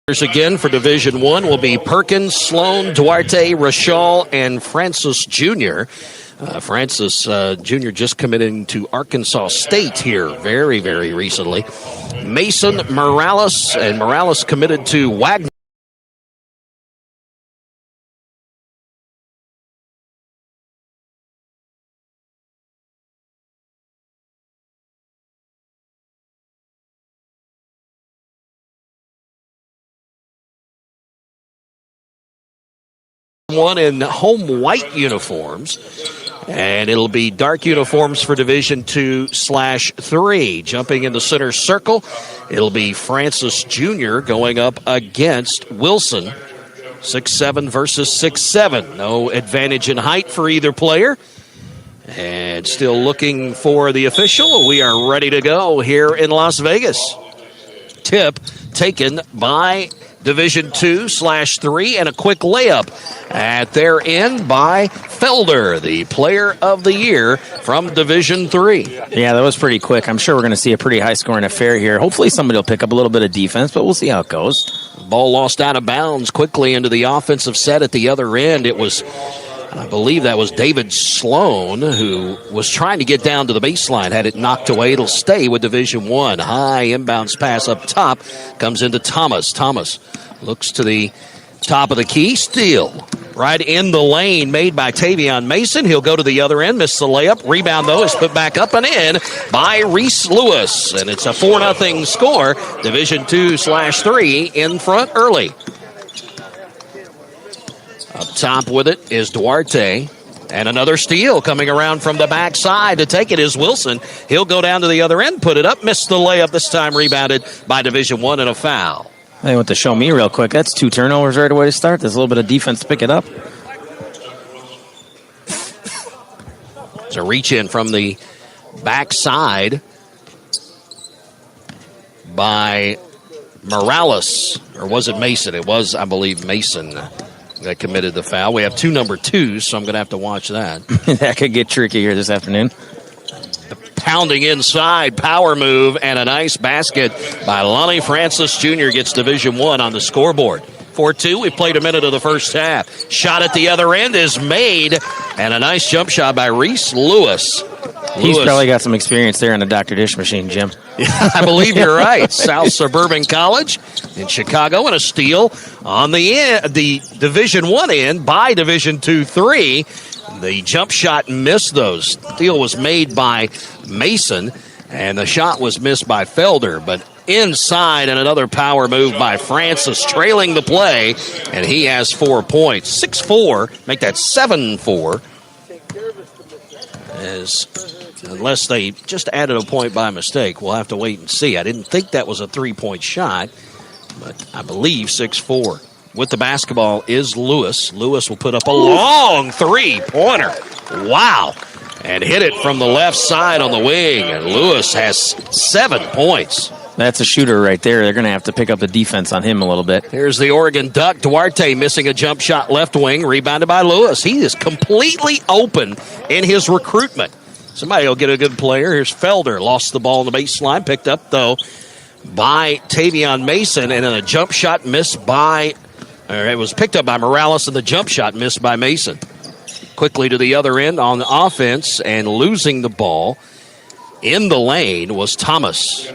Again for Division One will be Perkins, Sloan, Duarte, Rachal, and Francis Jr. Francis Jr. just committing to Arkansas State here very, very recently. Mason Morales, and Morales committed to Wagner. One in home white uniforms, and it'll be dark uniforms for Division 2/3. Jumping in the center circle, it'll be Francis Jr. going up against Wilson. 6'7" versus 6'7". No advantage in height for either player. And still looking for the official. We are ready to go here in Las Vegas. Tip taken by Division 2/3, and a quick layup at their end by Felder, the player of the year from Division 3. Yeah, that was pretty quick. I'm sure we're going to see a pretty high-scoring affair here. Hopefully somebody will pick up a little bit of defense, but we'll see how it goes. Ball lost out of bounds quickly into the offensive set at the other end. It was, I believe that was David Sloan, who was trying to get down to the baseline. Had it knocked away, it'll stay with Division 1. High inbounds pass up top comes into Thomas. Thomas looks to the top of the key. Steal right in the lane made by Tavion Mason. He'll go to the other end, miss the layup. Rebound, though, is put back up and in by Reese Lewis. And it's a 4-0 score. Division 2/3 in front early. Up top with it is Duarte. And another steal coming around from the backside to take it is Wilson. He'll go down to the other end, put it up, miss the layup. This time rebounded by Division 1 and a foul. They want to show me real quick. That's 2 turnovers right away to start. There's a little bit of defense to pick it up. It's a reach in from the backside by Morales. Or was it Mason? It was, I believe, Mason that committed the foul. We have 2 number 2s, so I'm going to have to watch that. That could get tricky here this afternoon. Pounding inside, power move, and a nice basket by Lonnie Francis Jr. gets Division 1 on the scoreboard. 4-2, we played a minute of the first half. Shot at the other end is made, and a nice jump shot by Reese Lewis. He's probably got some experience there in the Dr. Dish machine, Jim. I believe you're right. South Suburban College in Chicago, and a steal on the Division 1 end by Division 2-3. The jump shot missed those. Steal was made by Mason, and the shot was missed by Felder. But inside, and another power move by Francis, trailing the play, and he has 4 points. 6-4, make that 7-4. Unless they just added a point by mistake, we'll have to wait and see. I didn't think that was a 3-point shot, but I believe 6-4. With the basketball is Lewis. Lewis will put up a long 3-pointer. Wow. And hit it from the left side on the wing. And Lewis has 7 points. That's a shooter right there. They're going to have to pick up the defense on him a little bit. Here's the Oregon Duck. Duarte missing a jump shot left wing. Rebounded by Lewis. He is completely open in his recruitment. Somebody will get a good player. Here's Felder. Lost the ball on the baseline. Picked up, though, by Tavion Mason. And then a jump shot missed by... It was picked up by Morales, and the jump shot missed by Mason. Quickly to the other end on the offense, and losing the ball in the lane was Thomas.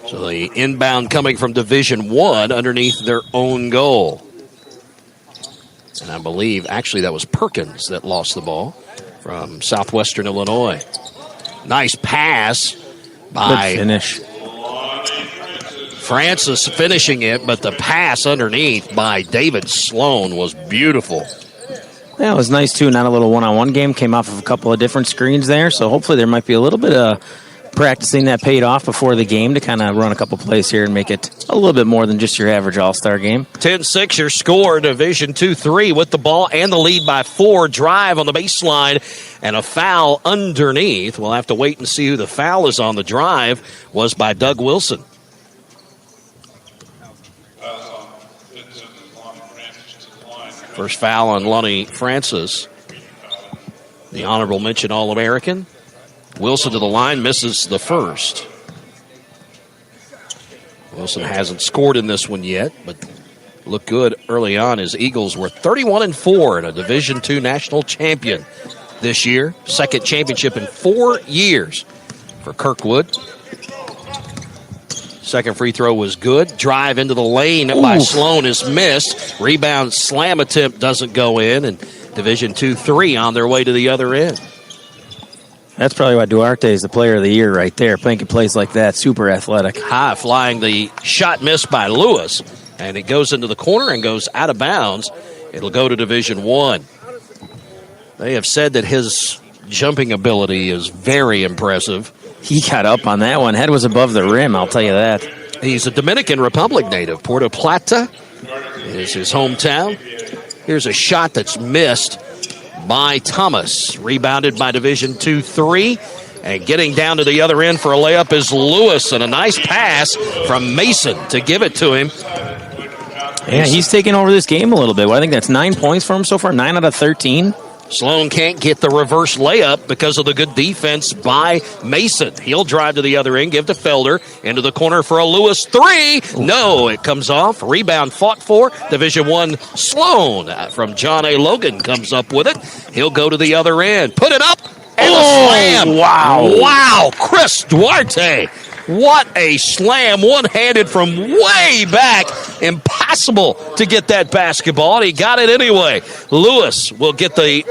So the inbound coming from Division 1 underneath their own goal. And I believe, actually, that was Perkins that lost the ball from Southwestern Illinois. Nice pass by good finish. Francis finishing it, but the pass underneath by David Sloan was beautiful. Yeah, it was nice, too. Not a little one-on-one game. Came off of a couple of different screens there, so hopefully there might be a little bit of practicing that paid off before the game to kind of run a couple plays here and make it a little bit more than just your average all-star game. 10-6 your score, Division 2-3 with the ball and the lead by 4. Drive on the baseline and a foul underneath. We'll have to wait and see who the foul is on the drive. Was by Doug Wilson. First foul on Lonnie Francis, the honorable mention All-American. Wilson to the line, misses the first. Wilson hasn't scored in this one yet, but looked good early on. His Eagles were 31-4 and a Division II national champion this year. Second championship in 4 years for Kirkwood. Second free throw was good. Drive into the lane by Sloan is missed. Rebound slam attempt doesn't go in, and Division II-3 on their way to the other end. That's probably why Duarte is the player of the year right there. Making plays like that, super athletic. High flying, the shot missed by Lewis, and it goes into the corner and goes out of bounds. It'll go to Division I. They have said that his jumping ability is very impressive. He got up on that one. Head was above the rim, I'll tell you that. He's a Dominican Republic native. Puerto Plata is his hometown. Here's a shot that's missed by Thomas. Rebounded by Division II-3. And getting down to the other end for a layup is Lewis. And a nice pass from Mason to give it to him. Yeah, he's taking over this game a little bit. Well, I think that's 9 points for him so far, 9 out of 13. Sloan can't get the reverse layup because of the good defense by Mason. He'll drive to the other end, give to Felder, into the corner for a Lewis three. No, it comes off. Rebound fought for. Division I Sloan from John A. Logan comes up with it. He'll go to the other end. Put it up. And a slam. Wow. Chris Duarte. What a slam. One-handed from way back. Impossible to get that basketball, and he got it anyway. Lewis will get the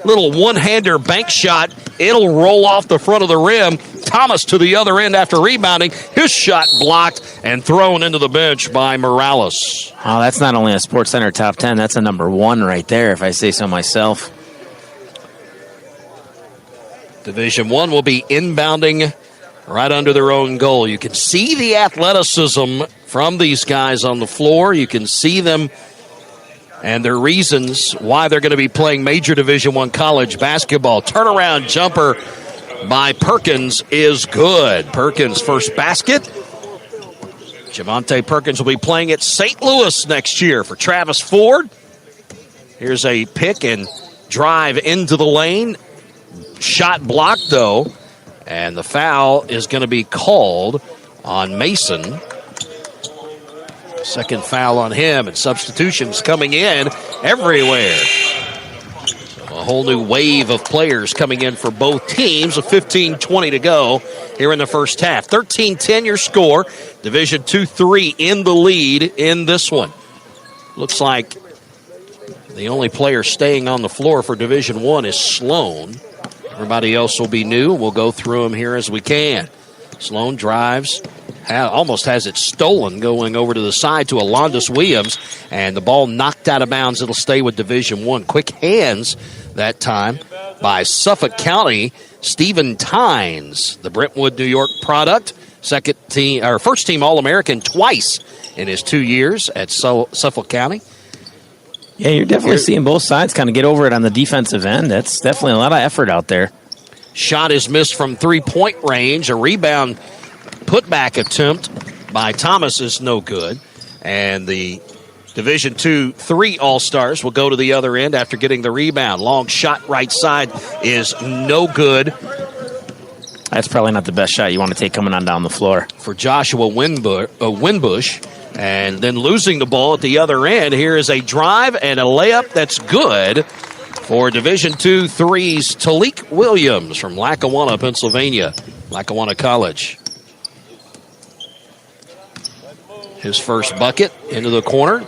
little one-hander bank shot. It'll roll off the front of the rim. Thomas to the other end after rebounding. His shot blocked and thrown into the bench by Morales. Oh, that's not only a SportsCenter top 10, that's a number 1 right there, if I say so myself. Division I will be inbounding right under their own goal. You can see the athleticism from these guys on the floor. You can see them and their reasons why they're going to be playing major Division I college basketball. Turnaround jumper by Perkins is good. Perkins' first basket. Javante Perkins will be playing at St. Louis next year for Travis Ford. Here's a pick and drive into the lane. Shot blocked, though. And the foul is going to be called on Mason. Second foul on him, and substitutions coming in everywhere. A whole new wave of players coming in for both teams with 15-20 to go here in the first half. 13-10 your score. Division II-3 in the lead in this one. Looks like the only player staying on the floor for Division I is Sloan. Everybody else will be new. We'll go through them here as we can. Sloan drives, almost has it stolen, going over to the side to Alondis Williams, and the ball knocked out of bounds. It'll stay with Division I. Quick hands that time by Suffolk County, Stephen Tynes, the Brentwood, New York product. First team All-American twice in his 2 years at Suffolk County. Yeah, you're definitely seeing both sides kind of get over it on the defensive end. That's definitely a lot of effort out there. Shot is missed from three-point range. A rebound putback attempt by Thomas is no good. And the Division II-3 All-Stars will go to the other end after getting the rebound. Long shot right side is no good. That's probably not the best shot you want to take coming on down the floor. For Joshua Winbush. And then losing the ball at the other end. Here is a drive and a layup that's good for Division II-3's Talik Williams from Lackawanna, Pennsylvania. Lackawanna College. His first bucket into the corner.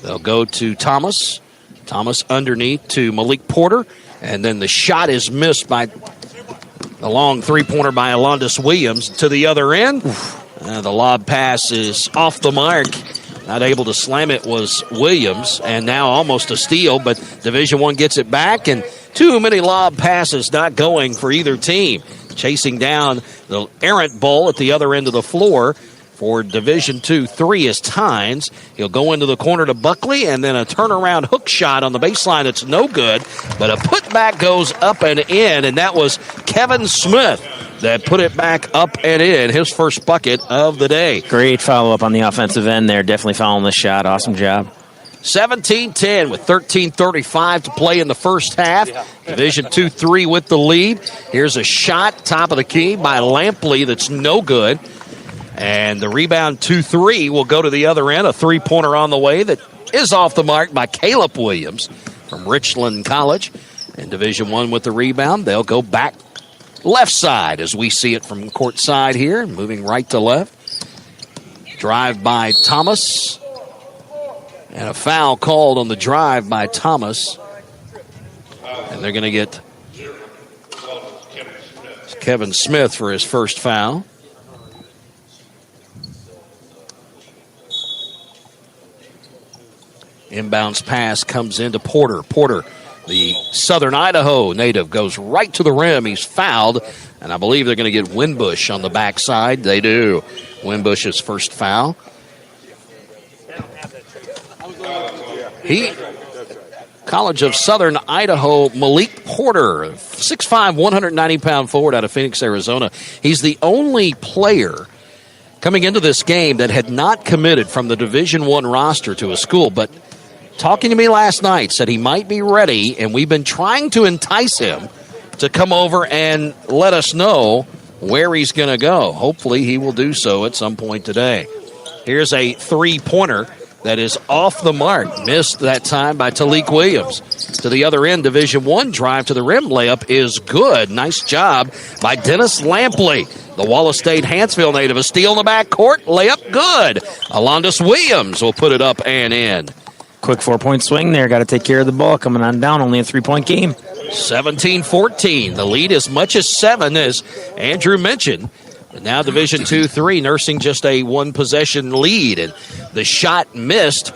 They'll go to Thomas. Thomas underneath to Malik Porter. And then the shot is missed by the long three-pointer by Alondis Williams to the other end. The lob pass is off the mark. Not able to slam it was Williams, and now almost a steal, but Division I gets it back, and too many lob passes not going for either team. Chasing down the errant ball at the other end of the floor for Division II-3 is Tynes. He'll go into the corner to Buckley, and then a turnaround hook shot on the baseline that's no good, but a putback goes up and in, and that was Kevin Smith that put it back up and in, his first bucket of the day. Great follow-up on the offensive end there. Definitely following the shot. Awesome job. 17-10 with 13:35 to play in the first half. Division 2-3 with the lead. Here's a shot, top of the key by Lampley that's no good. And the rebound 2-3 will go to the other end. A three-pointer on the way that is off the mark by Caleb Williams from Richland College. And Division I with the rebound. They'll go back left side as we see it from court side here, moving right to left. Drive by Thomas. And a foul called on the drive by Thomas. And they're going to get Kevin Smith for his first foul. Inbounds pass comes into Porter. Porter, the Southern Idaho native, goes right to the rim. He's fouled, and I believe they're going to get Winbush on the backside. They do. Winbush's first foul. College of Southern Idaho, Malik Porter, 6'5", 190-pound forward out of Phoenix, Arizona. He's the only player coming into this game that had not committed from the Division I roster to a school, but talking to me last night said he might be ready, and we've been trying to entice him to come over and let us know where he's going to go. Hopefully he will do so at some point today. Here's a three-pointer that is off the mark. Missed that time by Talik Williams. To the other end, Division I drive to the rim layup is good. Nice job by Dennis Lampley, the Wallace State Hanceville native. A steal in the backcourt, layup good. Alondis Williams will put it up and in. Quick 4-point swing there. Got to take care of the ball. Coming on down, only a 3-point game. 17-14. The lead as much as 7, as Andrew mentioned. But now Division 2-3 nursing just a one-possession lead. And the shot missed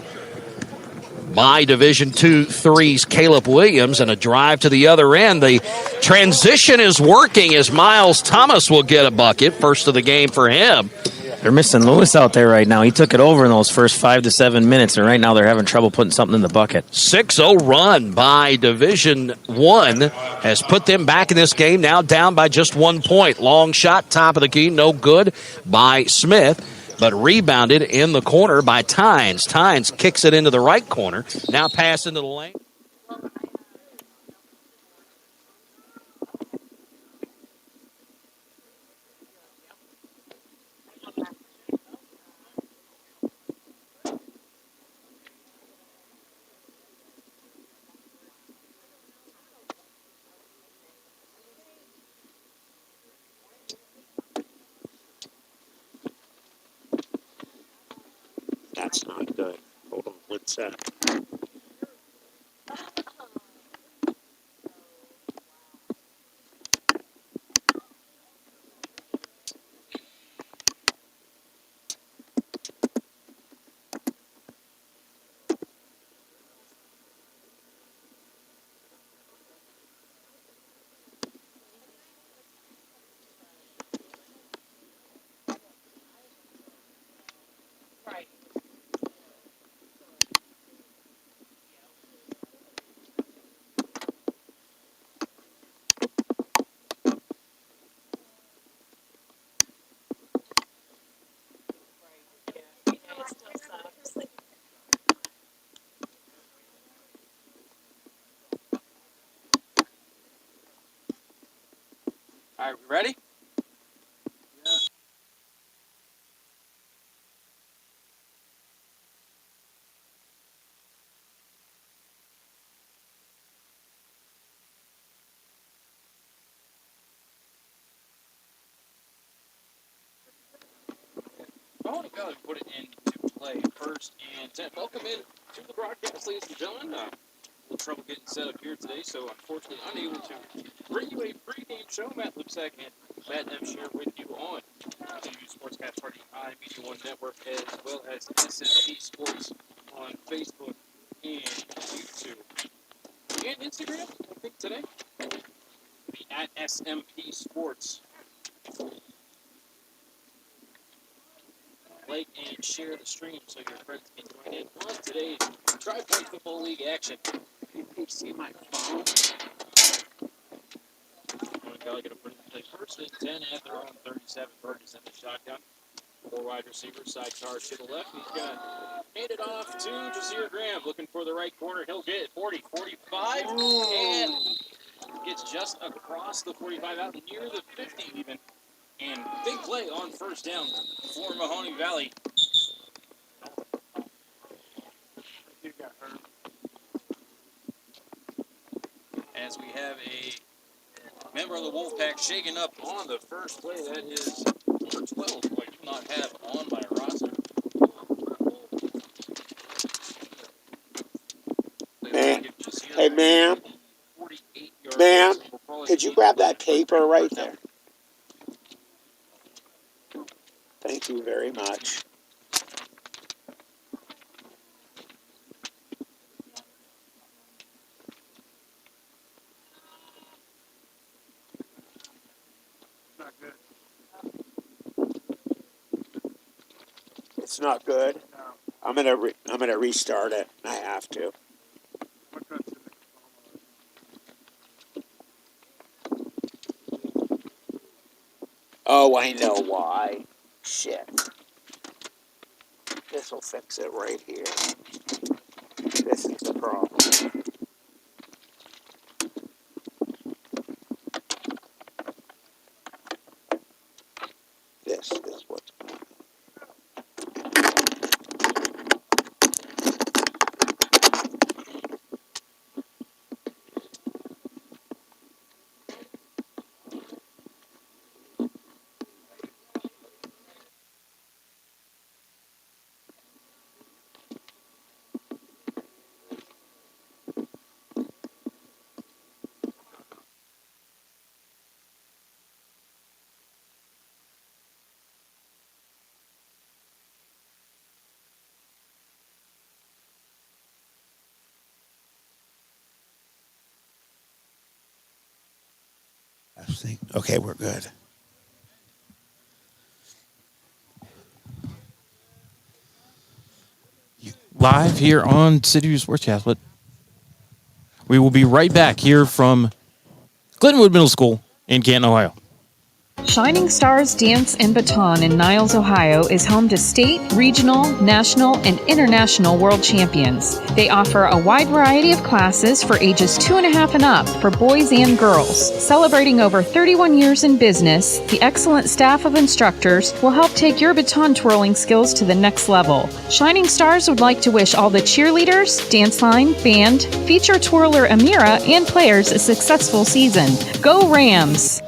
by Division 2-3's Caleb Williams, and a drive to the other end. The transition is working as Miles Thomas will get a bucket. First of the game for him. They're missing Lewis out there right now. He took it over in those first 5 to 7 minutes, and right now they're having trouble putting something in the bucket. 6-0 run by Division I has put them back in this game, now down by just 1 point. Long shot, top of the key, no good by Smith, but rebounded in the corner by Tynes. Tynes kicks it into the right corner, now pass into the lane. That's not good. Hold on, what's that? All right, we ready? I want to go and put it into play first and 10. Welcome in to the broadcast, ladies and gentlemen. A little trouble getting set up here today, so unfortunately unable to bring you a pregame show. Matt Lipsack and Matt Emscher with you on CityView Sportscast, part of the iMedia1 network, as well as SMP Sports on Facebook and YouTube. And Instagram, I think today, be at SMP Sports. Like and share the stream so your friends can join in on today's Tri-Point Football League action. Can you see my phone? Oh my God, I gotta put it in play first and 10 at their own 37. Bird is in the shotgun. Four wide receivers, sidecar to the left. He's going to hand it off to Jazir Graham, looking for the right corner. He'll get it 40, 45, and gets just across the 45, out near the 50 even. And big play on first down for Mahoning Valley. As we have a member of the Wolfpack shaken up on the first play. That is number 12, who I do not have on my roster. Hey, ma'am. Ma'am, could you grab that paper right there? Thank you very much. It's not good. I'm gonna restart it. I have to. Oh, I know why. Shit. This will fix it right here. This is the problem. This is what's going on. Okay, we're good. Live here on CityView Sportscast. But we will be right back here from Glenwood Middle School in Canton, Ohio. Shining Stars Dance and Baton in Niles, Ohio is home to state, regional, national, and international world champions. They offer a wide variety of classes for ages 2.5 and up for boys and girls. Celebrating over 31 years in business, the excellent staff of instructors will help take your baton twirling skills to the next level. Shining Stars would like to wish all the cheerleaders, dance line, band, feature twirler Amira, and players a successful season. Go Rams!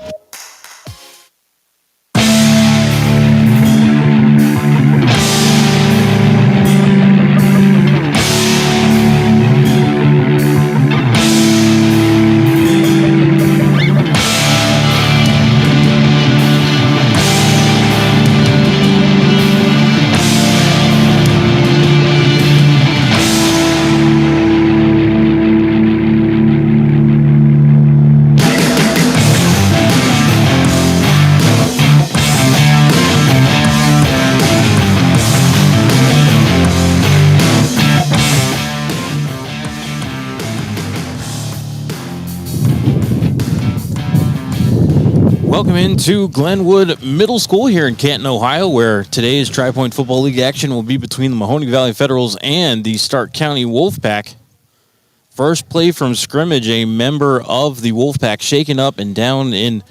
Welcome into Glenwood Middle School here in Canton, Ohio, where today's Tri-Point Football League action will be between the Mahoning Valley Federals and the Stark County Wolfpack. First play from scrimmage, a member of the Wolfpack shaken up and down in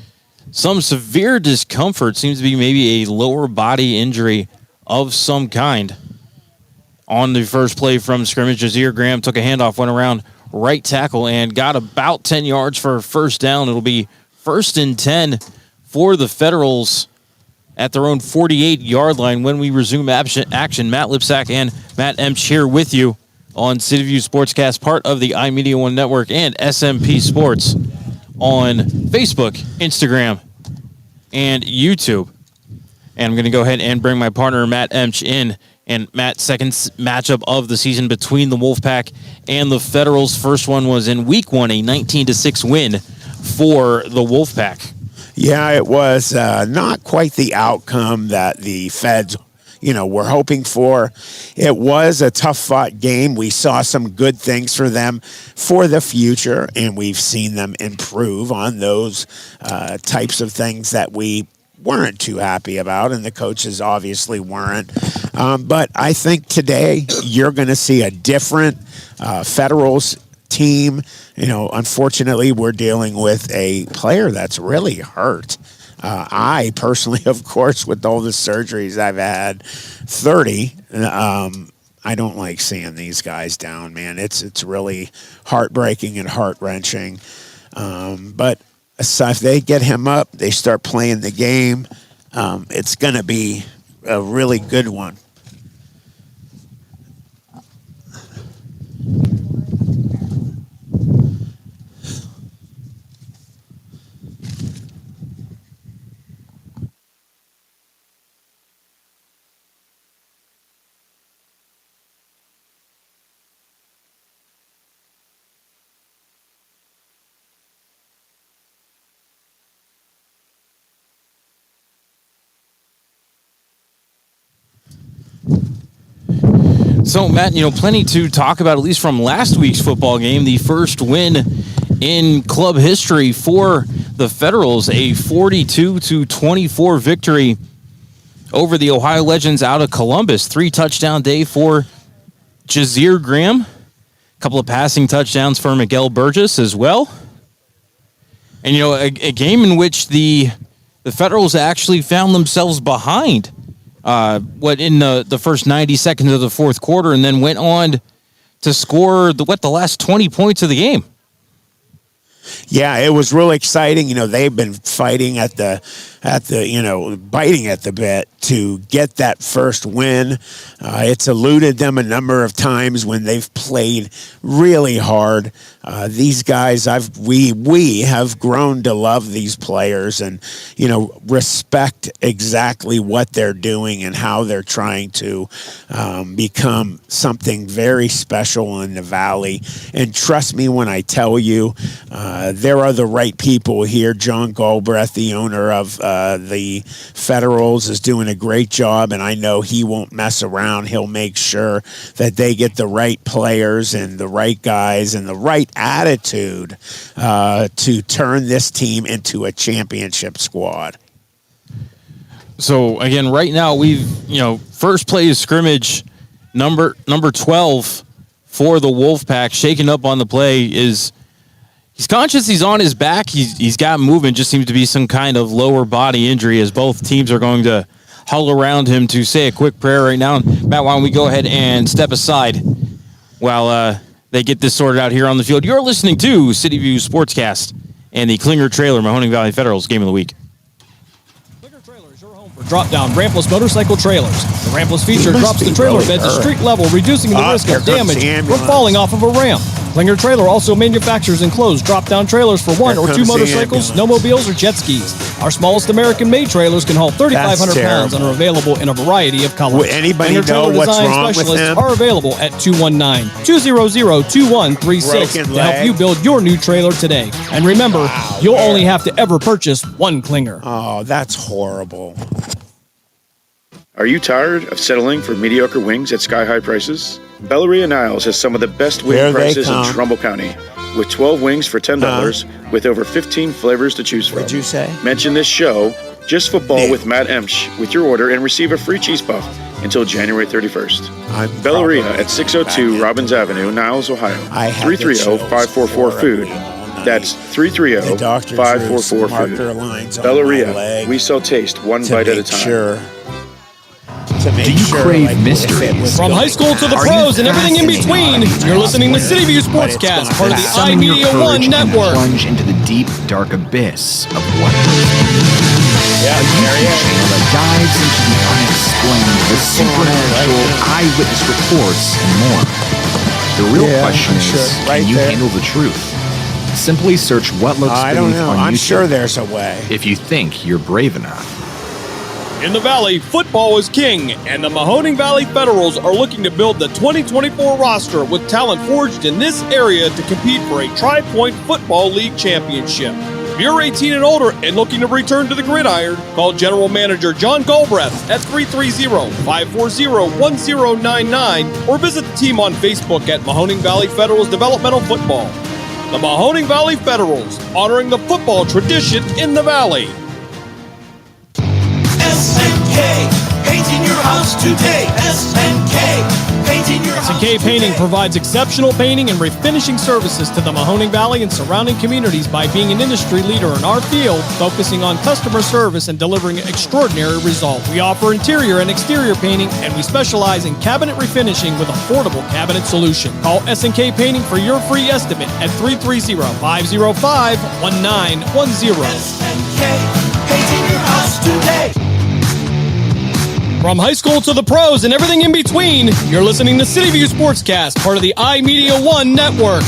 some severe discomfort. Seems to be maybe a lower body injury of some kind. On the first play from scrimmage, Jazir Graham took a handoff, went around right tackle, and got about 10 yards for a first down. It'll be 1st and 10 for the Federals at their own 48-yard line when we resume action. Matt Lipsack and Matt Emch here with you on CityView Sportscast, part of the iMedia1 network and SMP Sports on Facebook, Instagram, and YouTube. And I'm going to go ahead and bring my partner, Matt Emch, in. And Matt, second matchup of the season between the Wolfpack and the Federals. First one was in Week 1, a 19-6 win for the Wolfpack. Yeah, it was not quite the outcome that the Feds, were hoping for. It was a tough-fought game. We saw some good things for them for the future, and we've seen them improve on those types of things that we weren't too happy about, and the coaches obviously weren't. But I think today you're going to see a different Federals team. Unfortunately, we're dealing with a player that's really hurt. I personally, of course, with all the surgeries I've had, 30, I don't like seeing these guys down, man. It's really heartbreaking and heart-wrenching. But if they get him up, they start playing the game, it's going to be a really good one. So, Matt, plenty to talk about, at least from last week's football game, the first win in club history for the Federals, a 42-24 victory over the Ohio Legends out of Columbus. 3-touchdown day for Jazir Graham, a couple of passing touchdowns for Miguel Burgess as well. And, a game in which the Federals actually found themselves behind in the first 90 seconds of the fourth quarter, and then went on to score the last 20 points of the game. Yeah, it was really exciting. They've been fighting at the biting at the bit to get that first win. It's eluded them a number of times when they've played really hard. These guys, we have grown to love these players and, respect exactly what they're doing and how they're trying to become something very special in the Valley. And trust me when I tell you, there are the right people here. John Galbraith, the owner of the Federals, is doing a great job, and I know he won't mess around. He'll make sure that they get the right players and the right guys and the right attitude to turn this team into a championship squad. So, again, right now we've, first play of scrimmage, number 12 for the Wolfpack, shaken up on the play is... He's conscious he's on his back. He's got movement. Just seems to be some kind of lower body injury as both teams are going to huddle around him to say a quick prayer right now. And Matt, why don't we go ahead and step aside while they get this sorted out here on the field. You're listening to CityView Sportscast and the Klinger Trailer Mahoning Valley Federals Game of the Week. Drop-down rampless motorcycle trailers. The rampless feature drops the trailer bed to street level, reducing the risk of damage from falling off of a ramp. Klinger Trailer also manufactures enclosed drop-down trailers for one or two motorcycles, snowmobiles, or jet skis. Our smallest American-made trailers can haul 3,500 pounds and are available in a variety of colors. Would anybody know what's wrong with him? Are available at 219-200-2136 to help you build your new trailer today. And remember, you'll only have to ever purchase one Klinger. Oh, that's horrible. Are you tired of settling for mediocre wings at sky-high prices? Belleria Niles has some of the best wing prices in Trumbull County, with 12 wings for $10 with over 15 flavors to choose from. What'd you say? Mention this show, Just Football with Matt Emsch, with your order and receive a free cheese puff until January 31st. Belleria at 602 Robbins Avenue, Niles, Ohio. 330-544-FOOD. That's 330-544-FOOD. Belleria, we sell taste one bite at a time. Do you crave mysteries? From high school to the pros and everything in between, you're listening to CityView Sportscast, part of the iMedia1 network. Plunge into the deep, dark abyss of wonder. A YouTube channel that dives into the unexplained, the supernatural, eyewitness reports, and more. The real question is, can you handle the truth? Simply search What Looks Beneath on YouTube. I'm sure there's a way. If you think you're brave enough. In the Valley, football is king, and the Mahoning Valley Federals are looking to build the 2024 roster with talent forged in this area to compete for a Tri-Point Football League championship. If you're 18 and older and looking to return to the gridiron, call General Manager John Galbraith at 330-540-1099 or visit the team on Facebook at Mahoning Valley Federals Developmental Football. The Mahoning Valley Federals, honoring the football tradition in the Valley. SNK, painting your house today. SNK, painting your house SNK Painting provides exceptional painting and refinishing services to the Mahoning Valley and surrounding communities by being an industry leader in our field, focusing on customer service and delivering extraordinary results. We offer interior and exterior painting, and we specialize in cabinet refinishing with affordable cabinet solution. Call SNK Painting for your free estimate at 330-505-1910. SNK, painting your house today. From high school to the pros and everything in between, you're listening to CityView Sportscast, part of the iMedia1 network.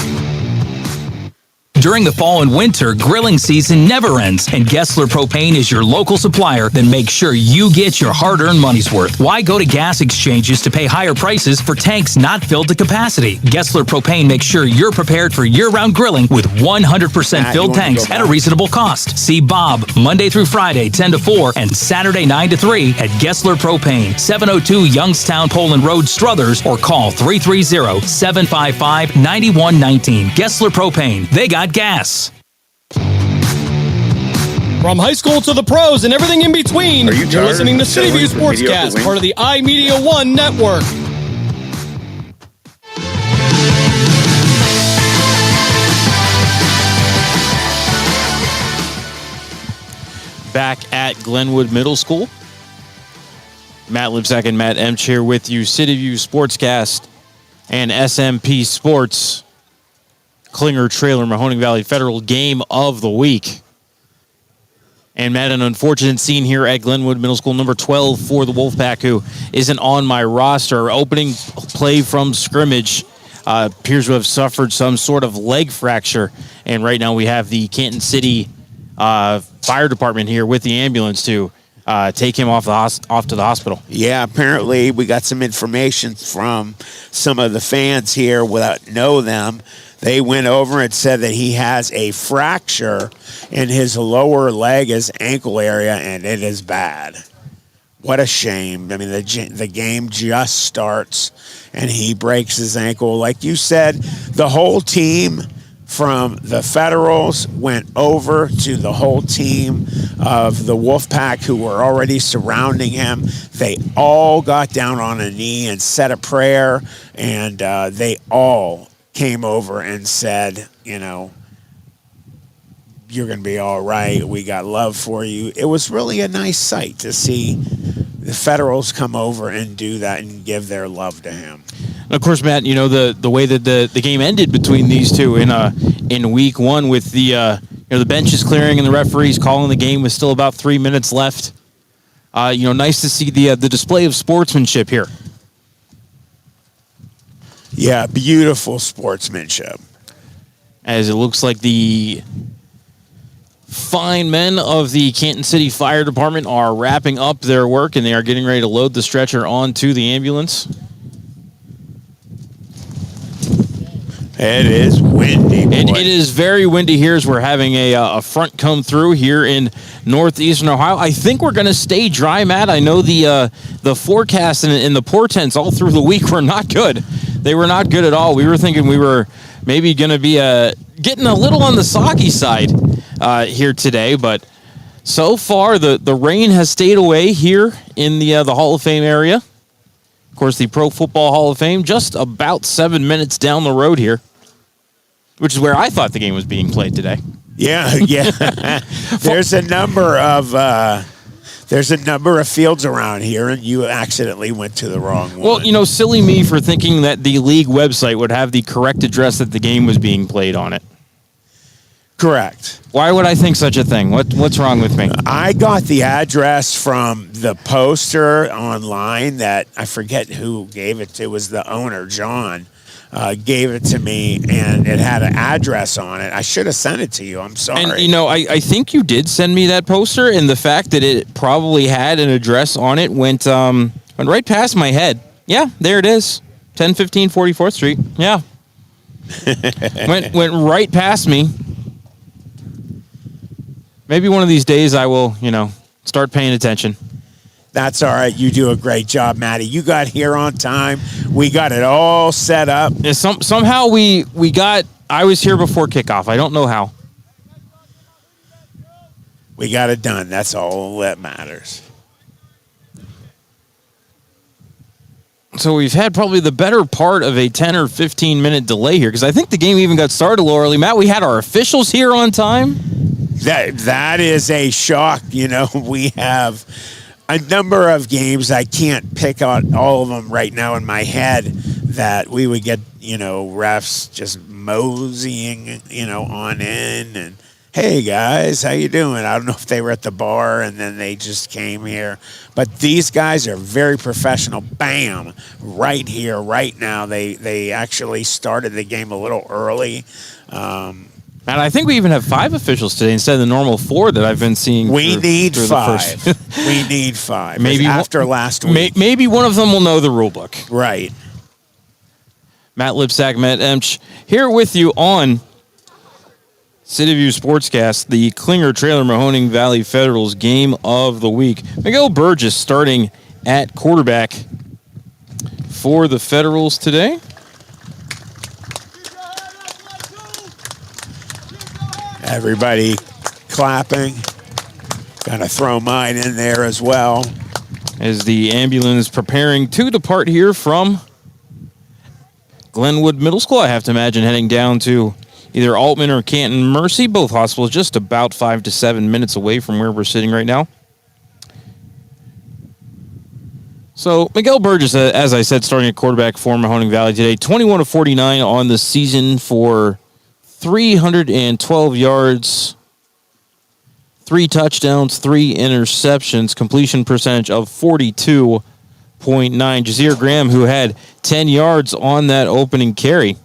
During the fall and winter, grilling season never ends, and Gessler Propane is your local supplier. Then make sure you get your hard-earned money's worth. Why go to gas exchanges to pay higher prices for tanks not filled to capacity? Gessler Propane makes sure you're prepared for year-round grilling with 100% filled tanks at a reasonable cost. See Bob Monday through Friday, 10 to 4, and Saturday, 9 to 3 at Gessler Propane, 702 Youngstown Poland Road, Struthers, or call 330-755-9119. Gessler Propane. They got gas. From high school to the pros and everything in between, you're listening to CityView Sportscast, part of the iMedia1 network. Back at Glenwood Middle School. Matt Lipsack and Matt Emch here with you. CityView Sportscast and SMP Sports. Klinger Trailer Mahoning Valley Federal game of the week. And Matt, an unfortunate scene here at Glenwood Middle School, number 12 for the Wolfpack, who isn't on my roster. Opening play from scrimmage appears to have suffered some sort of leg fracture. And right now we have the Canton City Fire Department here with the ambulance to take him off to the hospital. Yeah, apparently we got some information from some of the fans here without know them. They went over and said that he has a fracture in his lower leg, his ankle area, and it is bad. What a shame. I mean, the game just starts, and he breaks his ankle. Like you said, the whole team from the Federals went over to the whole team of the Wolfpack who were already surrounding him. They all got down on a knee and said a prayer, and they all came over and said, you know, you're going to be all right. We got love for you. It was really a nice sight to see the Federals come over and do that and give their love to him. And of course, Matt, you know, the way that the game ended between these two in week one with the the benches clearing and the referees calling the game with still about 3 minutes left. Nice to see the display of sportsmanship here. Yeah, beautiful sportsmanship. As it looks like the fine men of the Canton City Fire Department are wrapping up their work, and they are getting ready to load the stretcher onto the ambulance. It is windy, boy. It is very windy here as we're having a front come through here in northeastern Ohio. I think we're going to stay dry, Matt. I know the forecast and the portents all through the week were not good. They were not good at all. We were thinking we were maybe going to be getting a little on the soggy side here today, but so far the rain has stayed away here in the Hall of Fame area. Of course, the Pro Football Hall of Fame just about 7 minutes down the road here, which is where I thought the game was being played today. Yeah. There's a number of fields around here, and you accidentally went to the wrong one. Well, silly me for thinking that the league website would have the correct address that the game was being played on it. Correct. Why would I think such a thing? What's wrong with me? I got the address from the poster online that I forget who gave it to. It was the owner, John, gave it to me, and it had an address on it. I should have sent it to you. I'm sorry. And, I think you did send me that poster, and the fact that it probably had an address on it went right past my head. Yeah, there it is. 1015 44th Street. Yeah. went right past me. Maybe one of these days I will, start paying attention. That's all right. You do a great job, Matty. You got here on time. We got it all set up. Yeah, somehow I was here before kickoff. I don't know how. We got it done. That's all that matters. So we've had probably the better part of a 10 or 15-minute delay here because I think the game even got started a little early. Matt, we had our officials here on time. That is a shock. We have a number of games. I can't pick out all of them right now in my head that we would get, refs just moseying, on in and, hey, guys, how you doing? I don't know if they were at the bar and then they just came here. But these guys are very professional. Bam, right here, right now. They actually started the game a little early. And I think we even have 5 officials today instead of the normal 4 that I've been seeing. We need 5. We need 5. Maybe after last week. Maybe one of them will know the rule book. Right. Matt Lipsack, Matt Emch, here with you on CityView Sportscast, the Klinger Trailer Mahoning Valley Federals game of the week. Miguel Burgess starting at quarterback for the Federals today. Everybody clapping. Gotta throw mine in there as well. As the ambulance preparing to depart here from Glenwood Middle School, I have to imagine heading down to either Altman or Canton Mercy. Both hospitals just about 5 to 7 minutes away from where we're sitting right now. So Miguel Burgess, as I said, starting at quarterback for Mahoning Valley today, 21 of 49 on the season for 312 yards, 3 touchdowns, 3 interceptions, completion percentage of 42.9. Jazir Graham, who had 10 yards on that opening carry.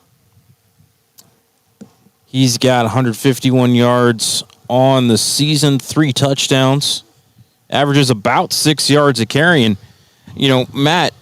He's got 151 yards on the season, 3 touchdowns, averages about 6 yards a carry. And, Matt,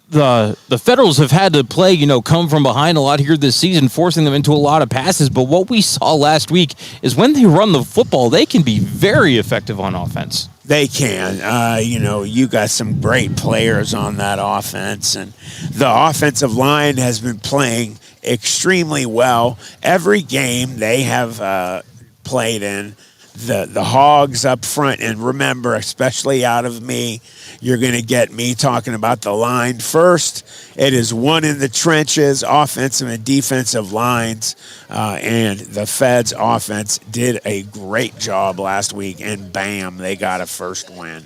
the Federals have had to play, come from behind a lot here this season, forcing them into a lot of passes. But what we saw last week is when they run the football, they can be very effective on offense. They can. You got some great players on that offense, and the offensive line has been playing extremely well. Every game they have played in, the Hogs up front, and remember, especially out of me, you're going to get me talking about the line first. It is one in the trenches, offensive and defensive lines, and the Feds offense did a great job last week, and bam, they got a first win.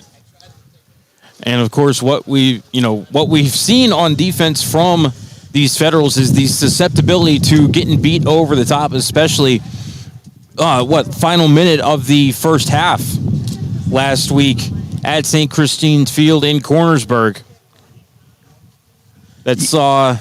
And of course, what we've seen on defense from these Federals is the susceptibility to getting beat over the top, especially final minute of the first half last week at St. Christine's Field in Cornersburg. That saw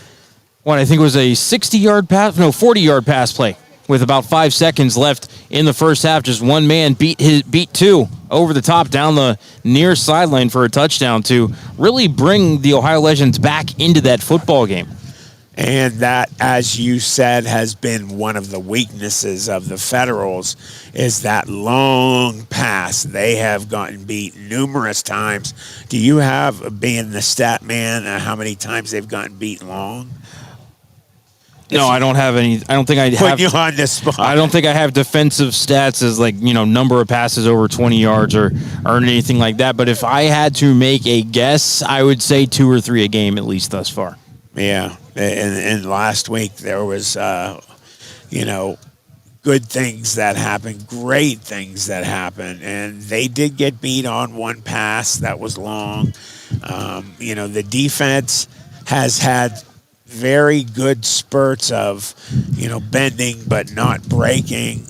I think it was a 40-yard pass play with about 5 seconds left in the first half. Just one man beat 2 over the top down the near sideline for a touchdown to really bring the Ohio Legends back into that football game. And that, as you said, has been one of the weaknesses of the Federals, is that long pass. They have gotten beat numerous times. Do you have, being the stat man, how many times they've gotten beat long? No, I don't have any. I don't think I have. Put you on the spot. I don't think I have defensive stats as number of passes over 20 yards or anything like that. But if I had to make a guess, I would say 2 or 3 a game at least thus far. Yeah, and last week there was, good things that happened, great things that happened, and they did get beat on one pass that was long. The defense has had very good spurts of, bending but not breaking.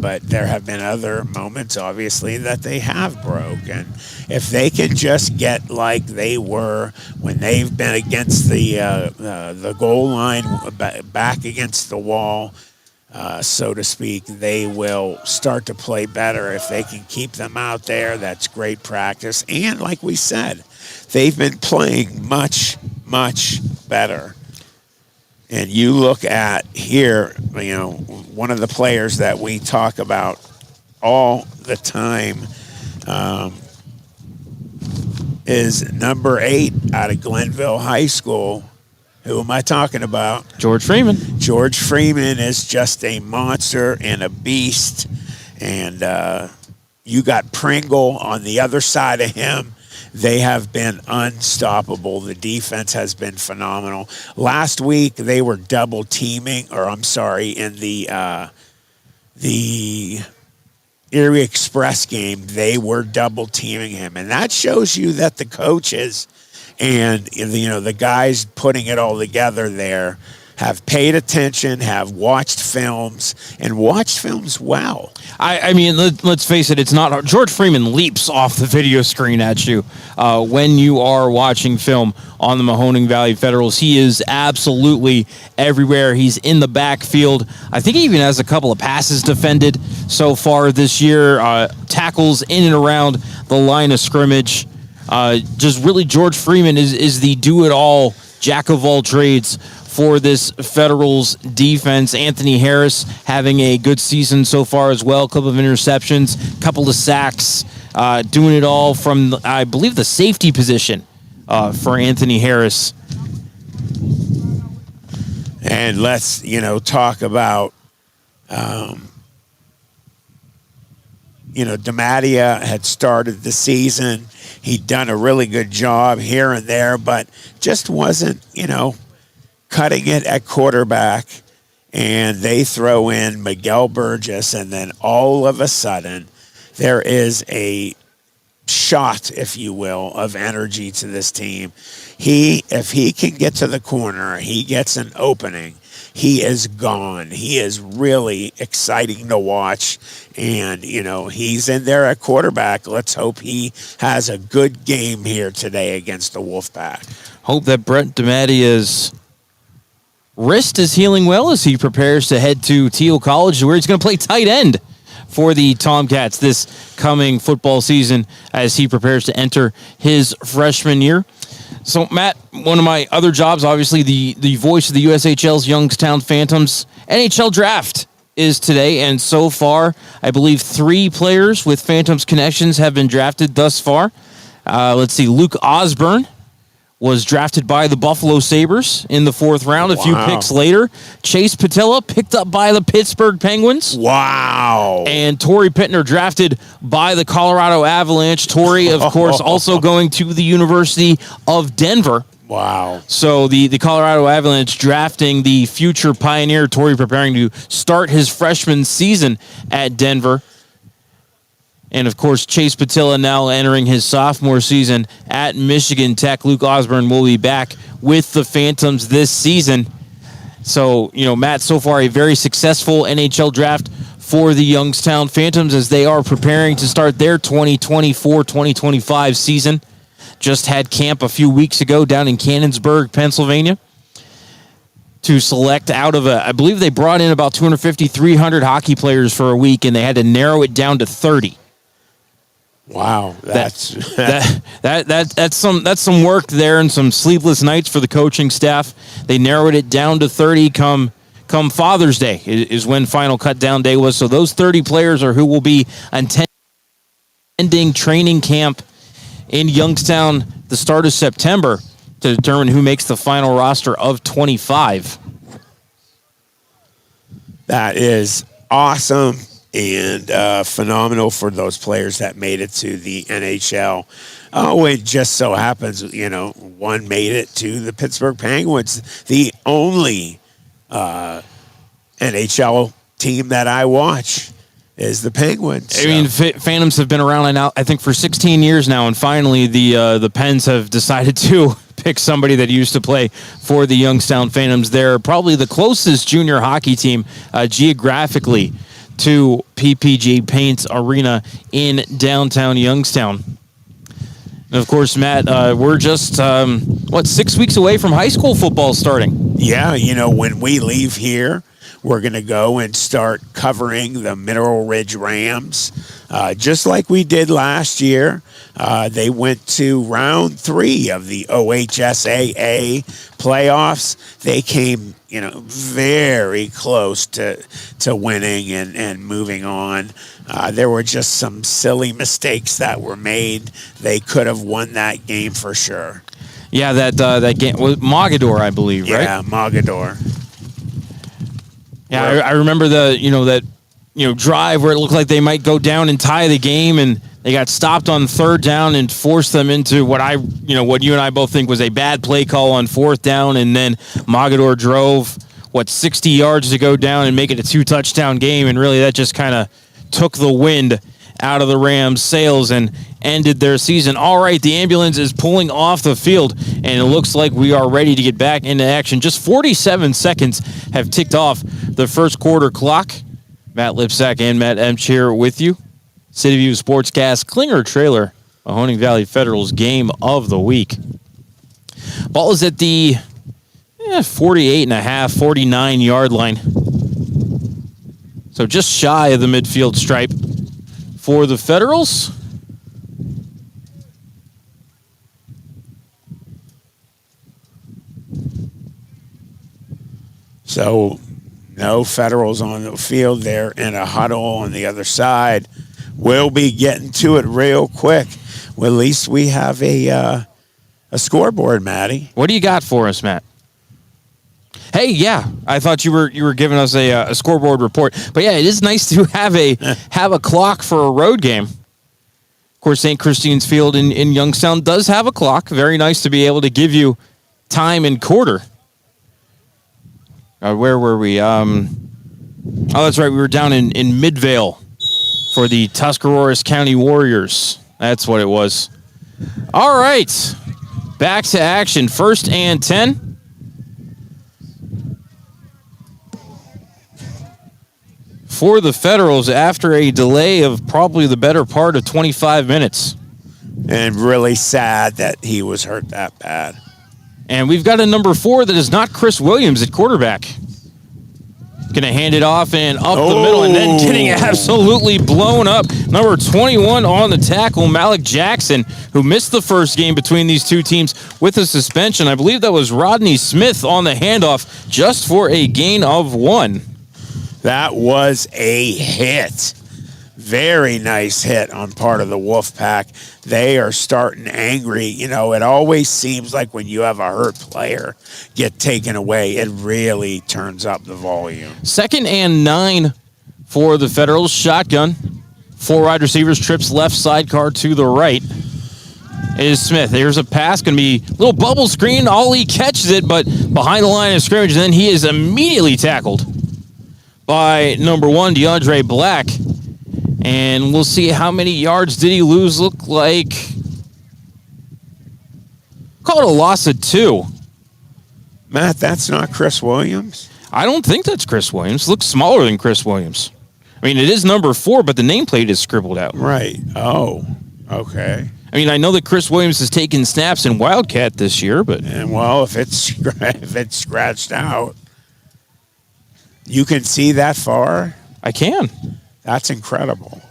But there have been other moments, obviously, that they have broke. And if they can just get like they were when they've been against the goal line, back against the wall, so to speak, they will start to play better. If they can keep them out there, that's great practice. And like we said, they've been playing much, much better. And you look at here, one of the players that we talk about all the time is number 8 out of Glenville High School. Who am I talking about? George Freeman. George Freeman is just a monster and a beast. And you got Pringle on the other side of him. They have been unstoppable. The defense has been phenomenal. Last week they were double teaming, in the Erie Express game, they were double teaming him, and that shows you that the coaches and the guys putting it all together there have paid attention, have watched films, and watched films well. I mean, let's face it, it's not... George Freeman leaps off the video screen at you when you are watching film on the Mahoning Valley Federals. He is absolutely everywhere. He's in the backfield. I think he even has a couple of passes defended so far this year. Tackles in and around the line of scrimmage. Just really, George Freeman is the do-it-all, jack-of-all-trades for this Federals defense. Anthony Harris having a good season so far as well. A couple of interceptions, couple of sacks, doing it all from, I believe, the safety position for Anthony Harris. And let's, talk about, DeMattia had started the season. He'd done a really good job here and there, but just wasn't, cutting it at quarterback, and they throw in Miguel Burgess, and then all of a sudden there is a shot, if you will, of energy to this team. If he can get to the corner, he gets an opening, he is gone. He is really exciting to watch, and, he's in there at quarterback. Let's hope he has a good game here today against the Wolfpack. Hope that Brett DeMattia's wrist is healing well as he prepares to head to Teal College, where he's going to play tight end for the Tomcats this coming football season as he prepares to enter his freshman year. So, Matt, one of my other jobs, obviously the voice of the USHL's Youngstown Phantoms NHL draft is today, and so far, I believe 3 players with Phantoms connections have been drafted thus far. Let's see, Luke Osborne was drafted by the Buffalo Sabres in the 4th round. A few picks later, Chase Patilla picked up by the Pittsburgh Penguins. Wow. And Torrey Pittner drafted by the Colorado Avalanche. Torrey, of course, also going to the University of Denver. Wow. So the Colorado Avalanche drafting the future Pioneer, Torrey preparing to start his freshman season at Denver. And, of course, Chase Patilla now entering his sophomore season at Michigan Tech. Luke Osborne will be back with the Phantoms this season. So, Matt, so far a very successful NHL draft for the Youngstown Phantoms as they are preparing to start their 2024-2025 season. Just had camp a few weeks ago down in Canonsburg, Pennsylvania, to select out of I believe they brought in about 250, 300 hockey players for a week, and they had to narrow it down to 30. Wow, that's some work there and some sleepless nights for the coaching staff. They narrowed it down to 30 come Father's Day is when final cut down day was. So those 30 players are who will be attending training camp in Youngstown the start of September to determine who makes the final roster of 25. That is awesome. And phenomenal for those players that made it to the NHL. Oh, it just so happens, one made it to the Pittsburgh Penguins, the only NHL team that I watch is the Penguins. I mean, Phantoms have been around now, I think, for 16 years now, and finally the Pens have decided to pick somebody that used to play for the Youngstown Phantoms. They're probably the closest junior hockey team geographically to PPG Paints Arena in downtown Youngstown. And of course, Matt, we're just, 6 weeks away from high school football starting? Yeah, when we leave here, we're going to go and start covering the Mineral Ridge Rams, just like we did last year. They went to round 3 of the OHSAA playoffs. They came, very close to winning and moving on. There were just some silly mistakes that were made. They could have won that game for sure. Yeah, that game was Mogador, I believe, right? Yeah, Mogador. Yeah, I remember that drive where it looked like they might go down and tie the game, and They got stopped on third down and forced them into what you and I both think was a bad play call on fourth down, and then Mogador drove 60 yards to go down and make it a 2-touchdown game, and really that just kind of took the wind out of the Rams' sails and ended their season. All right, the ambulance is pulling off the field, and it looks like we are ready to get back into action. Just 47 seconds have ticked off the first quarter clock. Matt Lipsack and Matt Emch here with you. CityView Sportscast, Klinger Trailer, Mahoning Valley Federal's game of the week. Ball is at the 48.5, 49-yard line. So just shy of the midfield stripe for the Federals. So no Federals on the field there in a huddle on the other side. We'll be getting to it real quick. Well, at least we have a scoreboard, Matty. What do you got for us, Matt? Hey, yeah, I thought you were giving us a scoreboard report, but yeah, it is nice to have a clock for a road game. Of course, St. Christine's Field in Youngstown does have a clock. Very nice to be able to give you time and quarter. Where were we? Oh, that's right. We were down in Midvale for the Tuscarawas County Warriors. That's what it was. All right. Back to action. 1st and 10. For the Federals after a delay of probably the better part of 25 minutes. And really sad that he was hurt that bad. And we've got a number 4 that is not Chris Williams at quarterback. Going to hand it off and up the middle and then getting absolutely blown up. Number 21 on the tackle, Malik Jackson, who missed the first game between these two teams with a suspension. I believe that was Rodney Smith on the handoff just for a gain of 1. That was a hit. Very nice hit on part of the Wolfpack. They are starting angry. You know, it always seems like when you have a hurt player get taken away, it really turns up the volume. 2nd and 9 for the Federals. Shotgun. 4 wide receivers, trips left sidecar to the right. Is Smith. There's a pass, going to be a little bubble screen. Ollie catches it, but behind the line of scrimmage, and then he is immediately tackled by number 1, DeAndre Black. And we'll see how many yards did he lose. Look like, call it a loss of 2. Matt, that's not Chris Williams? I don't think that's Chris Williams. Looks smaller than Chris Williams. I mean, it is number 4, but the nameplate is scribbled out. Right. Oh, okay. I mean, I know that Chris Williams has taken snaps in Wildcat this year, but... And, well, if it's scratched out, you can see that far? I can. That's incredible.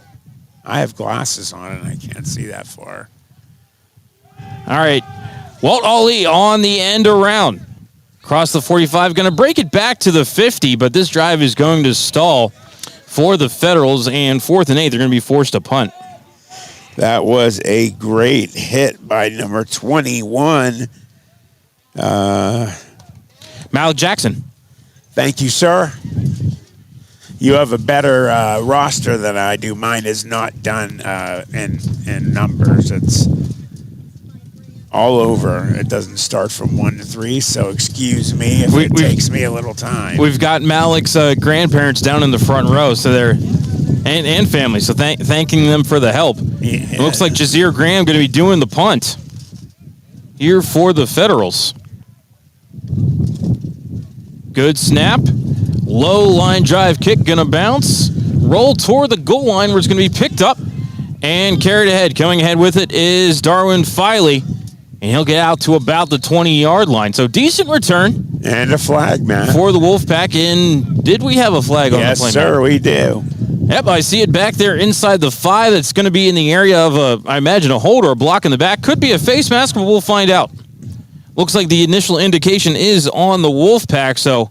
I have glasses on and I can't see that far. All right. Walt Ollie on the end around. Across the 45, going to break it back to the 50, but this drive is going to stall for the Federals, and 4th and 8, they're going to be forced to punt. That was a great hit by number 21. Malik Jackson. Thank you, sir. You have a better roster than I do. Mine is not done in numbers. It's all over. It doesn't start from 1 to 3, so excuse me if it takes me a little time. We've got Malik's grandparents down in the front row, so they're and family. So thanking them for the help. Yeah. It looks like Jazir Graham going to be doing the punt here for the Federals. Good snap. Low line drive kick, going to bounce. Roll toward the goal line where it's going to be picked up and carried ahead. Coming ahead with it is Darwin Filey, and he'll get out to about the 20-yard line. So decent return. And a flag, man. For the Wolfpack. And did we have a flag on the play? Yes, sir, we do. Yep, I see it back there inside the 5. It's going to be in the area of, I imagine, a hold or a block in the back. Could be a face mask, but we'll find out. Looks like the initial indication is on the Wolfpack, so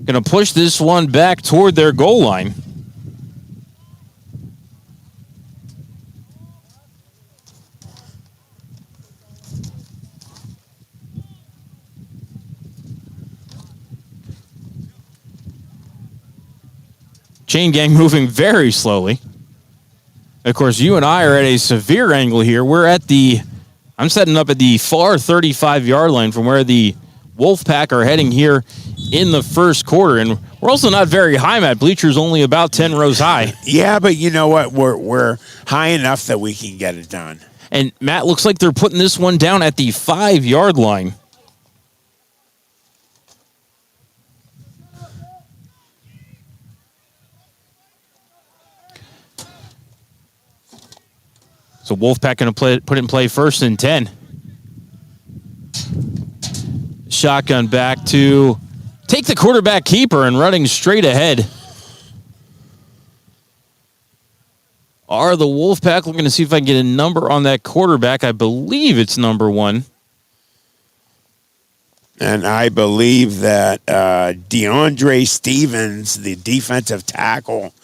going to push this one back toward their goal line. Chain gang moving very slowly. Of course, you and I are at a severe angle here. I'm setting up at the far 35-yard line from where the Wolfpack are heading here in the first quarter. And we're also not very high, Matt. Bleachers only about 10 rows high. Yeah, but you know what? We're high enough that we can get it done. And, Matt, looks like they're putting this one down at the 5-yard line. So Wolfpack going to put in play 1st and 10. Shotgun back to take the quarterback keeper and running straight ahead. Are the Wolfpack looking to see if I can get a number on that quarterback? I believe it's number 1. And I believe that DeAndre Stevens, the defensive tackle,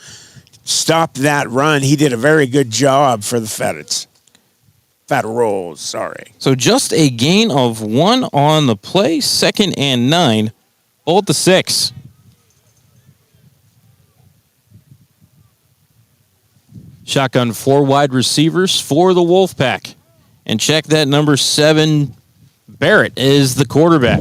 stopped that run. He did a very good job for the Federals, sorry. So just a gain of 1 on the play, 2nd and 9, all at the 6. Shotgun 4 wide receivers for the Wolfpack. And check that number 7, Barrett is the quarterback.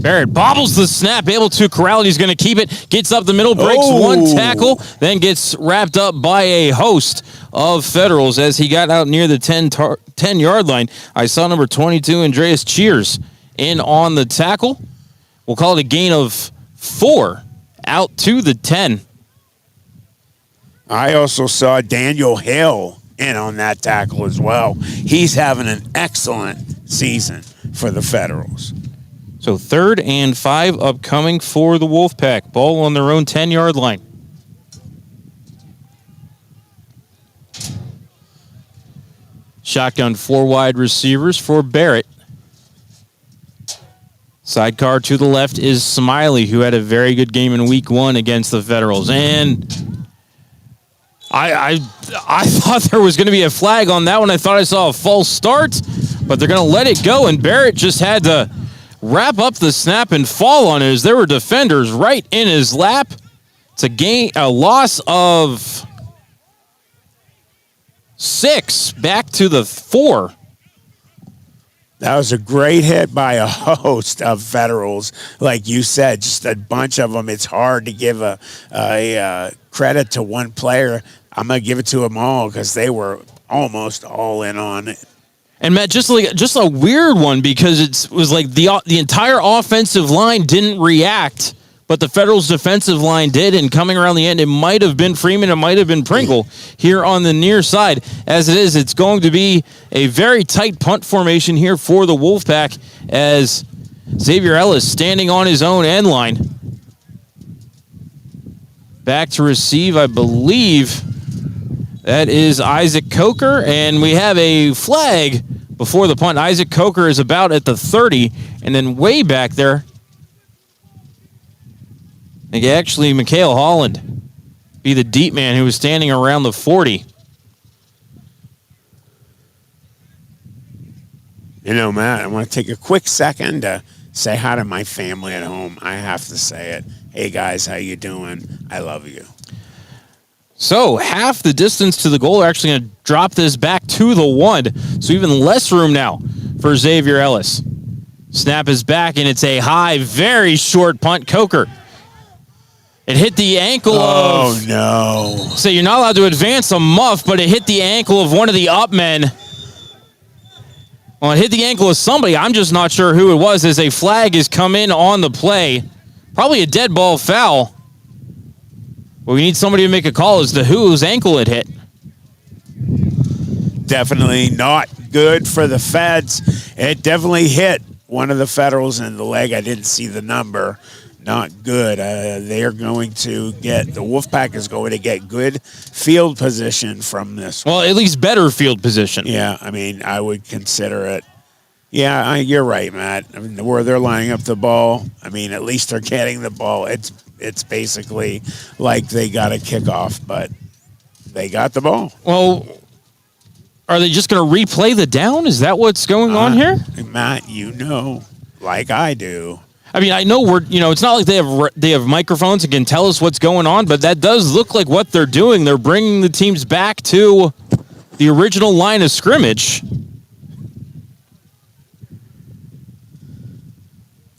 Barrett bobbles the snap, able to corral it. He's going to keep it. Gets up the middle, breaks 1 tackle, then gets wrapped up by a host of Federals as he got out near the 10-yard line. I saw number 22, Andreas Cheers, in on the tackle. We'll call it a gain of 4 out to the 10. I also saw Daniel Hill in on that tackle as well. He's having an excellent season for the Federals. So 3rd and 5 upcoming for the Wolfpack. Ball on their own 10-yard line. Shotgun 4 wide receivers for Barrett. Sidecar to the left is Smiley, who had a very good game in week 1 against the Federals. And I thought there was going to be a flag on that one. I thought I saw a false start, but they're going to let it go. And Barrett just had to wrap up the snap and fall on it as there were defenders right in his lap. It's a loss of 6, back to the 4. That was a great hit by a host of Federals. Like you said, just a bunch of them. It's hard to give a credit to one player. I'm going to give it to them all because they were almost all in on it. And Matt, just a weird one because it was like the entire offensive line didn't react, but the Federals' defensive line did. And coming around the end, it might have been Freeman, it might have been Pringle here on the near side. As it is, it's going to be a very tight punt formation here for the Wolfpack as Xavier Ellis standing on his own end line. Back to receive, I believe. That is Isaac Coker, and we have a flag before the punt. Isaac Coker is about at the 30, and then way back there, I think actually Mikhail Holland be the deep man who was standing around the 40. You know, Matt, I want to take a quick second to say hi to my family at home. I have to say it. Hey, guys, how you doing? I love you. So half the distance to the goal. They're actually going to drop this back to the 1. So even less room now for Xavier Ellis. Snap is back, and it's a high, very short punt. Coker. It hit the ankle of... Oh, no. So you're not allowed to advance a muff, but it hit the ankle of one of the up men. Well, it hit the ankle of somebody. I'm just not sure who it was as a flag has come in on the play. Probably a dead ball foul. But we need somebody to make a call as to whose ankle it hit. Definitely not good for the Feds. It definitely hit one of the Federals in the leg. I didn't see the number. Not good. They're going to get, the Wolfpack is going to get good field position from this one. Well, at least better field position. Yeah, I mean, I would consider it. Yeah, you're right, Matt. I mean, where they're lining up the ball, I mean, at least they're getting the ball. It's basically like they got a kickoff, but they got the ball. Well, are they just going to replay the down? Is that what's going on here? Matt, you know, like I do. I mean, I know it's not like they have microphones and can tell us what's going on, but that does look like what they're doing. They're bringing the teams back to the original line of scrimmage.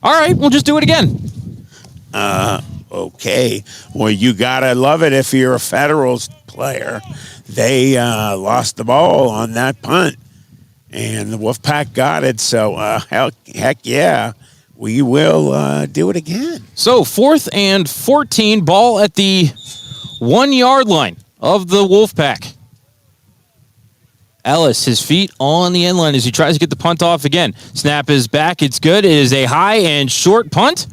All right, we'll just do it again. Okay. Well, you got to love it if you're a Federals player. They lost the ball on that punt, and the Wolfpack got it. So, heck yeah, we will do it again. So, 4th and 14, ball at the 1-yard line of the Wolfpack. Ellis, his feet on the end line as he tries to get the punt off again. Snap is back. It's good. It is a high and short punt.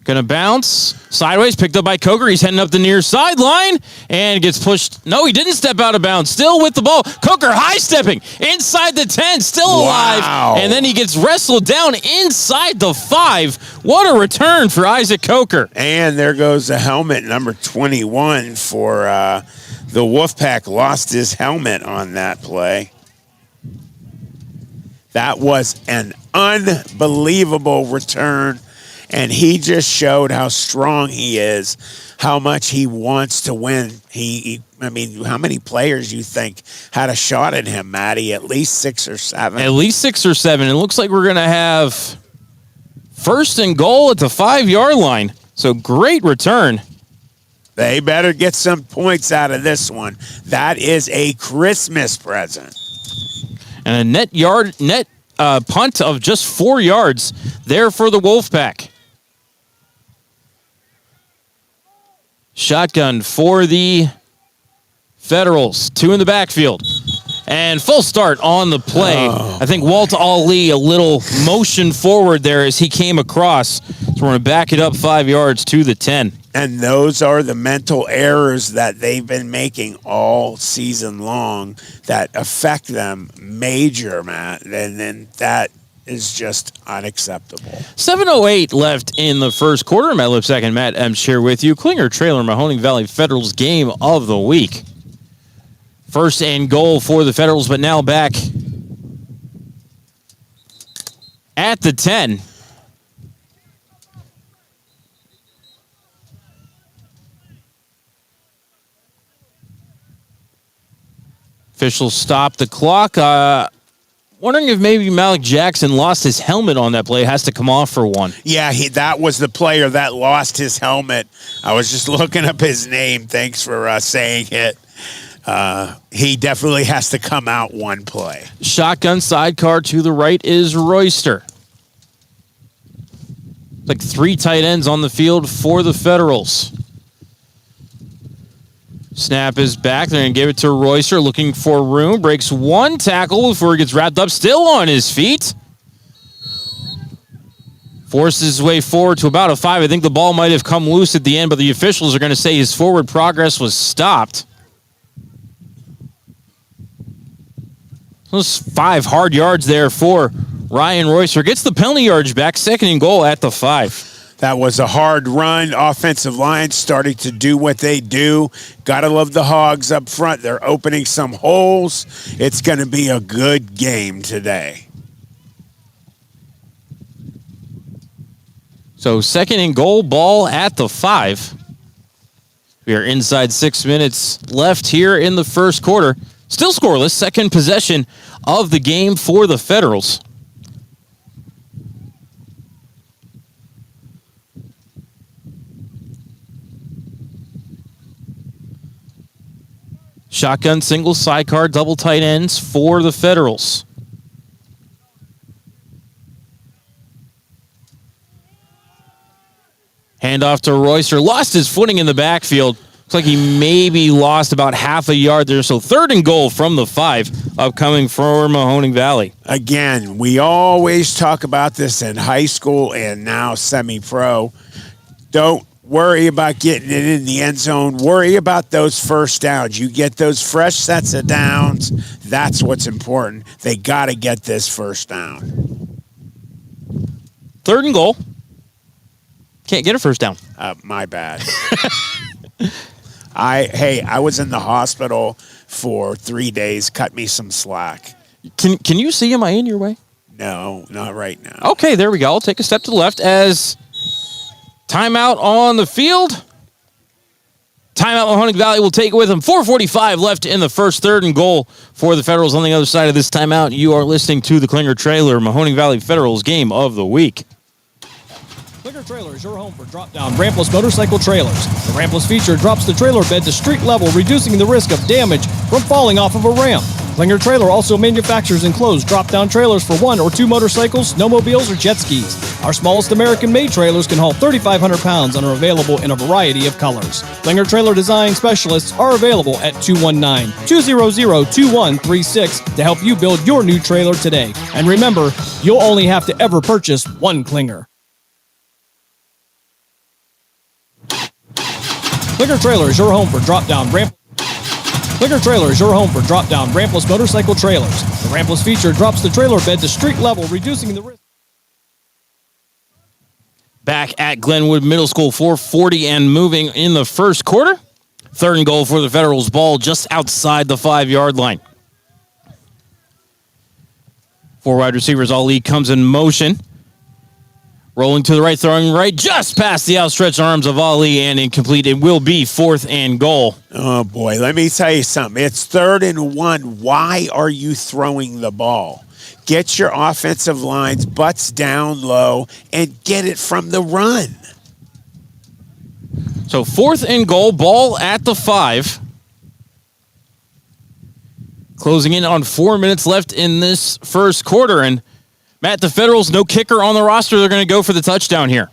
Going to bounce sideways, picked up by Coker. He's heading up the near sideline and gets pushed. No, he didn't step out of bounds. Still with the ball. Coker high-stepping inside the 10, still alive. Wow. And then he gets wrestled down inside the 5. What a return for Isaac Coker. And there goes the helmet, number 21 for the Wolfpack. Lost his helmet on that play. That was an unbelievable return. And he just showed how strong he is, how much he wants to win. I mean, how many players you think had a shot at him, Matty? At least 6 or 7. At least 6 or 7. It looks like we're going to have 1st and goal at the 5-yard line. So great return. They better get some points out of this one. That is a Christmas present. And a net punt of just 4 yards there for the Wolfpack. Shotgun for the Federals. 2 in the backfield. And full start on the play. Oh. I think Walt Ali a little motion forward there as he came across. So we're going to back it up 5 yards to the 10. And those are the mental errors that they've been making all season long that affect them major, Matt. And then that is just unacceptable. 7:08 left in the first quarter. Matt Lipsack and Matt Emsch here with you. Klinger Trailer Mahoning Valley Federals game of the week. 1st and goal for the Federals, but now back at the 10. Officials stop the clock. Wondering if maybe Malik Jackson lost his helmet on that play. Has to come off for one. Yeah, that was the player that lost his helmet. I was just looking up his name. Thanks for saying it. He definitely has to come out one play. Shotgun sidecar to the right is Royster. Like 3 tight ends on the field for the Federals. Snap is back. They're going to give it to Royster, looking for room. Breaks 1 tackle before he gets wrapped up. Still on his feet. Forces his way forward to about a 5. I think the ball might have come loose at the end, but the officials are going to say his forward progress was stopped. Those 5 hard yards there for Ryan Royster. Gets the penalty yardage back. 2nd and goal at the 5. That was a hard run. Offensive line starting to do what they do. Gotta love the Hogs up front. They're opening some holes. It's going to be a good game today. So 2nd and goal, ball at the 5. We are inside 6 minutes left here in the first quarter. Still scoreless. 2nd possession of the game for the Federals. Shotgun, single, sidecar, double tight ends for the Federals. Handoff to Royster. Lost his footing in the backfield. Looks like he maybe lost about half a yard there. So 3rd and goal from the 5 upcoming for Mahoning Valley. Again, we always talk about this in high school and now semi-pro. Don't worry about getting it in the end zone. Worry about those first downs. You get those fresh sets of downs. That's what's important. They got to get this first down. 3rd and goal. Can't get a first down. My bad. I was in the hospital for 3 days. Cut me some slack. Can you see? Am I in your way? No, not right now. Okay, there we go. I'll take a step to the left as timeout on the field. Timeout Mahoning Valley will take it with them. 4:45 left in the first, 3rd and goal for the Federals on the other side of this timeout. You are listening to the Klinger Trailer Mahoning Valley Federals game of the week. Klinger Trailer is your home for drop-down rampless motorcycle trailers. The rampless feature drops the trailer bed to street level, reducing the risk of damage from falling off of a ramp. Klinger Trailer also manufactures enclosed drop-down trailers for 1 or 2 motorcycles, snowmobiles, or jet skis. Our smallest American-made trailers can haul 3,500 pounds and are available in a variety of colors. Klinger Trailer design specialists are available at 219-200-2136 to help you build your new trailer today. And remember, you'll only have to ever purchase one Klinger. Klinger Trailer is your home for drop-down ramp. Klinger Trailer is your home for drop-down rampless motorcycle trailers. The rampless feature drops the trailer bed to street level, reducing the risk. Back at Glenwood Middle School, 4:40 and moving in the first quarter. 3rd and goal for the Federals, ball just outside the 5-yard line. 4 wide receivers, Ali comes in motion. Rolling to the right, throwing right, just past the outstretched arms of Ali and incomplete. It will be 4th and goal. Oh, boy. Let me tell you something. It's 3rd and 1. Why are you throwing the ball? Get your offensive lines butts down low and get it from the run. So 4th and goal, ball at the 5. Closing in on 4 minutes left in this first quarter. And Matt, the Federals, no kicker on the roster. They're going to go for the touchdown here.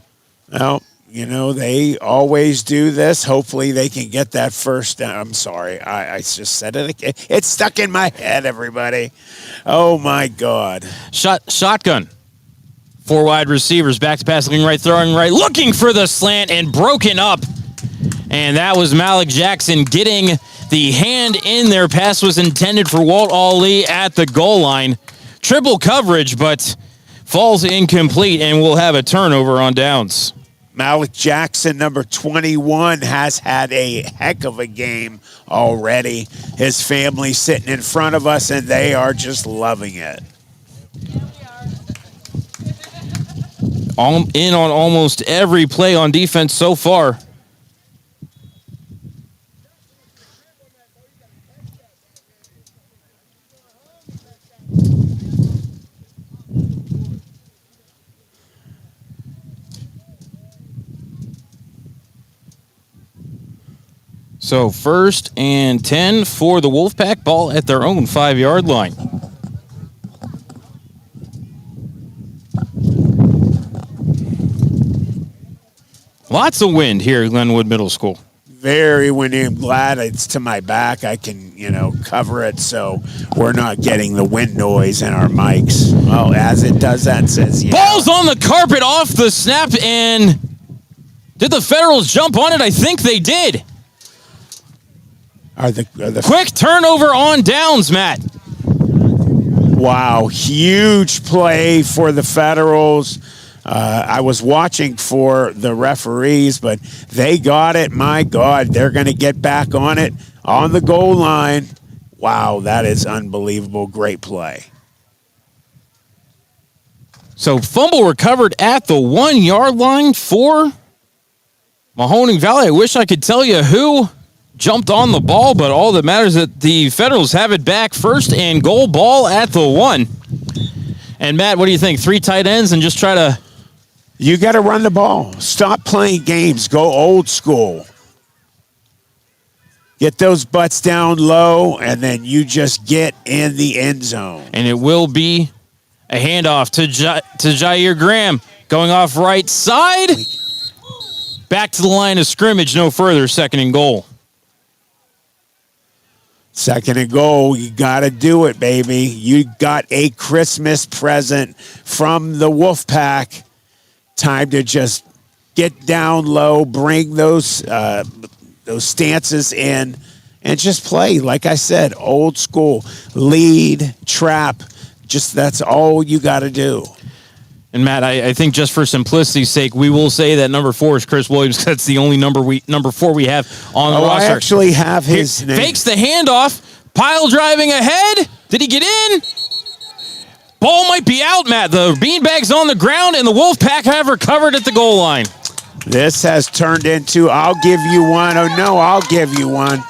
Well, you know, they always do this. Hopefully they can get that first down. I'm sorry. I just said it again. It's stuck in my head, everybody. Oh, my God. Shotgun. 4 wide receivers. Back to passing right, throwing right. Looking for the slant and broken up. And that was Malik Jackson getting the hand in there. Pass was intended for Walt Ali at the goal line. Triple coverage, but falls incomplete, and we'll have a turnover on downs. Malik Jackson, number 21, has had a heck of a game already. His family sitting in front of us, and they are just loving it. In on almost every play on defense so far. So 1st and 10 for the Wolfpack, ball at their own 5-yard line. Lots of wind here at Glenwood Middle School. Very windy. I'm glad it's to my back. I can, cover it so we're not getting the wind noise in our mics. Well, as it does, that says, Ball's on the carpet off the snap, and did the Federals jump on it? I think they did. Are the quick turnover on downs, Matt. Wow, huge play for the Federals. I was watching for the referees, but they got it. My God, they're going to get back on it on the goal line. Wow, that is unbelievable. Great play. So fumble recovered at the 1-yard line for Mahoning Valley. I wish I could tell you who jumped on the ball, but all that matters is that the Federals have it back. 1st and goal, ball at the 1. And Matt, what do you think? 3 tight ends and just try to... You got to run the ball. Stop playing games. Go old school. Get those butts down low, and then you just get in the end zone. And it will be a handoff to Jair Graham. Going off right side. Back to the line of scrimmage. No further. 2nd and goal. 2nd and goal, you got to do it, baby. You got a Christmas present from the Wolfpack. Time to just get down low, bring those stances in, and just play. Like I said, old school, lead, trap. Just that's all you got to do. And Matt, I think just for simplicity's sake, we will say that number 4 is Chris Williams. That's the only number 4 we have on the roster. I actually have his name. Fakes the handoff. Pile driving ahead. Did he get in? Ball might be out, Matt. The beanbag's on the ground, and the Wolfpack have recovered at the goal line. This has turned into, I'll give you one. Oh, no, I'll give you one.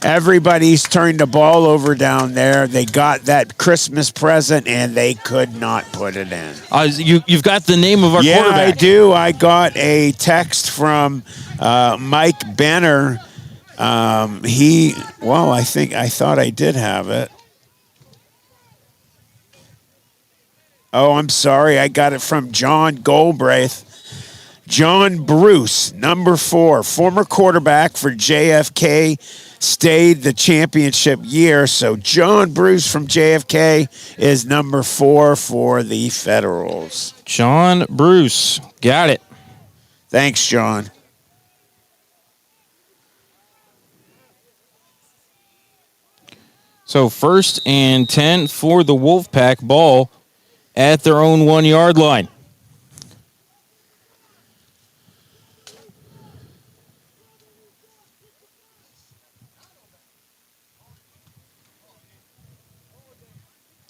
Everybody's turned the ball over down there. They got that Christmas present, and they could not put it in. You've got the name of our quarterback. Yeah, I do. I got a text from Mike Benner. I thought I did have it. Oh, I'm sorry. I got it from John Goldbraith. John Bruce, number 4, former quarterback for JFK, stayed the championship year. So John Bruce from JFK is number 4 for the Federals. John Bruce. Got it. Thanks, John. So 1st and 10 for the Wolfpack, ball at their own 1-yard line.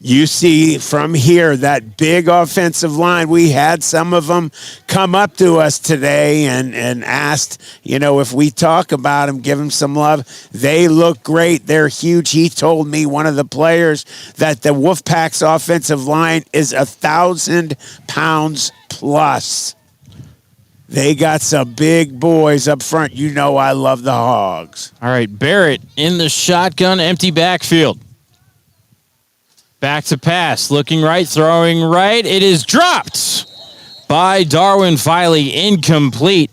You see from here that big offensive line. We had some of them come up to us today and asked, if we talk about them, give them some love. They look great. They're huge. He told me, one of the players, that the Wolfpack's offensive line is 1,000 pounds plus. They got some big boys up front. I love the Hogs. All right, Barrett in the shotgun, empty backfield. Back to pass, looking right, throwing right. It is dropped by Darwin Filey, incomplete.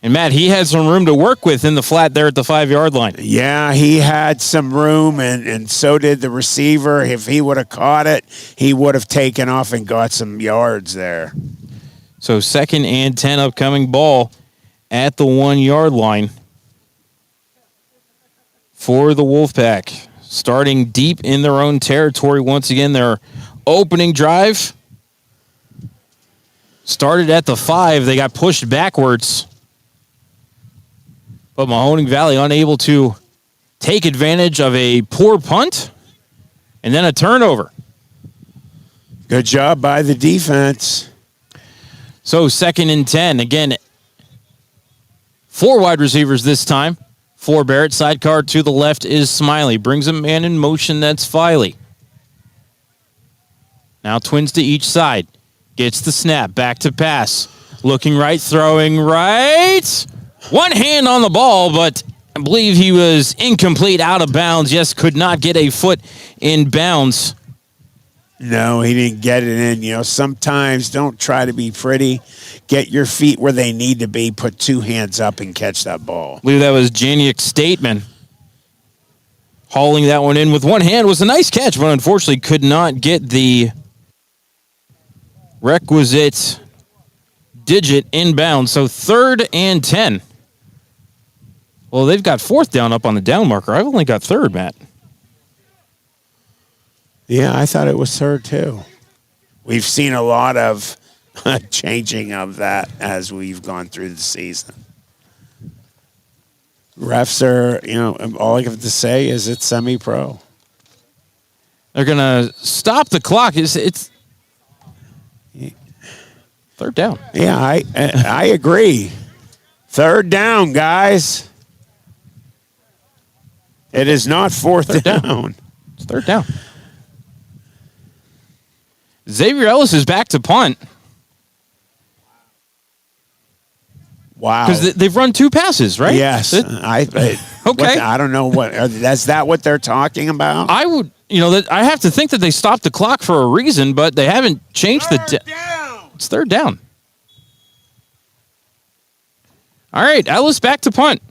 And, Matt, he had some room to work with in the flat there at the 5-yard line. Yeah, he had some room, and so did the receiver. If he would have caught it, he would have taken off and got some yards there. So 2nd and 10 upcoming, ball at the 1-yard line for the Wolfpack. Starting deep in their own territory once again. Their opening drive started at the 5. They got pushed backwards. But Mahoning Valley unable to take advantage of a poor punt and then a turnover. Good job by the defense. So 2nd and 10. Again, 4 wide receivers this time. For Barrett, sidecar to the left is Smiley. Brings a man in motion, that's Filey. Now twins to each side. Gets the snap, back to pass. Looking right, throwing right. One hand on the ball, but I believe he was incomplete, out of bounds. Yes, could not get a foot in bounds. No, he didn't get it in. Sometimes don't try to be pretty. Get your feet where they need to be. Put 2 hands up and catch that ball. I believe that was Janiak Stateman. Hauling that one in with one hand was a nice catch, but unfortunately could not get the requisite digit inbound. So 3rd and 10. Well, they've got 4th down up on the down marker. I've only got 3rd, Matt. Yeah, I thought it was 3rd, too. We've seen a lot of changing of that as we've gone through the season. Refs are, all I have to say is it's semi-pro. They're going to stop the clock. It's 3rd down. Yeah, I agree. 3rd down, guys. It is not 4th down. It's 3rd down. Xavier Ellis is back to punt. Wow. Because they've run 2 passes, right? Yes. Okay. I don't know is that what they're talking about? I would, I have to think that they stopped the clock for a reason, but they haven't changed It's 3rd down. All right, Ellis back to punt.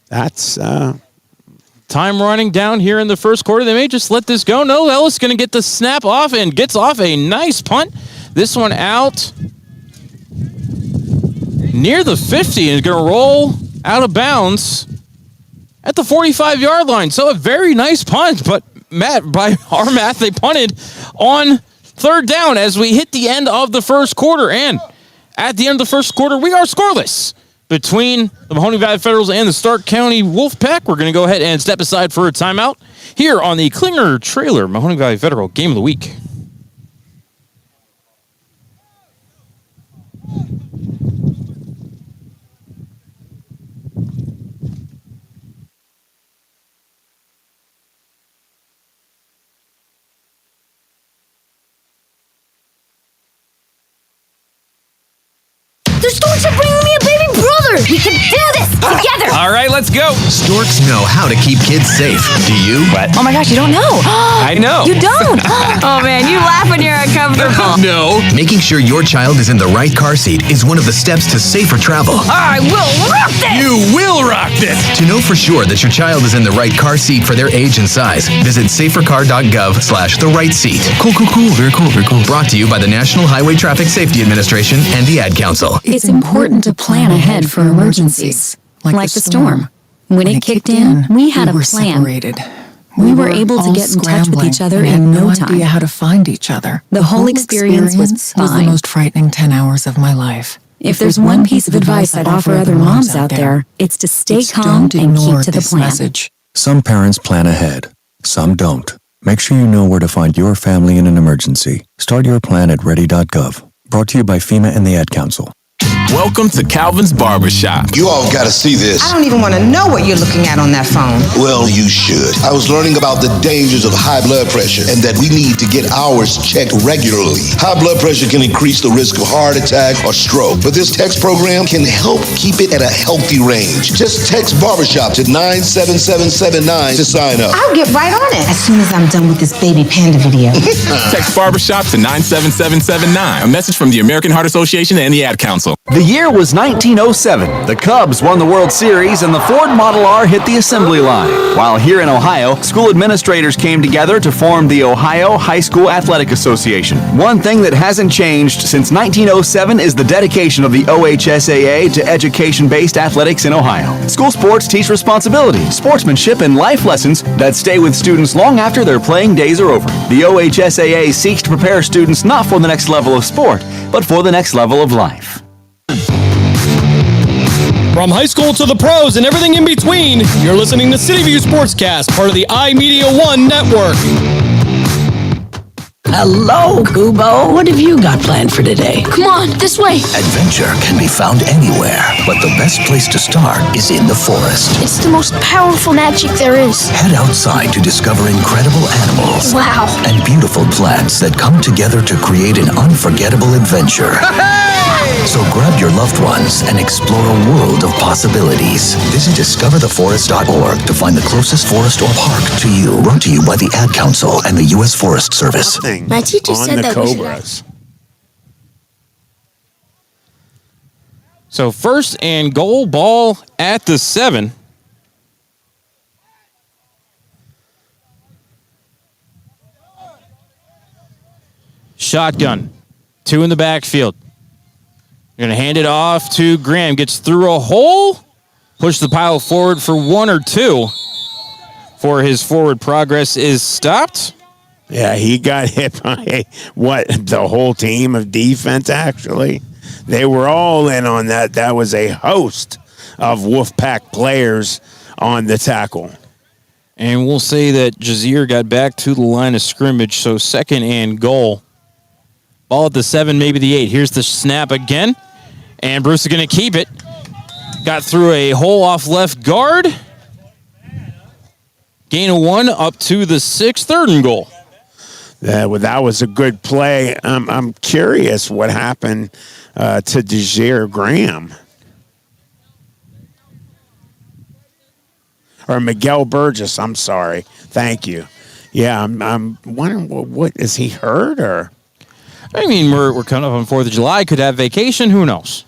That's time running down here in the first quarter. They may just let this go. No, Ellis going to get the snap off and gets off a nice punt. This one out near the 50 and is going to roll out of bounds at the 45-yard line. So a very nice punt, but Matt, by our math, they punted on 3rd down as we hit the end of the first quarter. And at the end of the first quarter, we are scoreless. between the Mahoning Valley Federals and the Stark County Wolfpack. We're going to go ahead and step aside for a timeout here on the Klinger Trailer Mahoning Valley Federal Game of the Week. The storks are bringing me a baby brother! We can do this together! All right, let's go. Storks know how to keep kids safe. Do you? What? Oh my gosh, you don't know. I know. You don't? Oh man, you laugh when you're uncomfortable. No. Making sure your child is in the right car seat is one of the steps to safer travel. I will rock this! You will rock this! To know for sure that your child is in the right car seat for their age and size, visit safercar.gov/the right seat. Cool. Very cool. Brought to you by the National Highway Traffic Safety Administration and the Ad Council. It's important to plan ahead for emergencies, like the storm. When it kicked in, we had a plan. Separated. We were able to get in touch with each other in no time. Idea how to find each other. The whole experience was fine. the most frightening 10 hours of my life. If there's one piece of advice I'd offer other moms out there, it's to stay calm and keep to the plan. Message. Some parents plan ahead, some don't. Make sure you know where to find your family in an emergency. Start your plan at ready.gov. Brought to you by FEMA and the Ad Council. Welcome to Calvin's Barbershop. You all gotta see this. I don't even want to know what you're looking at on that phone. Well, you should. I was learning about the dangers of high blood pressure and that we need to get ours checked regularly. High blood pressure can increase the risk of heart attack or stroke, but this text program can help keep it at a healthy range. Just text Barbershop to 97779 to sign up. I'll get right on it as soon as I'm done with this baby panda video. Text Barbershop to 97779. A message from the American Heart Association and the Ad Council. The year was 1907. The Cubs won the World Series and the Ford Model R hit the assembly line. While here in Ohio, school administrators came together to form the Ohio High School Athletic Association. One thing that hasn't changed since 1907 is the dedication of the OHSAA to education-based athletics in Ohio. School sports teach responsibility, sportsmanship, and life lessons that stay with students long after their playing days are over. The OHSAA seeks to prepare students not for the next level of sport, but for the next level of life. From high school to the pros and everything in between, you're listening to CityView Sportscast, part of the iMedia1 network. Hello, Kubo. What have you got planned for today? Come on, this way. Adventure can be found anywhere, but the best place to start is in the forest. It's the most powerful magic there is. Head outside to discover incredible animals. Wow. And beautiful plants that come together to create an unforgettable adventure. So grab your loved ones and explore a world of possibilities. Visit discovertheforest.org to find the closest forest or park to you. Brought to you by the Ad Council and the U.S. Forest Service. My teacher said that Cobras. So first and goal, ball at the 7. Shotgun. 2 in the backfield. You're going to hand it off to Graham. Gets through a hole. Push the pile forward for 1 or 2. For his forward progress is stopped. Yeah, he got hit by the whole team of defense, actually. They were all in on that. That was a host of Wolfpack players on the tackle. And we'll say that Jazeer got back to the line of scrimmage, so second and goal. Ball at the 7, maybe the 8. Here's the snap again. And Bruce is going to keep it. Got through a hole off left guard. Gain of 1 up to the 6, 3rd and goal. That was a good play. I'm curious what happened to Desir Graham. Or Miguel Burgess, I'm sorry. Thank you. Yeah, I'm wondering, what is he hurt or? I mean, we're coming up on 4th of July. Could have vacation. Who knows?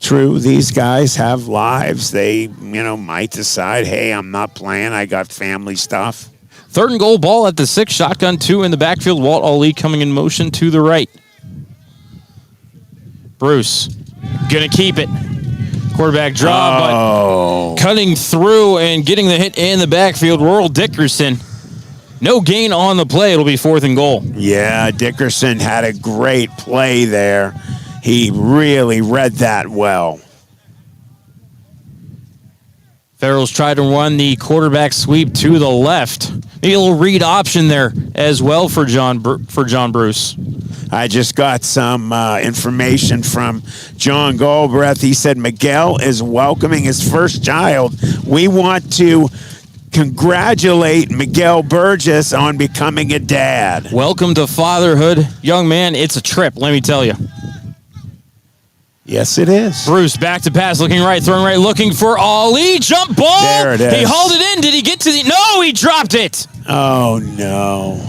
True. These guys have lives. They, might decide, hey, I'm not playing. I got family stuff. 3rd and goal, ball at the 6. Shotgun 2 in the backfield. Walt Ali coming in motion to the right. Bruce going to keep it. Quarterback draw, but cutting through and getting the hit in the backfield. Rural Dickerson. No gain on the play. It'll be 4th and goal. Yeah, Dickerson had a great play there. He really read that well. Federals try to run the quarterback sweep to the left. Maybe a little read option there as well for John Bruce. I just got some information from John Galbraith. He said Miguel is welcoming his first child. We want to congratulate Miguel Burgess on becoming a dad. Welcome to fatherhood. Young man, it's a trip, let me tell you. Yes, it is. Bruce back to pass, looking right, throwing right, looking for Ali. Jump ball. There it is. He hauled it in. Did he get to the... No, he dropped it. Oh, no.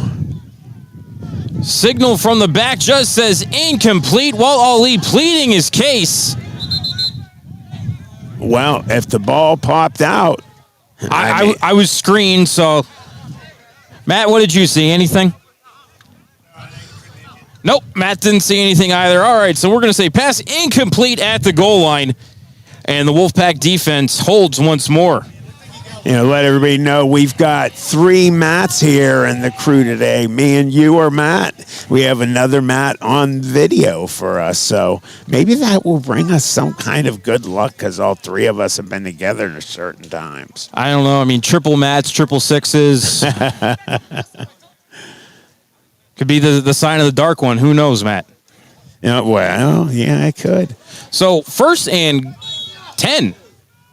Signal from the back just says incomplete while Ali pleading his case. Well, if the ball popped out... I was screened, so... Matt, what did you see? Anything? Nope, Matt didn't see anything either. All right, so we're going to say pass incomplete at the goal line, and the Wolfpack defense holds once more. You know, let everybody know we've got 3 Matts here in the crew today. Me and you are Matt. We have another Matt on video for us, so maybe that will bring us some kind of good luck because all 3 of us have been together at certain times. I don't know. I mean, triple Matts, triple sixes. Could be the sign of the dark one. Who knows, Matt? Well, yeah, I could. So 1st and 10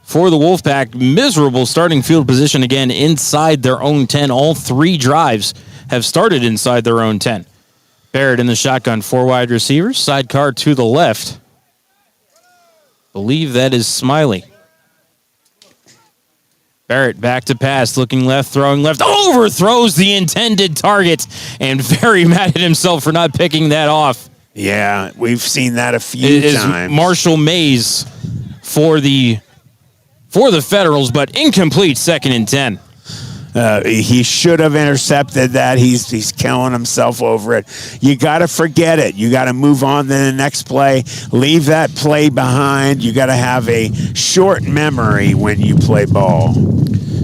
for the Wolfpack. Miserable starting field position again inside their own 10. All 3 drives have started inside their own 10. Barrett in the shotgun, 4 wide receivers. Sidecar to the left. Believe that is Smiley. Barrett back to pass, looking left, throwing left, overthrows the intended target, and very mad at himself for not picking that off. Yeah, we've seen that a few times. Marshall Mays for the Federals, but incomplete 2nd and 10. He should have intercepted that. He's killing himself over it. You got to forget it. You got to move on to the next play. Leave that play behind. You got to have a short memory when you play ball.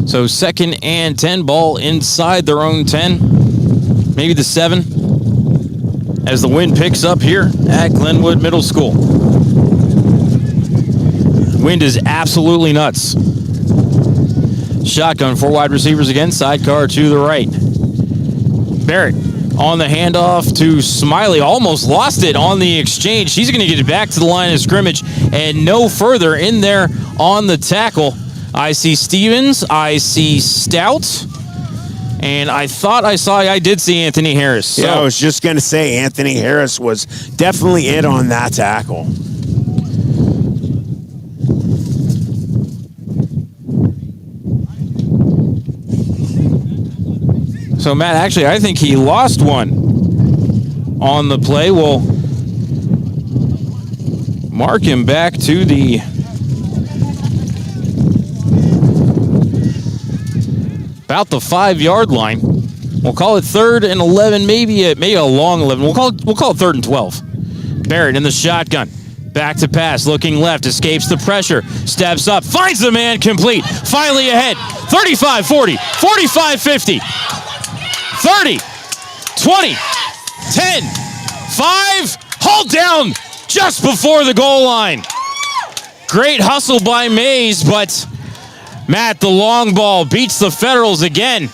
So 2nd and 10, ball inside their own 10, maybe the 7, as the wind picks up here at Glenwood Middle School. Wind is absolutely nuts. Shotgun, 4 wide receivers again, sidecar to the right. Barrett on the handoff to Smiley, almost lost it on the exchange. He's going to get it back to the line of scrimmage and no further in there on the tackle. I see Stevens, I see Stout, and I did see Anthony Harris. So. Yeah, I was just going to say Anthony Harris was definitely it on that tackle. So, Matt, actually, I think he lost one on the play. We'll mark him back to the about the 5-yard line. We'll call it 3rd and 11, maybe a long 11. We'll call it 3rd and 12. Barrett in the shotgun. Back to pass, looking left, escapes the pressure, steps up, finds the man, complete. Finally ahead, 35-40, 45-50. 30, 20, 10, 5, hold down just before the goal line. Great hustle by Mays, but Matt, the long ball beats the Federals again.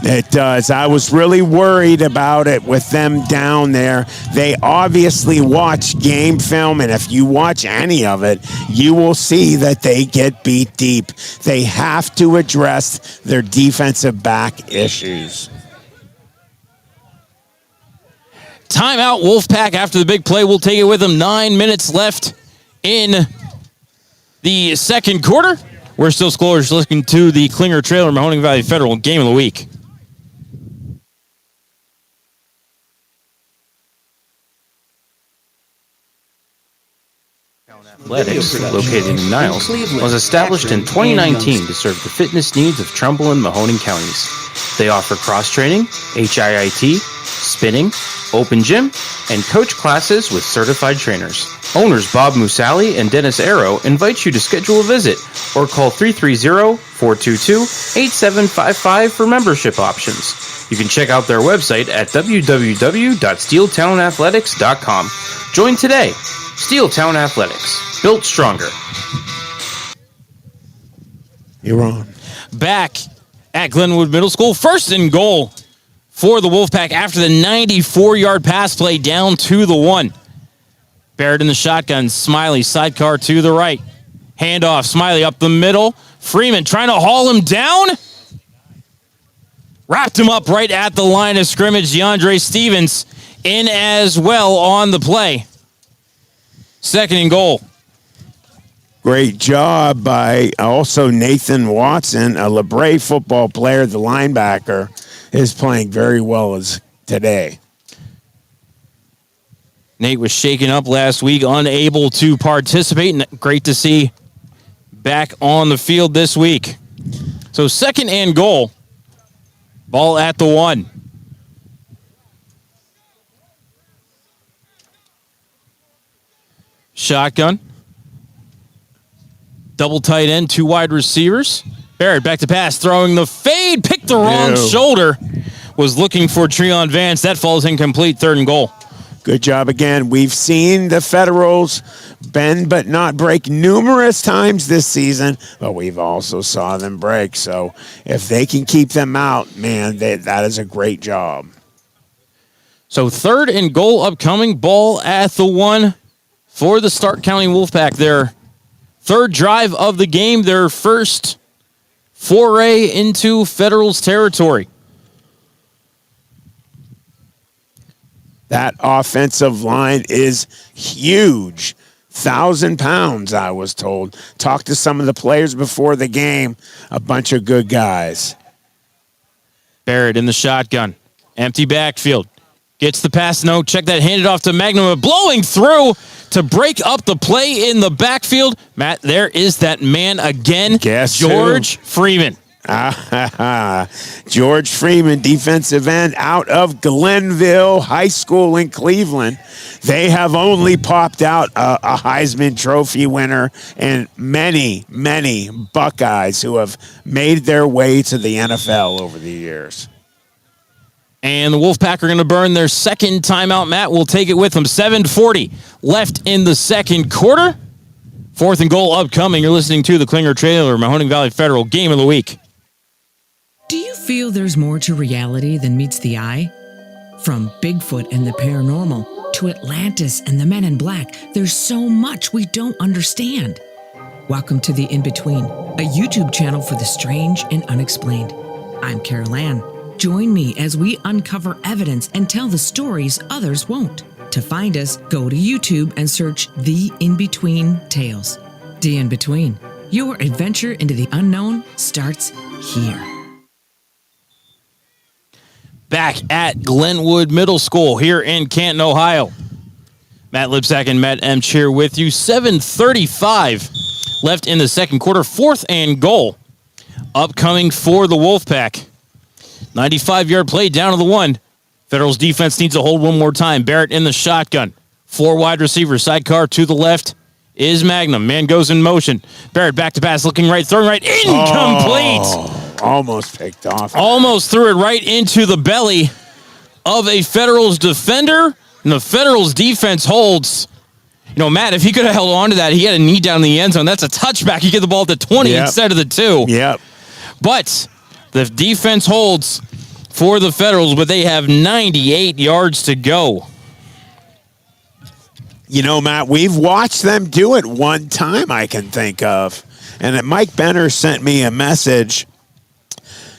It does. I was really worried about it with them down there. They obviously watch game film, and if you watch any of it, you will see that they get beat deep. They have to address their defensive back issues. Timeout, Wolfpack after the big play. We'll take it with them. 9 minutes left in the 2nd quarter. We're still scorers looking to the Klinger Trailer Mahoning Valley Federal Game of the Week. Athletics, located in Niles, was established in 2019 to serve the fitness needs of Trumbull and Mahoning counties. They offer cross-training, HIIT, spinning, open gym, and coach classes with certified trainers. Owners Bob Musali and Dennis Arrow invite you to schedule a visit or call 330-422-8755 for membership options. You can check out their website at www.steeltownathletics.com. Join today. Steeltown Athletics, built stronger. You're wrong. Back at Glenwood Middle School, 1st and goal for the Wolfpack after the 94-yard pass play down to the 1. Barrett in the shotgun. Smiley sidecar to the right. Handoff. Smiley up the middle. Freeman trying to haul him down. Wrapped him up right at the line of scrimmage. DeAndre Stevens in as well on the play. 2nd and goal. Great job by also Nathan Watson, a LeBray football player, the linebacker, is playing very well as today. Nate was shaken up last week, unable to participate. Great to see back on the field this week. So 2nd and goal. Ball at the 1. Shotgun. Double tight end, 2 wide receivers. Barrett back to pass, throwing the fade, picked the wrong shoulder. Was looking for Treon Vance. That falls incomplete, 3rd and goal. Good job again. We've seen the Federals bend but not break numerous times this season, but we've also saw them break. So if they can keep them out, man, that is a great job. So 3rd and goal upcoming, ball at the 1 for the Stark County Wolfpack. Their 3rd drive of the game, their first foray into Federals territory. That offensive line is huge. 1,000 pounds, I was told. Talked to some of the players before the game. A bunch of good guys. Barrett in the shotgun. Empty backfield. Gets the pass. No, check that. Handed off to Magnum. Blowing through to break up the play in the backfield. Matt, there is that man again. Guess George Freeman. George Freeman, defensive end out of Glenville High School in Cleveland. They have only popped out a Heisman Trophy winner and many, many Buckeyes who have made their way to the NFL over the years. And the Wolfpack are going to burn their 2nd timeout. Matt will take it with them. 7:40 left in the 2nd quarter. 4th and goal upcoming. You're listening to the Klinger Trailer Mahoning Valley Federal Game of the Week. Do you feel there's more to reality than meets the eye? From Bigfoot and the paranormal to Atlantis and the Men in Black, there's so much we don't understand. Welcome to The In-Between, a YouTube channel for the strange and unexplained. I'm Carol Ann. Join me as we uncover evidence and tell the stories others won't. To find us, go to YouTube and search The In-Between Tales. The In-Between, your adventure into the unknown starts here. Back at Glenwood Middle School here in Canton, Ohio. Matt Lipsack and Matt Emch here with you. 7:35 left in the 2nd quarter. 4th and goal upcoming for the Wolfpack. 95-yard play down to the 1. Federals defense needs to hold one more time. Barrett in the shotgun. 4 wide receivers. Sidecar to the left is Magnum. Man goes in motion. Barrett back to pass, looking right, throwing right. Incomplete. Almost picked off. Almost threw it right into the belly of a Federals defender. And the Federals defense holds. You know, Matt, if he could have held on to that, he had a knee down in the end zone. That's a touchback. You get the ball at the 20 instead of the 2. Yep. But the defense holds for the Federals, but they have 98 yards to go. You know, Matt, we've watched them do it one time I can think of. And that Mike Benner sent me a message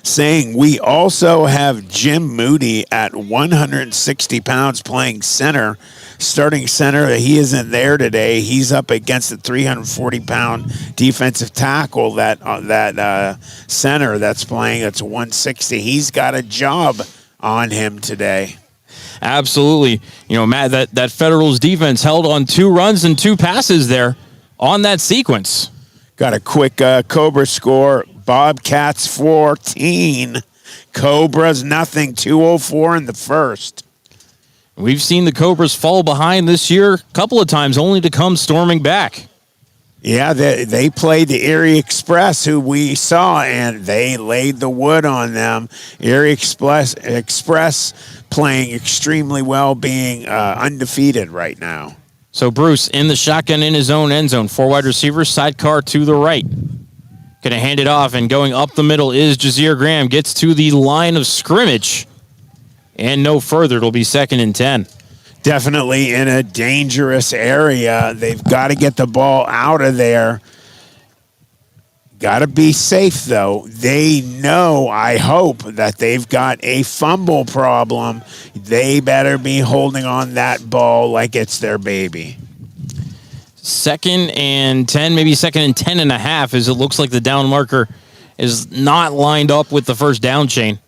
saying we also have Jim Moody at 160 pounds playing center, starting center. He isn't there today. He's up against the 340-pound defensive tackle, that center that's playing. It's 160. He's got a job on him today. Absolutely. You know, Matt, that Federals defense held on 2 runs and 2 passes there on that sequence. Got a quick Cobra score. Bobcats 14. Cobras nothing. 2:04 in the first. We've seen the Cobras fall behind this year a couple of times, only to come storming back. Yeah, they played the Erie Express, who we saw, and they laid the wood on them. Erie Express playing extremely well, being undefeated right now. So Bruce in the shotgun in his own end zone. 4 wide receivers, sidecar to the right. Going to hand it off, and going up the middle is Jazeer Graham. Gets to the line of scrimmage, and no further. It'll be 2nd and 10. Definitely in a dangerous area. They've got to get the ball out of there. Got to be safe, though. They know, I hope, that they've got a fumble problem. They better be holding on that ball like it's their baby. 2nd and 10, maybe 2nd and 10 and a half, as it looks like the down marker is not lined up with the first down chain.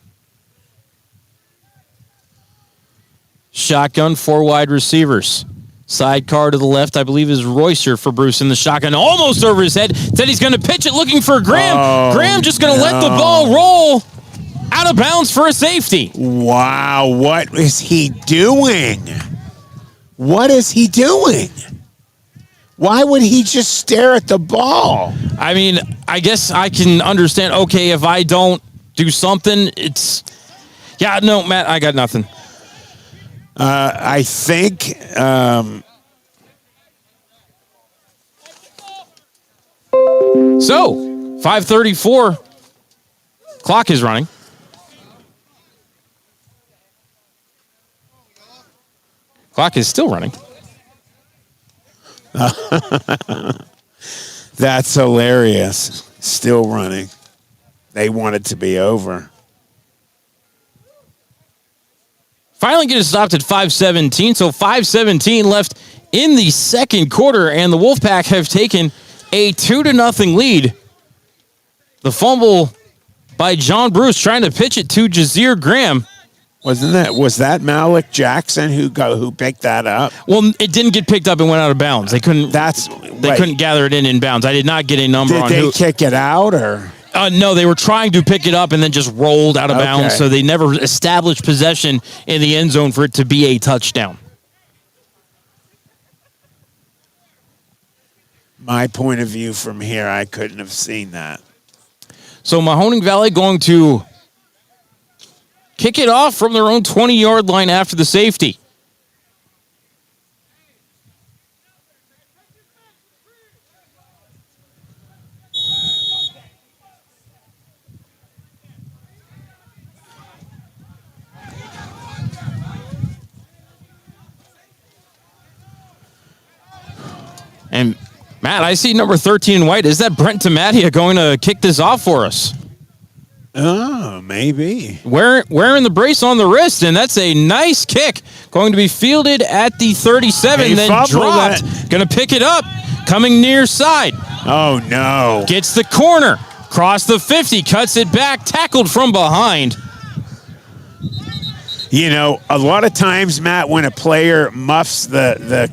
Shotgun, 4 wide receivers. Sidecar to the left, I believe, is Royster for Bruce in the shotgun. Almost over his head. Said he's going to pitch it looking for Graham. Graham just going to let the ball roll out of bounds for a safety. Wow, what is he doing? What is he doing? Why would he just stare at the ball? I mean, I guess I can understand, okay, if I don't do something, it's... Yeah, no, Matt, I got nothing. I think... So, 5:34. Clock is running. Clock is still running. That's hilarious. Still running. They want it to be over. Finally getting stopped at 5:17. So 5:17 left in the second quarter, and the Wolfpack have taken a 2-0 lead. The fumble by John Bruce trying to pitch it to Jazeer Graham. Was that Malik Jackson who picked that up? Well, it didn't get picked up and went out of bounds. They couldn't gather it in bounds. I did not get a number on who. Did they kick it out or? No, they were trying to pick it up and then just rolled out of bounds, so they never established possession in the end zone for it to be a touchdown. My point of view from here, I couldn't have seen that. So Mahoning Valley going to kick it off from their own 20-yard line after the safety. And Matt, I see number 13 in white. Is that Brent Tamatia going to kick this off for us? Oh, maybe. Wearing the brace on the wrist, and that's a nice kick. Going to be fielded at the 37, then dropped. Going to pick it up, coming near side. Oh, no. Gets the corner, cross the 50, cuts it back, tackled from behind. You know, a lot of times, Matt, when a player muffs the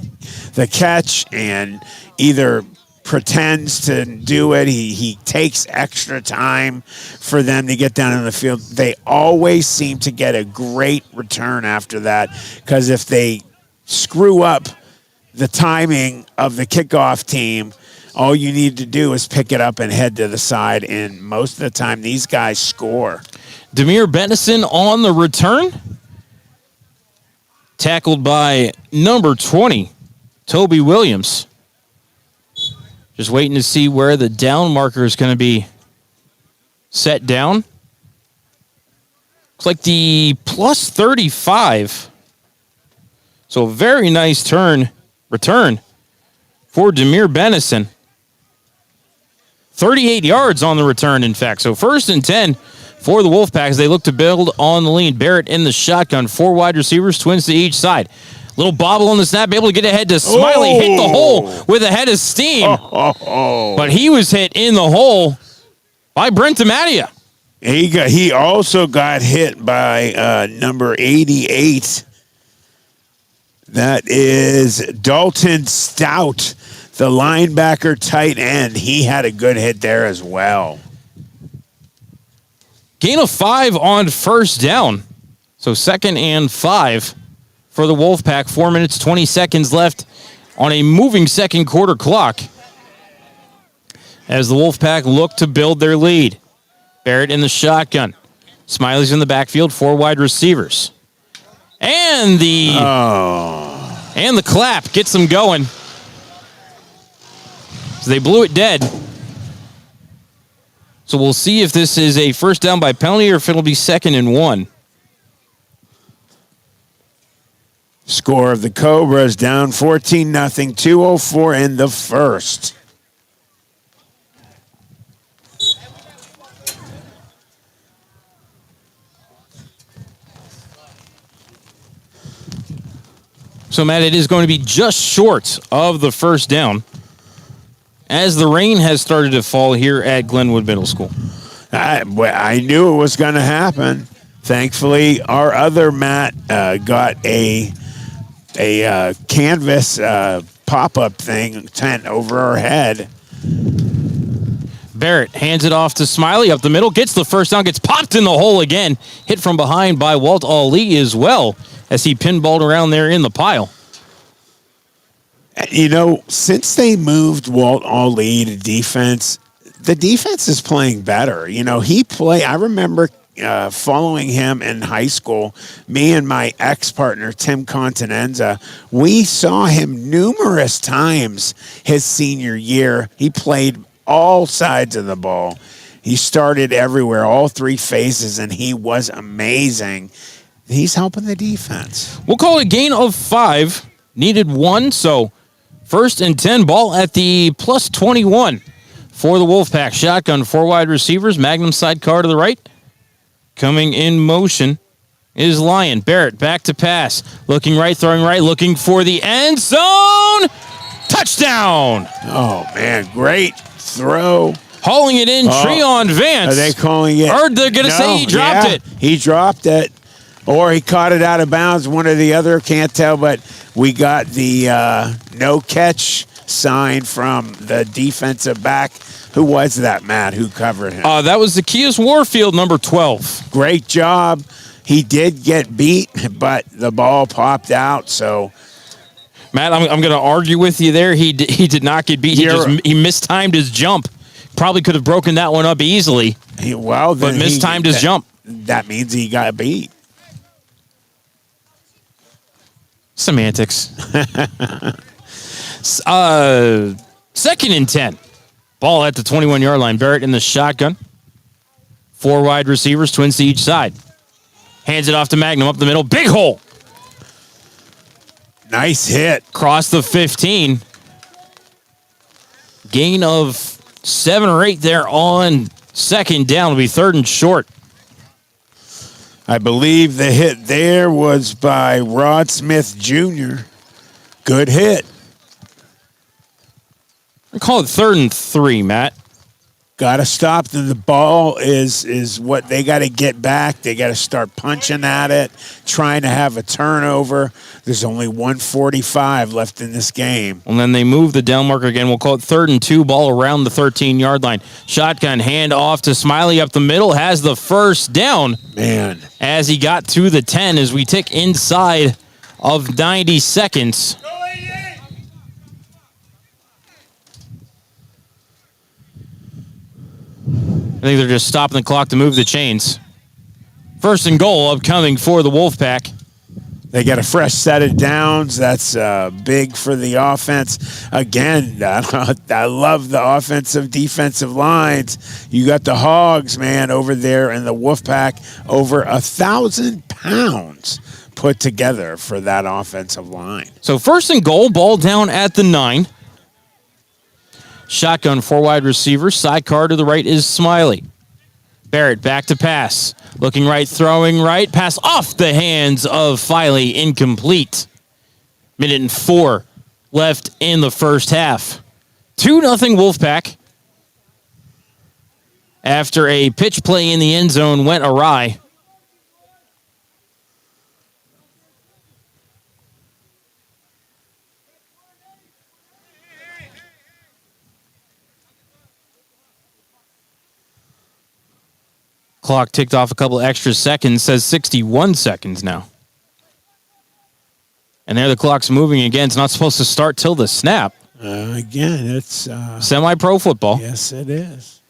catch and either pretends to do it, he takes extra time for them to get down in the field. They always seem to get a great return after that, because if they screw up the timing of the kickoff team, all you need to do is pick it up and head to the side, and most of the time these guys score. Demir Bennison on the return. Tackled by number 20, Toby Williams. Just waiting to see where the down marker is going to be set down. Looks like the plus 35. So a very nice return for Demir Bennison. 38 yards on the return, in fact. So 1st and 10 for the Wolfpack as they look to build on the lead. Barrett in the shotgun. 4 wide receivers, twins to each side. Little bobble on the snap, able to get ahead to Smiley. Hit the hole with a head of steam. But he was hit in the hole by Brent Tamatia. He also got hit by number 88. That is Dalton Stout, the linebacker tight end. He had a good hit there as well. Gain of 5 on first down. So 2nd and 5 for the Wolfpack. 4 minutes, 20 seconds left on a moving second quarter clock as the Wolfpack look to build their lead. Barrett in the shotgun. Smiley's in the backfield, 4 wide receivers. And the clap gets them going. So they blew it dead. So we'll see if this is a first down by penalty or if it'll be 2nd and 1. Score of the Cobras down 14-0, 2:04 in the first. So, Matt, it is going to be just short of the first down as the rain has started to fall here at Glenwood Middle School. I knew it was going to happen. Thankfully, our other Matt got a canvas pop-up tent over our head. Barrett hands it off to Smiley up the middle, gets the first down, gets popped in the hole again, hit from behind by Walt Ali as well as he pinballed around there in the pile. You know, since they moved Walt Ali to defense, the defense is playing better. You know, I remember following him in high school. Me and my ex-partner, Tim Continenza, we saw him numerous times his senior year. He played all sides of the ball. He started everywhere, all three phases, and he was amazing. He's helping the defense. We'll call it a gain of 5. Needed 1, so 1st and 10, ball at the plus 21 for the Wolfpack. Shotgun, 4 wide receivers, Magnum sidecar to the right. Coming in motion is Lyon. Barrett back to pass. Looking right, throwing right, looking for the end zone. Touchdown! Oh, man, great throw. Hauling it in, Treon Vance. Are they calling it? Or they're going to say he dropped it. He dropped it. Or he caught it out of bounds, one or the other, can't tell, but we got the no catch sign from the defensive back. Who was that, Matt? Who covered him? That was Zacchaeus Warfield, number 12. Great job. He did get beat, but the ball popped out, so... Matt, I'm going to argue with you there. He did not get beat. He mistimed his jump. Probably could have broken that one up easily. But mistimed his jump. That means he got beat. Semantics. 2nd and 10. Ball at the 21-yard line. Barrett in the shotgun. 4 wide receivers, twins to each side. Hands it off to Magnum up the middle. Big hole. Nice hit. Cross the 15. Gain of 7 or 8 there on 2nd down. It'll be 3rd and short. I believe the hit there was by Rod Smith Jr. Good hit. I call it 3rd and 3, Matt. Got to stop. The ball is what they got to get back. They got to start punching at it, trying to have a turnover. There's only 1:45 left in this game. And then they move the down marker again. We'll call it 3rd and 2. Ball around the 13-yard line. Shotgun hand off to Smiley up the middle. Has the first down. Man. As he got to the 10 as we tick inside of 90 seconds. I think they're just stopping the clock to move the chains. 1st and goal upcoming for the Wolfpack. They got a fresh set of downs. That's big for the offense. Again, I love the offensive defensive lines. You got the Hogs, man, over there in the Wolfpack. Over 1,000 pounds put together for that offensive line. So 1st and goal, ball down at the 9. Shotgun, 4 wide receivers. Sidecar to the right is Smiley. Barrett back to pass. Looking right, throwing right. Pass off the hands of Filey. Incomplete. 1:04 left in the first half. 2-0 Wolfpack. After a pitch play in the end zone went awry. Clock ticked off a couple extra seconds, says 61 seconds now. And there the clock's moving again. It's not supposed to start till the snap. Again, it's... semi-pro football. Yes, it is.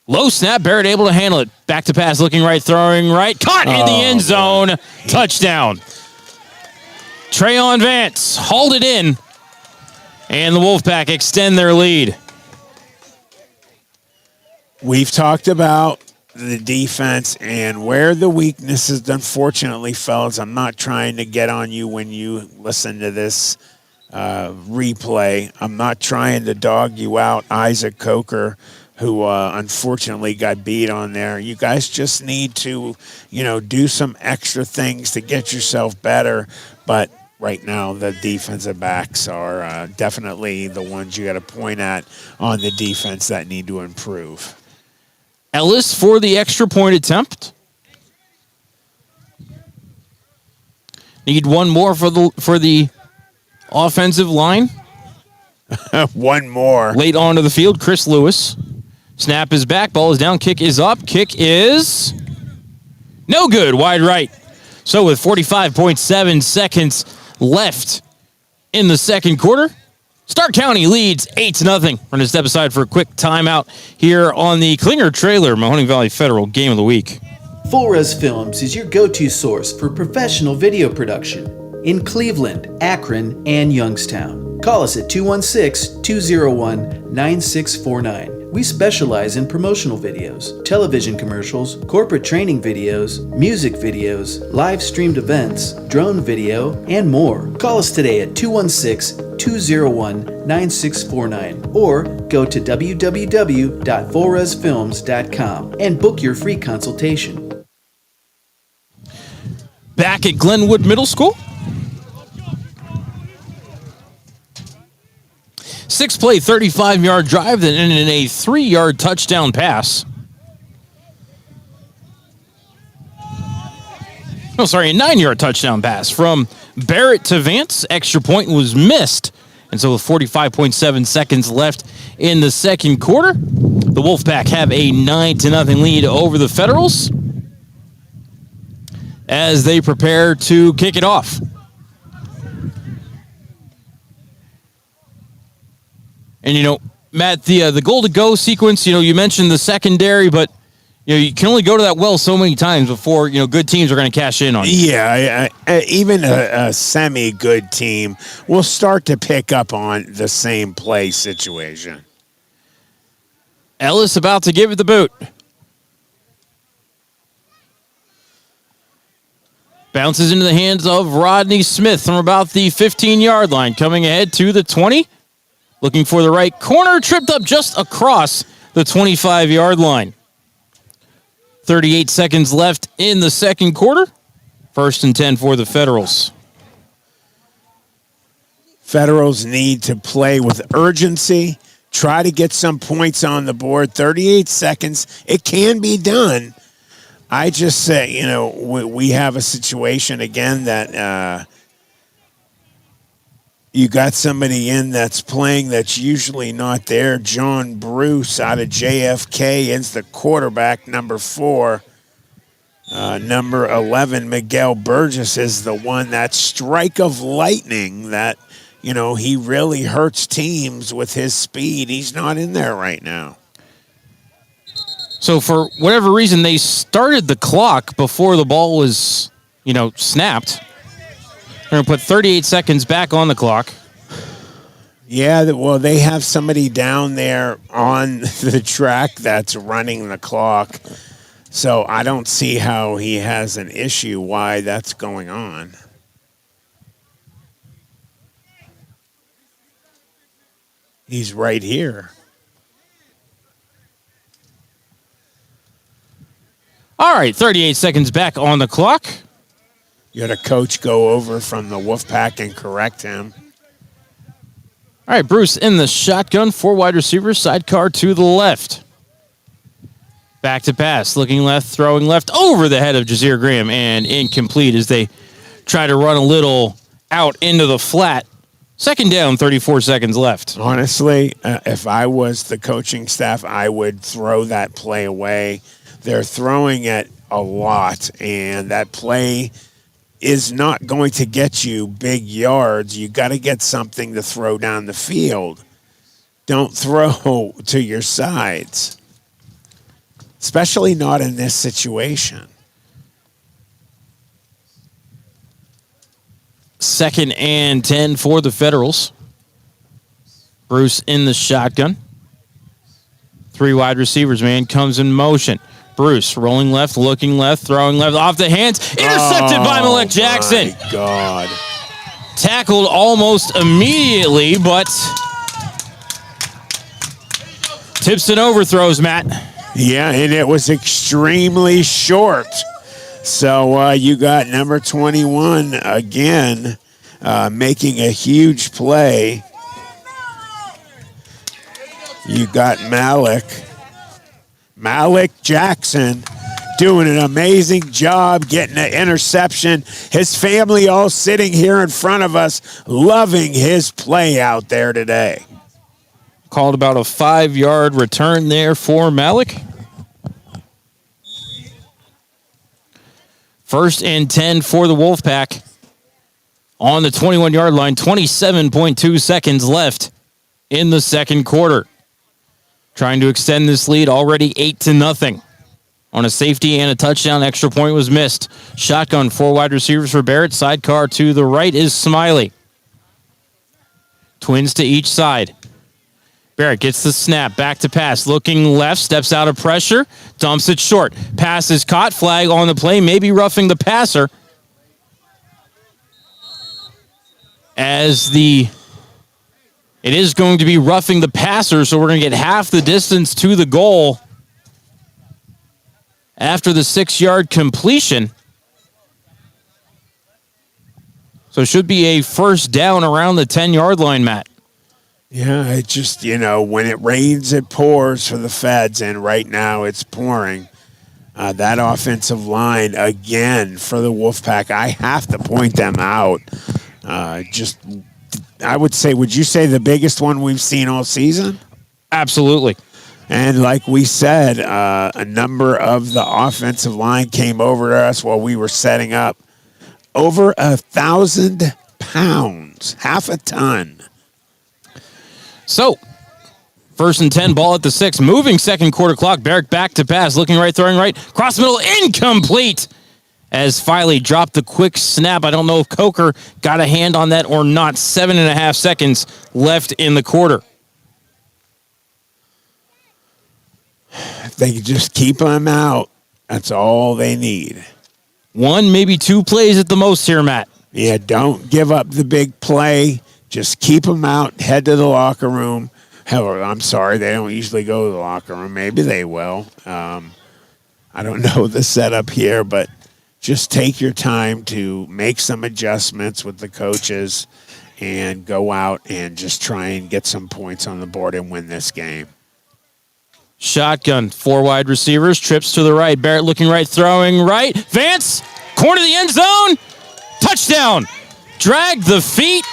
Low snap, Barrett able to handle it. Back to pass, looking right, throwing right. Caught in the end zone. Man. Touchdown. Treon Vance hauled it in. And the Wolfpack extend their lead. We've talked about the defense and where the weakness is. Unfortunately, fellas, I'm not trying to get on you when you listen to this replay. I'm not trying to dog you out, Isaac Coker, who unfortunately got beat on there. You guys just need to, do some extra things to get yourself better. But right now, the defensive backs are definitely the ones you got to point at on the defense that need to improve. Ellis for the extra point attempt. Need one more for the offensive line. One more. Late onto the field, Chris Lewis. Snap is back, ball is down, kick is up. Kick is no good, wide right. So with 45.7 seconds left in the second quarter, Stark County leads 8-0. We're going to step aside for a quick timeout here on the Klinger Trailer Mahoning Valley Federal Game of the Week. Full Res Films is your go-to source for professional video production in Cleveland, Akron, and Youngstown. Call us at 216-201-9649. We specialize in promotional videos, television commercials, corporate training videos, music videos, live streamed events, drone video, and more. Call us today at 216-201-9649 or go to www.fullresfilms.com and book your free consultation. Back at Glenwood Middle School. 6-play, 35-yard drive that ended in a 3-yard touchdown pass. A 9-yard touchdown pass from Barrett to Vance. Extra point was missed. And so with 45.7 seconds left in the second quarter, the Wolfpack have a 9-0 lead over the Federals as they prepare to kick it off. And, Matt, the goal-to-go sequence, you mentioned the secondary, but, you can only go to that well so many times before, good teams are going to cash in on you. Yeah, even a semi-good team will start to pick up on the same play situation. Ellis about to give it the boot. Bounces into the hands of Rodney Smith from about the 15-yard line, coming ahead to the 20. Looking for the right corner, tripped up just across the 25-yard line. 38 seconds left in the second quarter. 1st and 10 for the Federals. Federals need to play with urgency, try to get some points on the board. 38 seconds, it can be done. I just say, we have a situation again that you got somebody in that's playing that's usually not there. John Bruce out of JFK is the quarterback, number 4. Number 11, Miguel Burgess, is the one, that strike of lightning that, he really hurts teams with his speed. He's not in there right now. So for whatever reason, they started the clock before the ball was, snapped. They're going to put 38 seconds back on the clock. Yeah, well, they have somebody down there on the track that's running the clock. So I don't see how he has an issue why that's going on. He's right here. All right, 38 seconds back on the clock. You had a coach go over from the Wolfpack and correct him. All right, Bruce in the shotgun, 4 wide receivers, sidecar to the left. Back to pass, looking left, throwing left over the head of Jazir Graham, and incomplete as they try to run a little out into the flat. 2nd down, 34 seconds left. Honestly, if I was the coaching staff, I would throw that play away. They're throwing it a lot, and that play is not going to get you big yards. You got to get something to throw down the field. Don't throw to your sides, especially not in this situation. 2nd and 10 for the Federals. Bruce in the shotgun. 3 wide receivers, man, comes in motion. Bruce rolling left, looking left, throwing left, off the hands. Intercepted by Malik Jackson. My God. Tackled almost immediately, but tips and overthrows, Matt. Yeah, and it was extremely short. So you got number 21 again making a huge play. You got Malik Jackson doing an amazing job getting an interception. His family all sitting here in front of us loving his play out there today. Called about a 5-yard return there for Malik. 1st and 10 for the Wolfpack. On the 21-yard line, 27.2 seconds left in the second quarter. Trying to extend this lead, already 8-0. On a safety and a touchdown, extra point was missed. Shotgun, 4 wide receivers for Barrett. Sidecar to the right is Smiley. Twins to each side. Barrett gets the snap, back to pass, looking left, steps out of pressure, dumps it short. Pass is caught, flag on the play, maybe roughing the passer. It is going to be roughing the passer, so we're going to get half the distance to the goal after the 6-yard completion. So it should be a first down around the 10-yard line, Matt. Yeah, it just, when it rains, it pours for the Feds, and right now it's pouring. That offensive line, again, for the Wolfpack, I have to point them out. I would say, would you say the biggest one we've seen all season? Absolutely. And like we said, a number of the offensive line came over to us while we were setting up. Over 1,000 pounds, half a ton. So, 1st and 10, ball at the 6. Moving second quarter clock. Barrick back to pass. Looking right, throwing right. Cross middle, incomplete. As Filey dropped the quick snap. I don't know if Coker got a hand on that or not. 7.5 seconds left in the quarter. If they could just keep them out, that's all they need. 1, maybe 2 plays at the most here, Matt. Yeah, don't give up the big play. Just keep them out, head to the locker room. Hell, I'm sorry, they don't usually go to the locker room. Maybe they will. I don't know the setup here, but just take your time to make some adjustments with the coaches and go out and just try and get some points on the board and win this game. Shotgun, 4 wide receivers, trips to the right. Barrett looking right, throwing right. Vance, corner of the end zone. Touchdown. Dragged the feet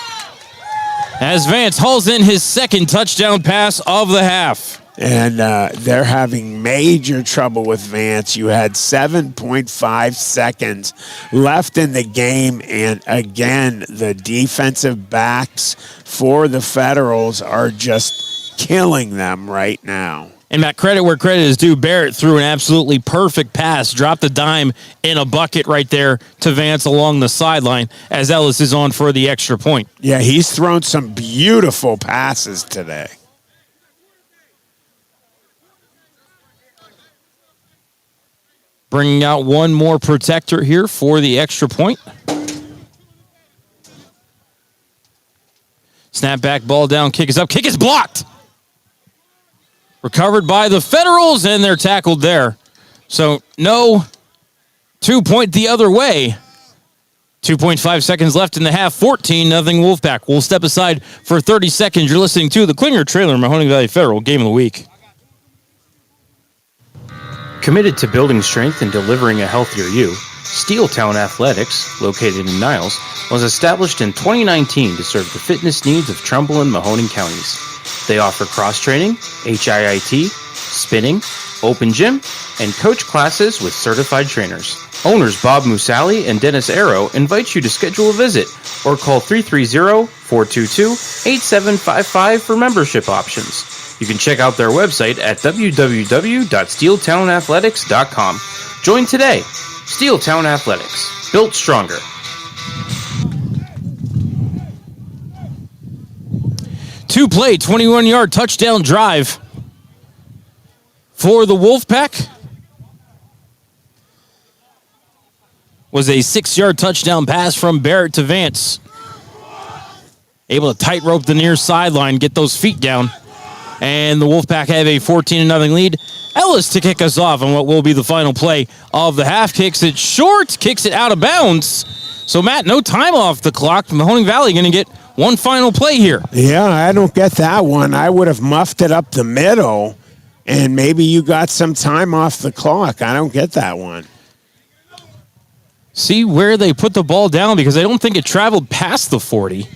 as Vance hauls in his second touchdown pass of the half. And they're having major trouble with Vance. You had 7.5 seconds left in the game. And again, the defensive backs for the Federals are just killing them right now. And Matt, credit where credit is due. Barrett threw an absolutely perfect pass, dropped a dime in a bucket right there to Vance along the sideline as Ellis is on for the extra point. Yeah, he's thrown some beautiful passes today. Bringing out one more protector here for the extra point. Snap back, ball down, kick is up, kick is blocked. Recovered by the Federals, and they're tackled there. So no 2-point the other way. 2.5 seconds left in the half. 14-0 Wolfpack. We'll step aside for 30 seconds. You're listening to the Klinger Trailer Mahoning Valley Federal Game of the Week. Committed to building strength and delivering a healthier you, Steeltown Athletics, located in Niles, was established in 2019 to serve the fitness needs of Trumbull and Mahoning counties. They offer cross-training, HIIT, spinning, open gym, and coach classes with certified trainers. Owners Bob Musali and Dennis Arrow invite you to schedule a visit or call 330-422-8755 for membership options. You can check out their website at www.steeltownathletics.com. Join today. Steeltown Athletics, built stronger. Two-play, 21-yard touchdown drive for the Wolfpack was a 6-yard touchdown pass from Barrett to Vance. Able to tightrope the near sideline, get those feet down. And the Wolfpack have a 14-0 lead. Ellis to kick us off on what will be the final play of the half. Kicks it short, kicks it out of bounds. So, Matt, no time off the clock. Mahoning Valley going to get one final play here. Yeah, I don't get that one. I would have muffed it up the middle, and maybe you got some time off the clock. I don't get that one. See where they put the ball down, because I don't think it traveled past the 40.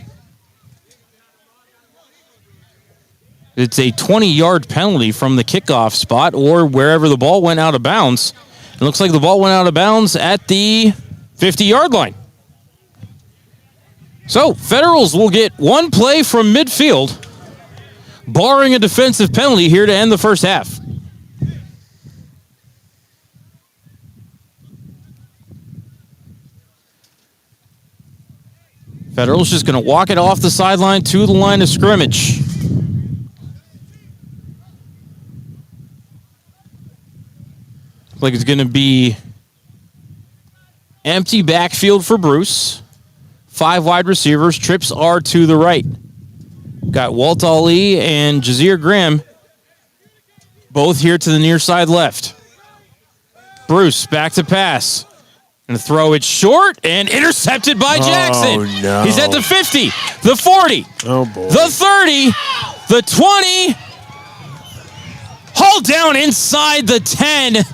It's a 20-yard penalty from the kickoff spot or wherever the ball went out of bounds. It looks like the ball went out of bounds at the 50-yard line. So, Federals will get one play from midfield, barring a defensive penalty here to end the first half. Federals just going to walk it off the sideline to the line of scrimmage. Like it's going to be empty backfield for Bruce. 5 wide receivers. Trips are to the right. Got Walt Ali and Jazir Graham both here to the near side left. Bruce back to pass. And throw it short and intercepted by Jackson. Oh, no. He's at the 50, the 40, oh, boy. the 30, the 20. Hauled down inside the 10.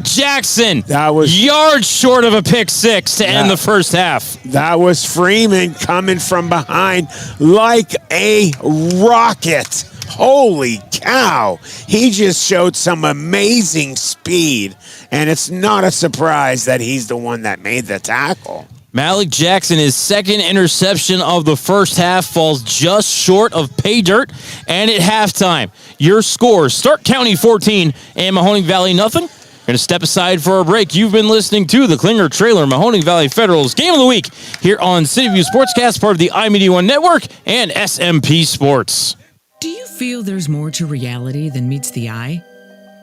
Jackson, that was yards short of a pick six to end the first half. That was Freeman coming from behind like a rocket. Holy cow. He just showed some amazing speed, and it's not a surprise that he's the one that made the tackle. Malik Jackson, his second interception of the first half, falls just short of pay dirt. And at halftime, your scores, Stark County 14 and Mahoning Valley nothing. Going to step aside for a break. You've been listening to the Klinger Trailer Mahoning Valley Federals Game of the Week here on CityView Sportscast, part of the iMedia1 Network and SMP Sports. Do you feel there's more to reality than meets the eye?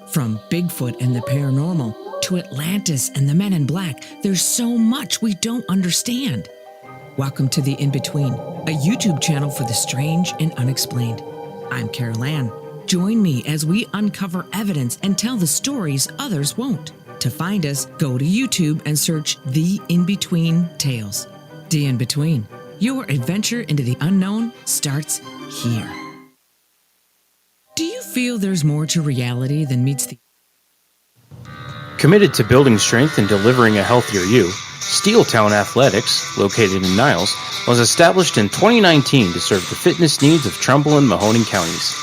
From Bigfoot and the paranormal to Atlantis and the Men in Black, there's so much we don't understand. Welcome to The In-Between, a YouTube channel for the strange and unexplained. I'm Carol Ann. Join me as we uncover evidence and tell the stories others won't. To find us, go to YouTube and search The In-Between Tales. The In-Between. Your adventure into the unknown starts here. Do you feel there's more to reality than meets the... Committed to building strength and delivering a healthier you, Steeltown Athletics, located in Niles, was established in 2019 to serve the fitness needs of Trumbull and Mahoning counties.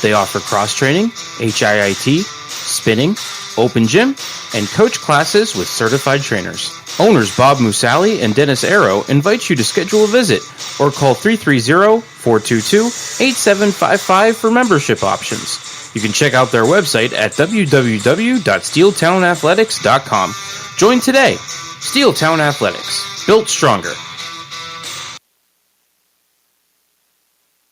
They offer cross-training, HIIT, spinning, open gym, and coach classes with certified trainers. Owners Bob Musali and Dennis Arrow invite you to schedule a visit or call 330-422-8755 for membership options. You can check out their website at www.steeltownathletics.com. Join today. Steeltown Athletics, built stronger.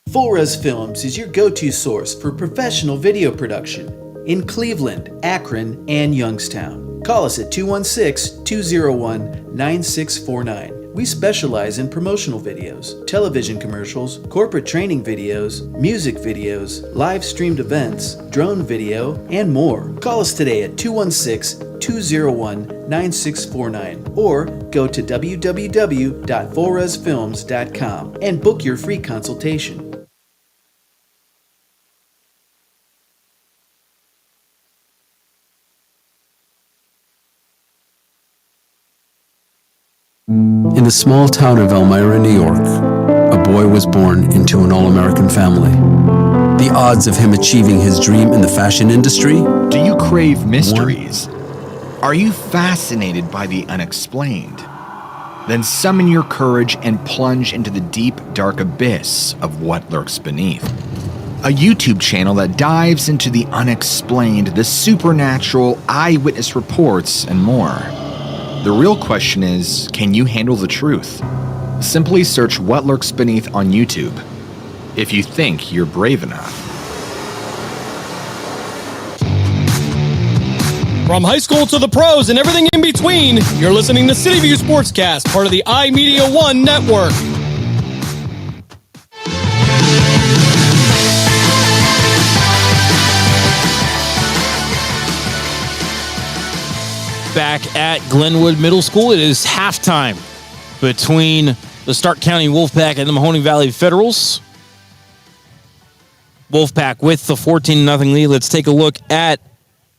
Full Res Films is your go-to source for professional video production in Cleveland, Akron, and Youngstown. Call us at 216-201-9649. We specialize in promotional videos, television commercials, corporate training videos, music videos, live streamed events, drone video, and more. Call us today at 216-201-9649 or go to www.fullresfilms.com and book your free consultation. In the small town of Elmira, New York, a boy was born into an all-American family. The odds of him achieving his dream in the fashion industry? Do you crave mysteries? Are you fascinated by the unexplained? Then summon your courage and plunge into the deep, dark abyss of what lurks beneath. A YouTube channel that dives into the unexplained, the supernatural, eyewitness reports, and more. The real question is, can you handle the truth? Simply search What Lurks Beneath on YouTube, if you think you're brave enough. From high school to the pros and everything in between, you're listening to CityView Sportscast, part of the iMedia1 network. Back at Glenwood Middle School, it is halftime between the Stark County Wolfpack and the Mahoning Valley Federals. Wolfpack with the 14-0 lead. Let's take a look at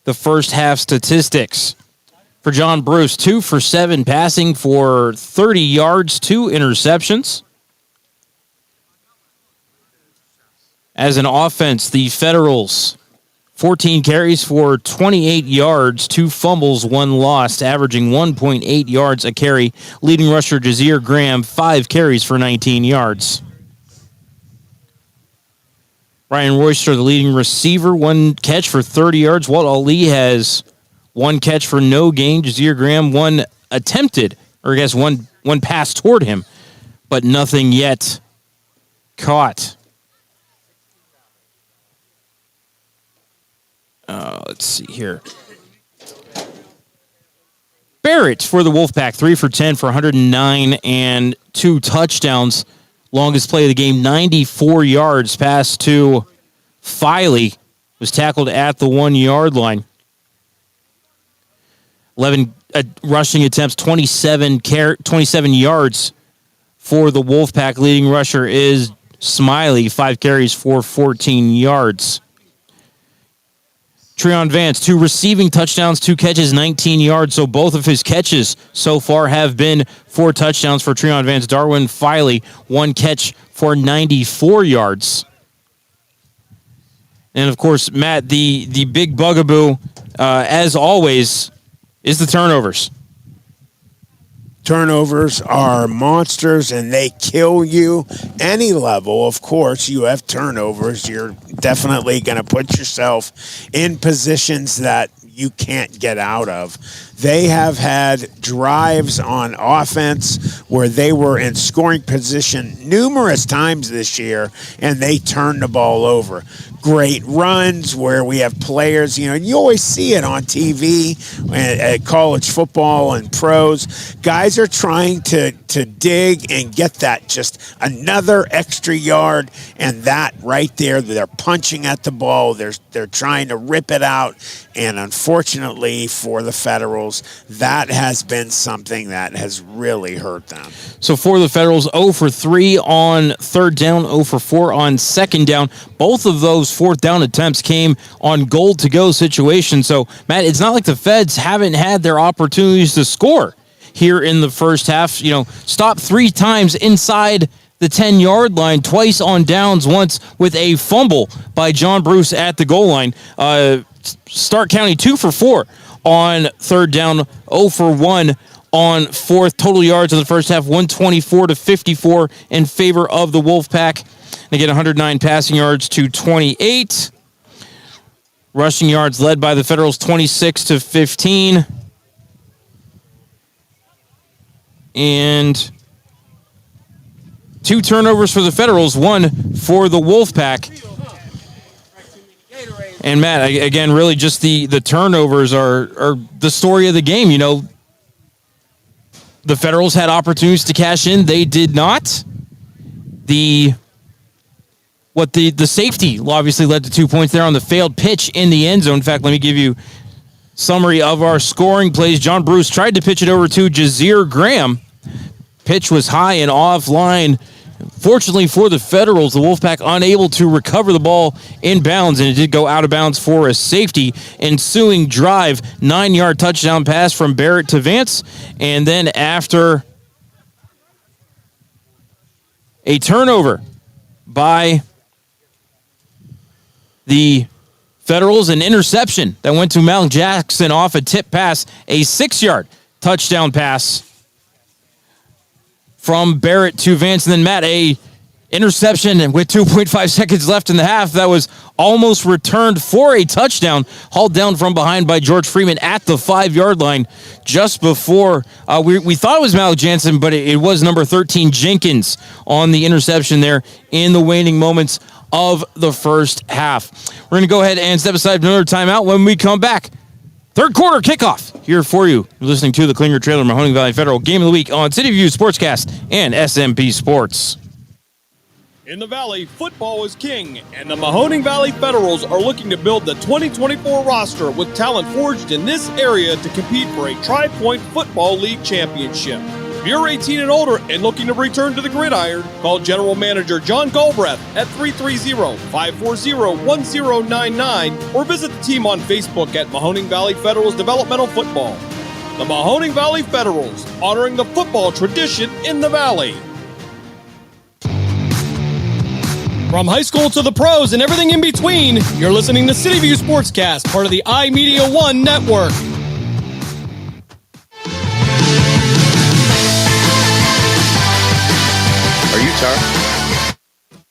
the first half statistics. For John Bruce, 2 for 7 passing for 30 yards, 2 interceptions. As an offense, the Federals, 14 carries for 28 yards, 2 fumbles, 1 lost, averaging 1.8 yards a carry. Leading rusher Jazir Graham, 5 carries for 19 yards. Ryan Royster, the leading receiver, 1 catch for 30 yards. Walt Ali has 1 catch for no gain. Jazir Graham, 1 attempted, or I guess one pass toward him, but nothing yet caught. Let's see here. Barrett for the Wolfpack, 3 for 10 for 109 and 2 touchdowns. Longest play of the game, 94 yards. Pass to Filey was tackled at the 1-yard line. 11 rushing attempts, 27 yards for the Wolfpack. Leading rusher is Smiley, 5 carries for 14 yards. Treon Vance, 2 receiving touchdowns, 2 catches, 19 yards. So both of his catches so far have been 4 touchdowns for Treon Vance. Darwin Filey, 1 catch for 94 yards. And, of course, Matt, the big bugaboo, as always, is the turnovers. Turnovers are monsters, and they kill you. Any level, of course, you have turnovers. You're definitely going to put yourself in positions that you can't get out of. They have had drives on offense where they were in scoring position numerous times this year, and they turned the ball over. Great runs where we have players, and you always see it on TV at college football and pros. Guys are trying to dig and get that just another extra yard, and that right there, they're punching at the ball. They're trying to rip it out, and unfortunately for the Federals, that has been something that has really hurt them. So for the Federals, 0 for 3 on third down, 0 for 4 on second down. Both of those fourth down attempts came on goal-to-go situations. So, Matt, it's not like the Feds haven't had their opportunities to score here in the first half. Stopped 3 times inside the 10-yard line, twice on downs, once with a fumble by John Bruce at the goal line. Stark County 2 for 4 on third down, 0 for 1 on fourth. Total yards in the first half, 124 to 54 in favor of the Wolfpack. They get 109 passing yards to 28. Rushing yards led by the Federals, 26 to 15. And 2 turnovers for the Federals, 1 for the Wolfpack. And Matt, again, really just the turnovers are the story of the game. The Federals had opportunities to cash in. They did not. The safety obviously led to 2 points there on the failed pitch in the end zone. In fact, let me give you summary of our scoring plays. John Bruce tried to pitch it over to Jazir Graham. Pitch was high and offline. Fortunately for the Federals, the Wolfpack unable to recover the ball in bounds, and it did go out of bounds for a safety. Ensuing drive, 9-yard touchdown pass from Barrett to Vance. And then after a turnover by the Federals, an interception that went to Mal Jackson off a tip pass, a 6-yard touchdown pass from Barrett to Vance. And then, Matt, a interception with 2.5 seconds left in the half that was almost returned for a touchdown, hauled down from behind by George Freeman at the 5-yard line just before we thought it was Mal Jansen, but it was number 13 Jenkins on the interception there in the waning moments of the first half. We're going to go ahead and step aside for another timeout. When we come back, Third quarter kickoff here for you. You're listening to the Klinger Trailer Mahoning Valley Federal Game of the Week on CityView Sportscast and SMP Sports. In the Valley, football is king, and the Mahoning Valley Federals are looking to build the 2024 roster with talent forged in this area to compete for a Tri-Point Football League championship. If you're 18 and older and looking to return to the gridiron, call General Manager John Galbraith at 330-540-1099 or visit the team on Facebook at Mahoning Valley Federals Developmental Football. The Mahoning Valley Federals, honoring the football tradition in the Valley. From high school to the pros and everything in between, you're listening to CityView Sportscast, part of the iMedia1 network.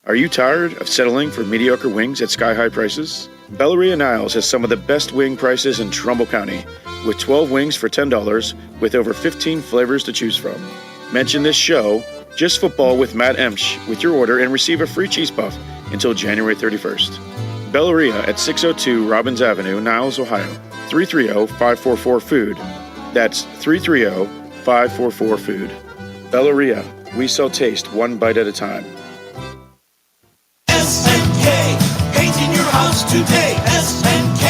Are you tired of settling for mediocre wings at sky-high prices? Belleria Niles has some of the best wing prices in Trumbull County, with 12 wings for $10 with over 15 flavors to choose from. Mention this show, Just Football with Matt Emsch, with your order and receive a free cheese puff until January 31st. Belleria at 602 Robbins Avenue, Niles, Ohio. 330-544-FOOD. That's 330-544-FOOD. Belleria, we sell taste one bite at a time. SNK, painting your house today. SNK,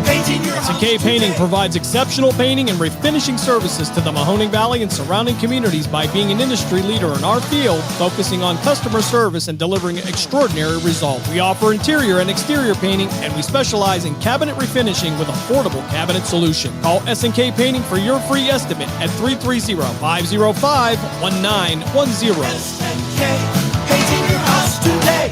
painting your house SNK Painting provides exceptional painting and refinishing services to the Mahoning Valley and surrounding communities by being an industry leader in our field, focusing on customer service and delivering extraordinary results. We offer interior and exterior painting, and we specialize in cabinet refinishing with affordable cabinet solution. Call SNK Painting for your free estimate at 330-505-1910. SNK, painting your house today.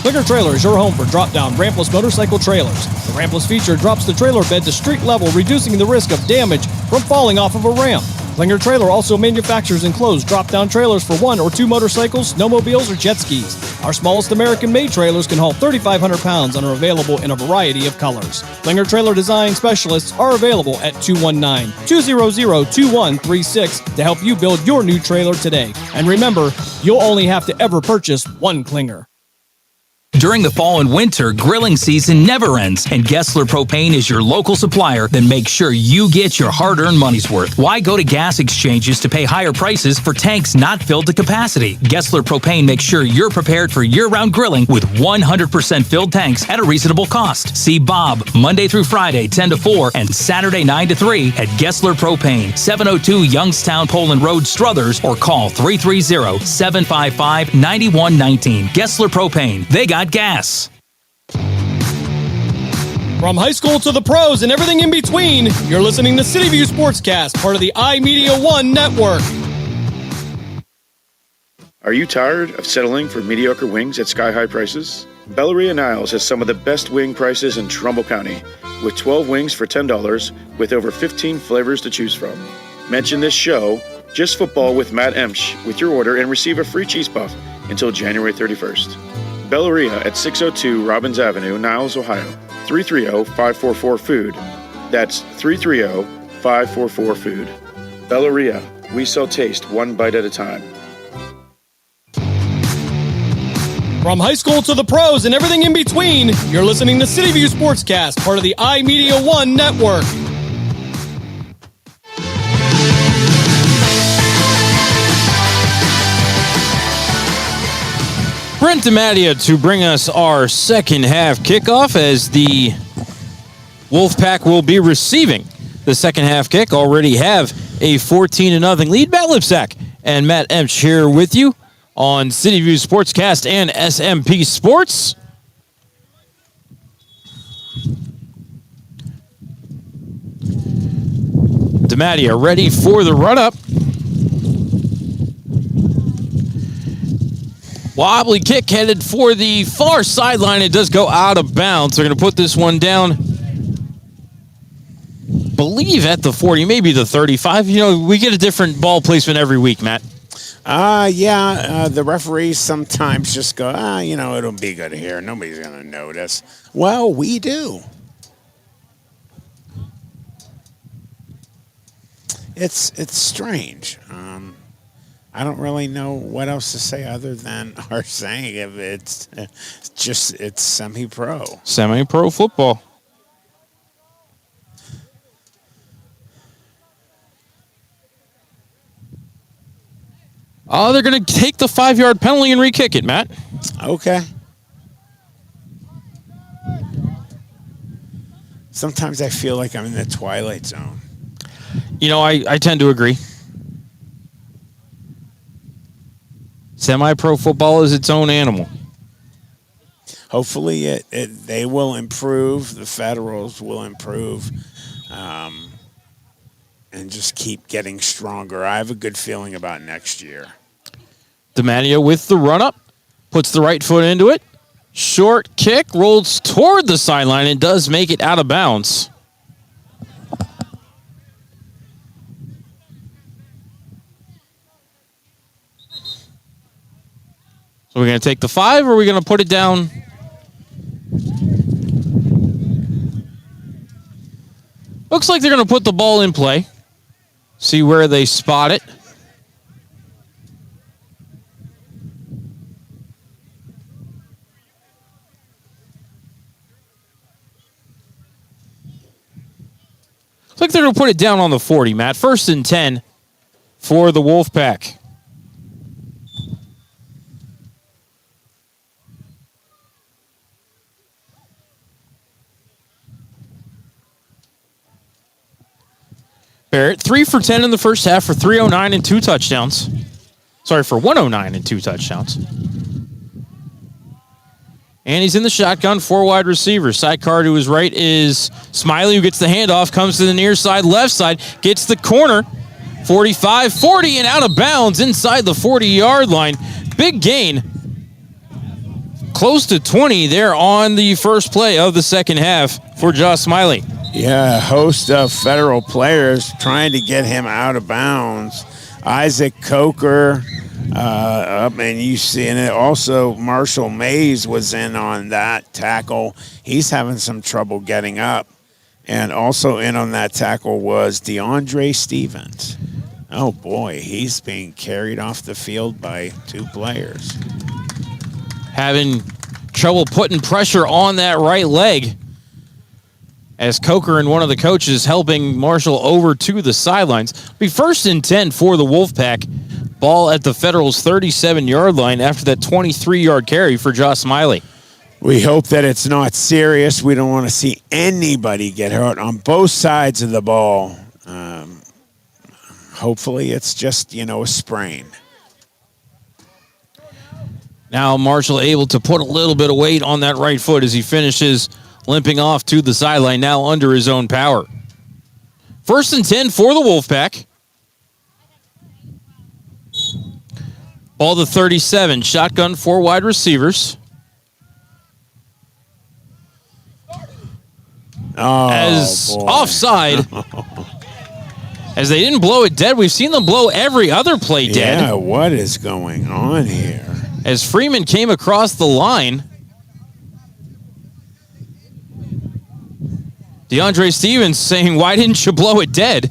Klinger Trailer is your home for drop-down rampless motorcycle trailers. The rampless feature drops the trailer bed to street level, reducing the risk of damage from falling off of a ramp. Klinger Trailer also manufactures enclosed drop-down trailers for 1 or 2 motorcycles, snowmobiles, or jet skis. Our smallest American-made trailers can haul 3,500 pounds and are available in a variety of colors. Klinger Trailer design specialists are available at 219-200-2136 to help you build your new trailer today. And remember, you'll only have to ever purchase one Klinger. During the fall and winter, grilling season never ends, and Gessler Propane is your local supplier that makes sure you get your hard-earned money's worth. Why go to gas exchanges to pay higher prices for tanks not filled to capacity? Gessler Propane makes sure you're prepared for year-round grilling with 100% filled tanks at a reasonable cost. See Bob Monday through Friday, 10 to 4, and Saturday, 9 to 3 at Gessler Propane, 702 Youngstown Poland Road, Struthers, or call 330-755-9119. Gessler Propane. They got gas. From high school to the pros and everything in between, you're listening to CityView Sportscast, part of the iMedia1 network. Are you tired of settling for mediocre wings at sky-high prices? Belleria Niles has some of the best wing prices in Trumbull County, with 12 wings for $10 with over 15 flavors to choose from. Mention this show, Just Football with Matt Emsch, with your order and receive a free cheese puff until January 31st. Belleria at 602 Robbins Avenue, Niles, Ohio. 330-544-FOOD. That's 330-544-FOOD. Belleria, we sell taste one bite at a time. From high school to the pros and everything in between, you're listening to CityView Sportscast, part of the iMedia1 network. Brent DiMattia to bring us our second half kickoff as the Wolfpack will be receiving the second half kick. Already have a 14-0 lead. Matt Lipsack and Matt Emsch here with you on CityView Sportscast and SMP Sports. DiMattia ready for the run-up. Wobbly kick headed for the far sideline. It does go out of bounds. They're going to put this one down, believe at the 40, maybe the 35. You know, we get a different ball placement every week, Matt. The referees sometimes just go, it'll be good here. Nobody's going to notice. Well, we do. It's strange. I don't really know what else to say other than our saying of it's semi-pro. Semi-pro football. They're going to take the 5-yard penalty and re-kick it, Matt. Okay. Sometimes I feel like I'm in the Twilight Zone. I tend to agree. Semi-pro football is its own animal. Hopefully they will improve. The Federals will improve. And just keep getting stronger. I have a good feeling about next year. DiMatteo with the run-up. Puts the right foot into it. Short kick. Rolls toward the sideline and does make it out of bounds. So we're going to take the 5, or are we going to put it down? Looks like they're going to put the ball in play. See where they spot it. Looks like they're going to put it down on the 40, Matt. 1st and 10 for the Wolfpack. Barrett, 3 for 10 in the first half for 309 and 2 touchdowns. Sorry, for 109 and 2 touchdowns. And he's in the shotgun, 4 wide receivers. Sidecar to his right is Smiley, who gets the handoff, comes to the near side, left side, gets the corner. 45, 40, and out of bounds inside the 40-yard line. Big gain. Close to 20 there on the first play of the second half for Josh Smiley. Yeah, a host of Federal players trying to get him out of bounds. Isaac Coker, and you see, and also Marshall Mays was in on that tackle. He's having some trouble getting up. And also in on that tackle was DeAndre Stevens. Oh, boy, he's being carried off the field by 2 players. Having trouble putting pressure on that right leg, as Coker and one of the coaches helping Marshall over to the sidelines. Be 1st and 10 for the Wolfpack. Ball at the Federals' 37-yard line after that 23-yard carry for Josh Smiley. We hope that it's not serious. We don't want to see anybody get hurt on both sides of the ball. Hopefully it's just, a sprain. Now Marshall able to put a little bit of weight on that right foot as he finishes limping off to the sideline, now under his own power. 1st and 10 for the Wolfpack. Ball to 37. Shotgun, 4 wide receivers. Offside. As they didn't blow it dead. We've seen them blow every other play dead. Yeah, what is going on here? As Freeman came across the line, DeAndre Stevens saying, why didn't you blow it dead?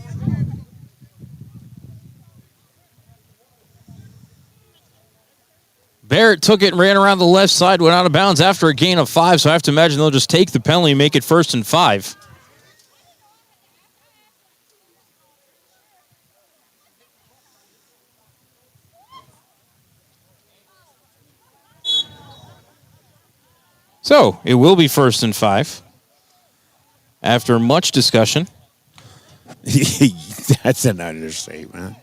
Barrett took it and ran around the left side, went out of bounds after a gain of 5, so I have to imagine they'll just take the penalty and make it 1st and 5. So, it will be 1st and 5. After much discussion. That's an understatement.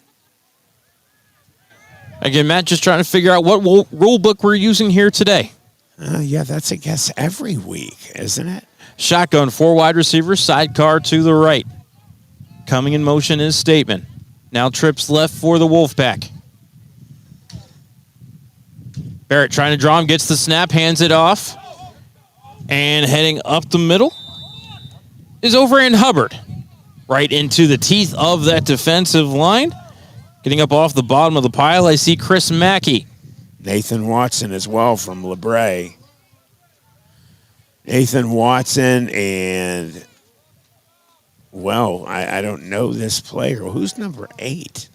Again, Matt, just trying to figure out what rule book we're using here today. Yeah, that's a guess every week, isn't it? Shotgun, 4 wide receivers, sidecar to the right. Coming in motion is Stateman. Now trips left for the Wolfpack. Barrett trying to draw him, gets the snap, hands it off. And heading up the middle is Overhand Hubbard. Right into the teeth of that defensive line. Getting up off the bottom of the pile, I see Chris Mackey. Nathan Watson as well from LeBray. Nathan Watson and, well, I don't know this player. Who's number 8?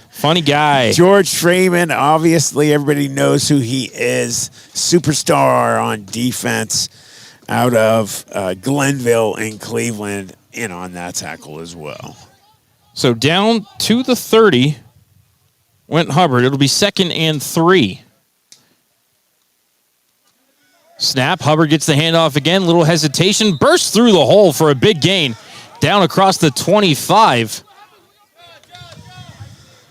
Funny guy. George Freeman, obviously everybody knows who he is. Superstar on defense out of Glenville in Cleveland, in on that tackle as well. So down to the 30 Went Hubbard. It'll be 2nd and 3. Snap. Hubbard gets the handoff again. Little hesitation. Bursts through the hole for a big gain. Down across the 25.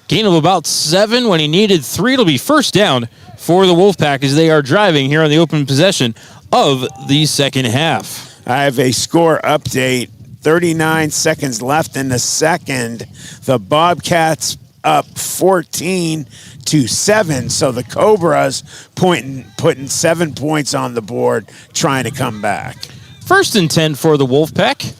Gain of about 7 when he needed 3. It'll be first down for the Wolfpack as they are driving here on the open possession of the second half. I have a score update. 39 seconds left in the second. The Bobcats up 14-7. So the Cobras putting 7 points on the board, trying to come back. 1st and 10 for the Wolfpack.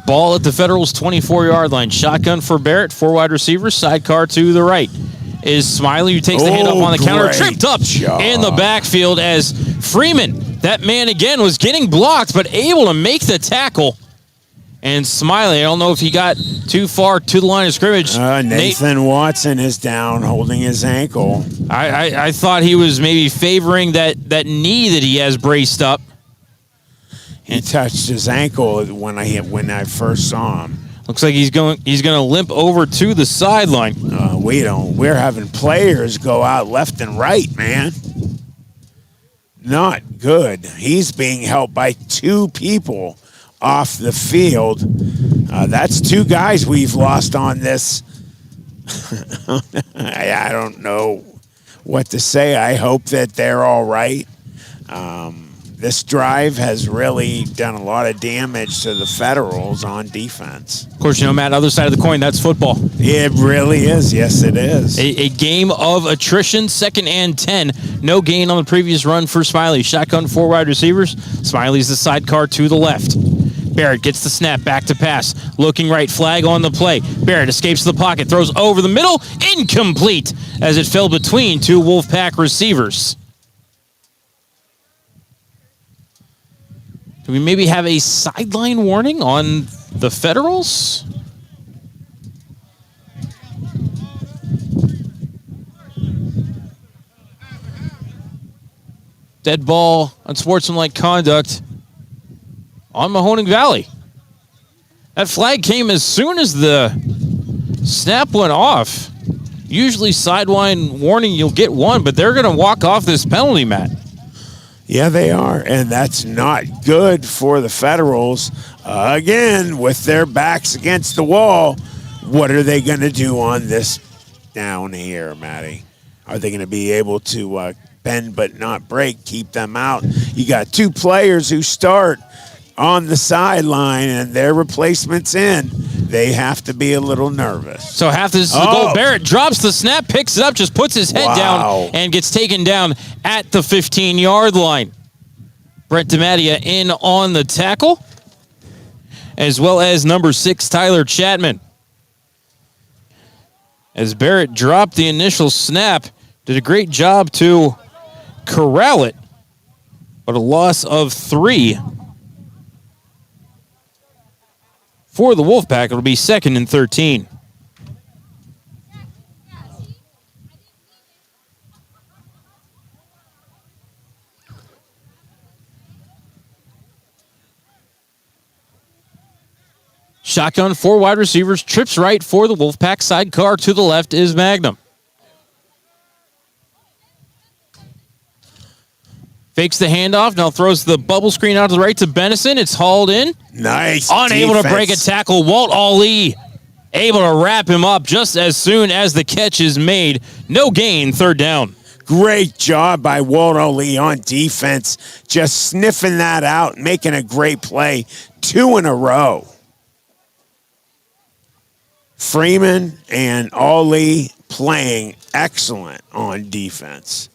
Ball at the Federals' 24-yard line. Shotgun for Barrett. 4 wide receivers. Sidecar to the right is Smiley, who takes the handoff on the counter. Tripped up in the backfield as Freeman, that man again, was getting blocked, but able to make the tackle. And Smiley, I don't know if he got too far to the line of scrimmage. Nathan Watson is down, holding his ankle. I thought he was maybe favoring that knee that he has braced up. He touched his ankle when I first saw him. Looks like he's going to limp over to the sideline. We're having players go out left and right, man. Not good. He's being helped by 2 people off the field. That's 2 guys we've lost on this. I don't know what to say. I hope that they're all right. This drive has really done a lot of damage to the Federals on defense. Of course, Matt, other side of the coin, that's football. It really is. Yes, it is. A game of attrition, 2nd and 10. No gain on the previous run for Smiley. Shotgun 4 wide receivers. Smiley's the sidecar to the left. Barrett gets the snap, back to pass. Looking right, flag on the play. Barrett escapes the pocket, throws over the middle. Incomplete as it fell between 2 Wolfpack receivers. Do we maybe have a sideline warning on the Federals? Dead ball, unsportsmanlike conduct on Mahoning Valley. That flag came as soon as the snap went off. Usually sideline warning, you'll get 1, but they're going to walk off this penalty, Matt. Yeah, they are, and that's not good for the Federals. Again, with their backs against the wall, what are they going to do on this down here, Matty? Are they going to be able to bend but not break, keep them out? You got 2 players who start on the sideline and their replacements in. They have to be a little nervous. So half this is the goal. Barrett drops the snap, picks it up, just puts his head down, and gets taken down at the 15-yard line. Brent DiMattia in on the tackle, as well as number 6, Tyler Chapman. As Barrett dropped the initial snap, did a great job to corral it, but a loss of 3. For the Wolfpack, it'll be 2nd and 13. Shotgun, 4 wide receivers, trips right for the Wolfpack. Sidecar to the left is Magnum. Fakes the handoff, now throws the bubble screen out to the right to Benison. It's hauled in. Nice Unable defense. to break a tackle. Walt Ali able to wrap him up just as soon as the catch is made. No gain, 3rd down. Great job by Walt Ali on defense. Just sniffing that out, making a great play. 2 in a row. Freeman and Ali playing excellent on defense.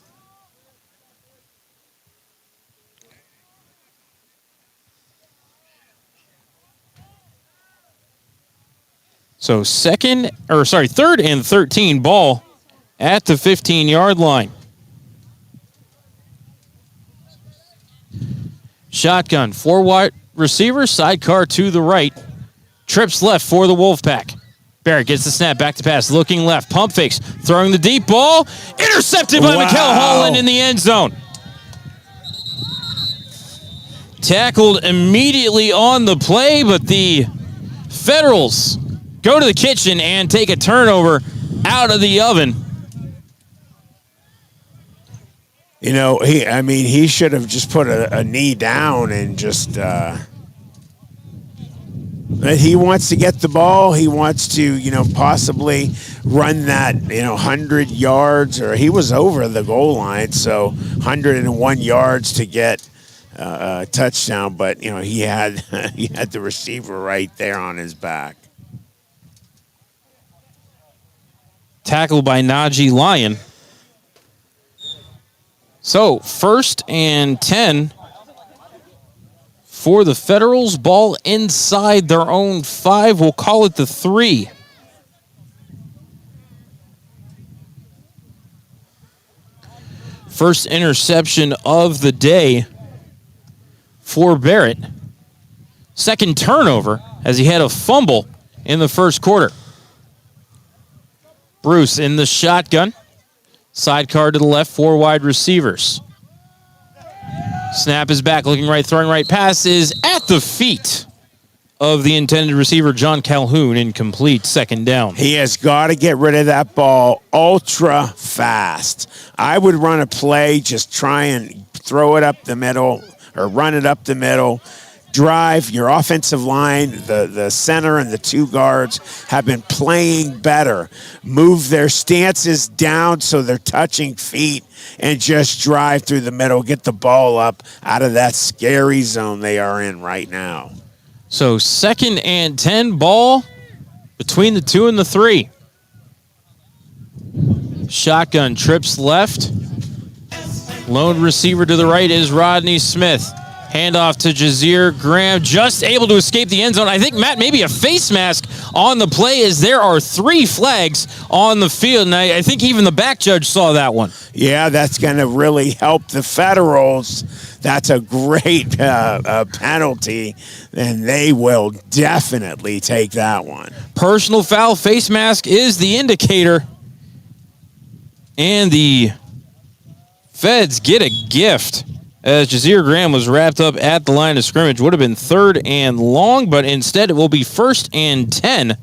So 3rd and 13, ball at the 15-yard line. Shotgun, 4 wide receivers, sidecar to the right. Trips left for the Wolfpack. Barrett gets the snap, back to pass, looking left, pump fakes, throwing the deep ball, intercepted by Mikkel Holland in the end zone. Tackled immediately on the play, but the Federals go to the kitchen and take a turnover out of the oven. You know, he should have just put a knee down and just. But he wants to get the ball. He wants to, possibly run that, 100 yards, or he was over the goal line, so 101 yards to get a touchdown. But he had the receiver right there on his back. Tackled by Najee Lyon. So 1st and 10 for the Federals. Ball inside their own 5. We'll call it the 3. First interception of the day for Barrett. Second turnover as he had a fumble in the first quarter. Bruce in the shotgun. Sidecar to the left, 4 wide receivers. Snap is back, looking right, throwing right. Pass is at the feet of the intended receiver, John Calhoun, incomplete, 2nd down. He has got to get rid of that ball ultra fast. I would run a play, just try and throw it up the middle or run it up the middle. Drive your offensive line, the center and the 2 guards have been playing better. Move their stances down so they're touching feet and just drive through the middle. Get the ball up out of that scary zone they are in right now. So 2nd and 10, ball between the 2 and the 3. Shotgun trips left. Lone receiver to the right is Rodney Smith. Handoff to Jazir Graham, just able to escape the end zone. I think, Matt, maybe a face mask on the play as there are 3 flags on the field. And I think even the back judge saw that one. Yeah, that's going to really help the Federals. That's a great penalty, and they will definitely take that one. Personal foul, face mask is the indicator. And the Feds get a gift. As Jazir Graham was wrapped up at the line of scrimmage. Would have been 3rd and long, but instead it will be 1st and 10.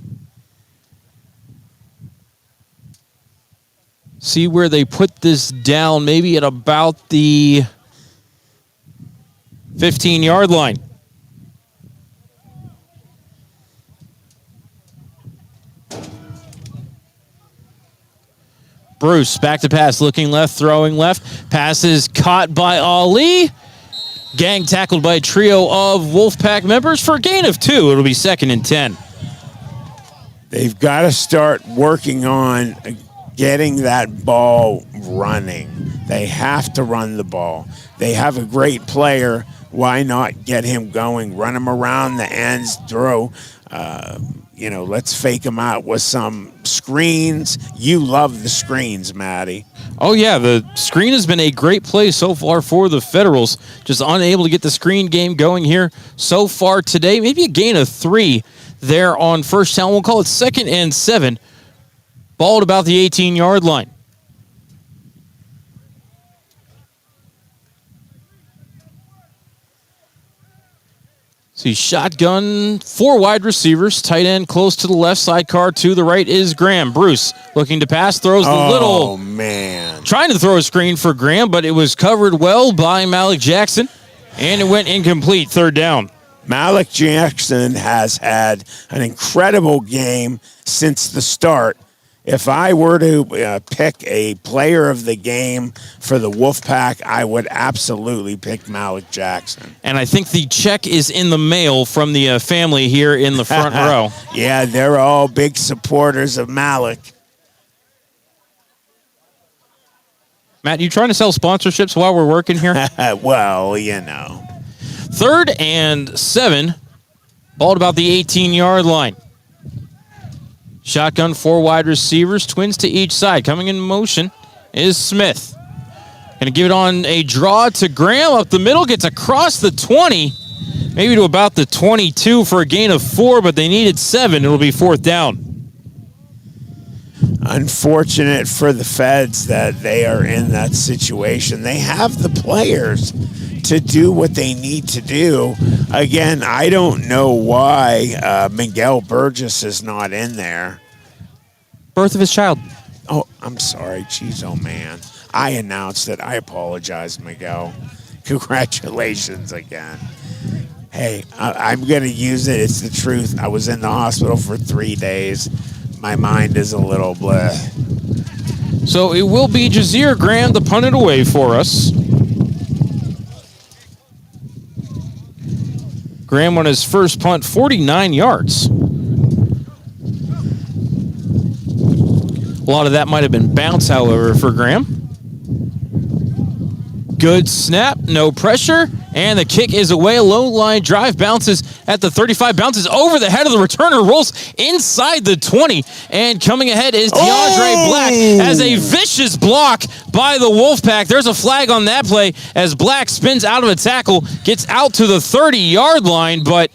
See where they put this down, maybe at about the 15-yard line. Bruce, back to pass, looking left, throwing left. Pass is caught by Ali. Gang tackled by a trio of Wolfpack members for a gain of 2. It'll be 2nd and 10. They've got to start working on getting that ball running. They have to run the ball. They have a great player. Why not get him going? Run him around the ends, throw. Let's fake him out with some screens. You love the screens, Matty. Oh, yeah, the screen has been a great play so far for the Federals. Just unable to get the screen game going here so far today. Maybe a gain of 3 there on first down. We'll call it 2nd and 7. Ball at about the 18-yard line. See, shotgun, 4 wide receivers, tight end close to the left, sidecar to the right is Graham. Bruce looking to pass, throws the little. Oh, man. Trying to throw a screen for Graham, but it was covered well by Malik Jackson, and it went incomplete, 3rd down. Malik Jackson has had an incredible game since the start. If I were to pick a player of the game for the Wolfpack, I would absolutely pick Malik Jackson. And I think the check is in the mail from the family here in the front row. Yeah, they're all big supporters of Malik. Matt, you trying to sell sponsorships while we're working here? Well, 3rd and 7. Ball at about the 18-yard line. Shotgun, 4 wide receivers, twins to each side. Coming in motion is Smith. Going to give it on a draw to Graham up the middle. Gets across the 20, maybe to about the 22 for a gain of 4, but they needed 7. It'll be 4th down. Unfortunate for the Feds that they are in that situation. They have the players. to do what they need to do. Again, I don't know why Miguel Burgess is not in there. Birth of his child. Oh, I'm sorry. Jeez, oh, man. I announced it. I apologize, Miguel. Congratulations again. Hey, I'm going to use it. It's the truth. I was in the hospital for 3 days. My mind is a little bleh. So it will be Jazir Graham to punt it away for us. Graham on his first punt, 49 yards. A lot of that might have been bounce, however, for Graham. Good snap, no pressure, and the kick is away. A low line drive, bounces at the 35, bounces over the head of the returner, rolls inside the 20, and coming ahead is DeAndre Black as a vicious block by the Wolfpack. There's a flag on that play as Black spins out of a tackle, gets out to the 30-yard line, but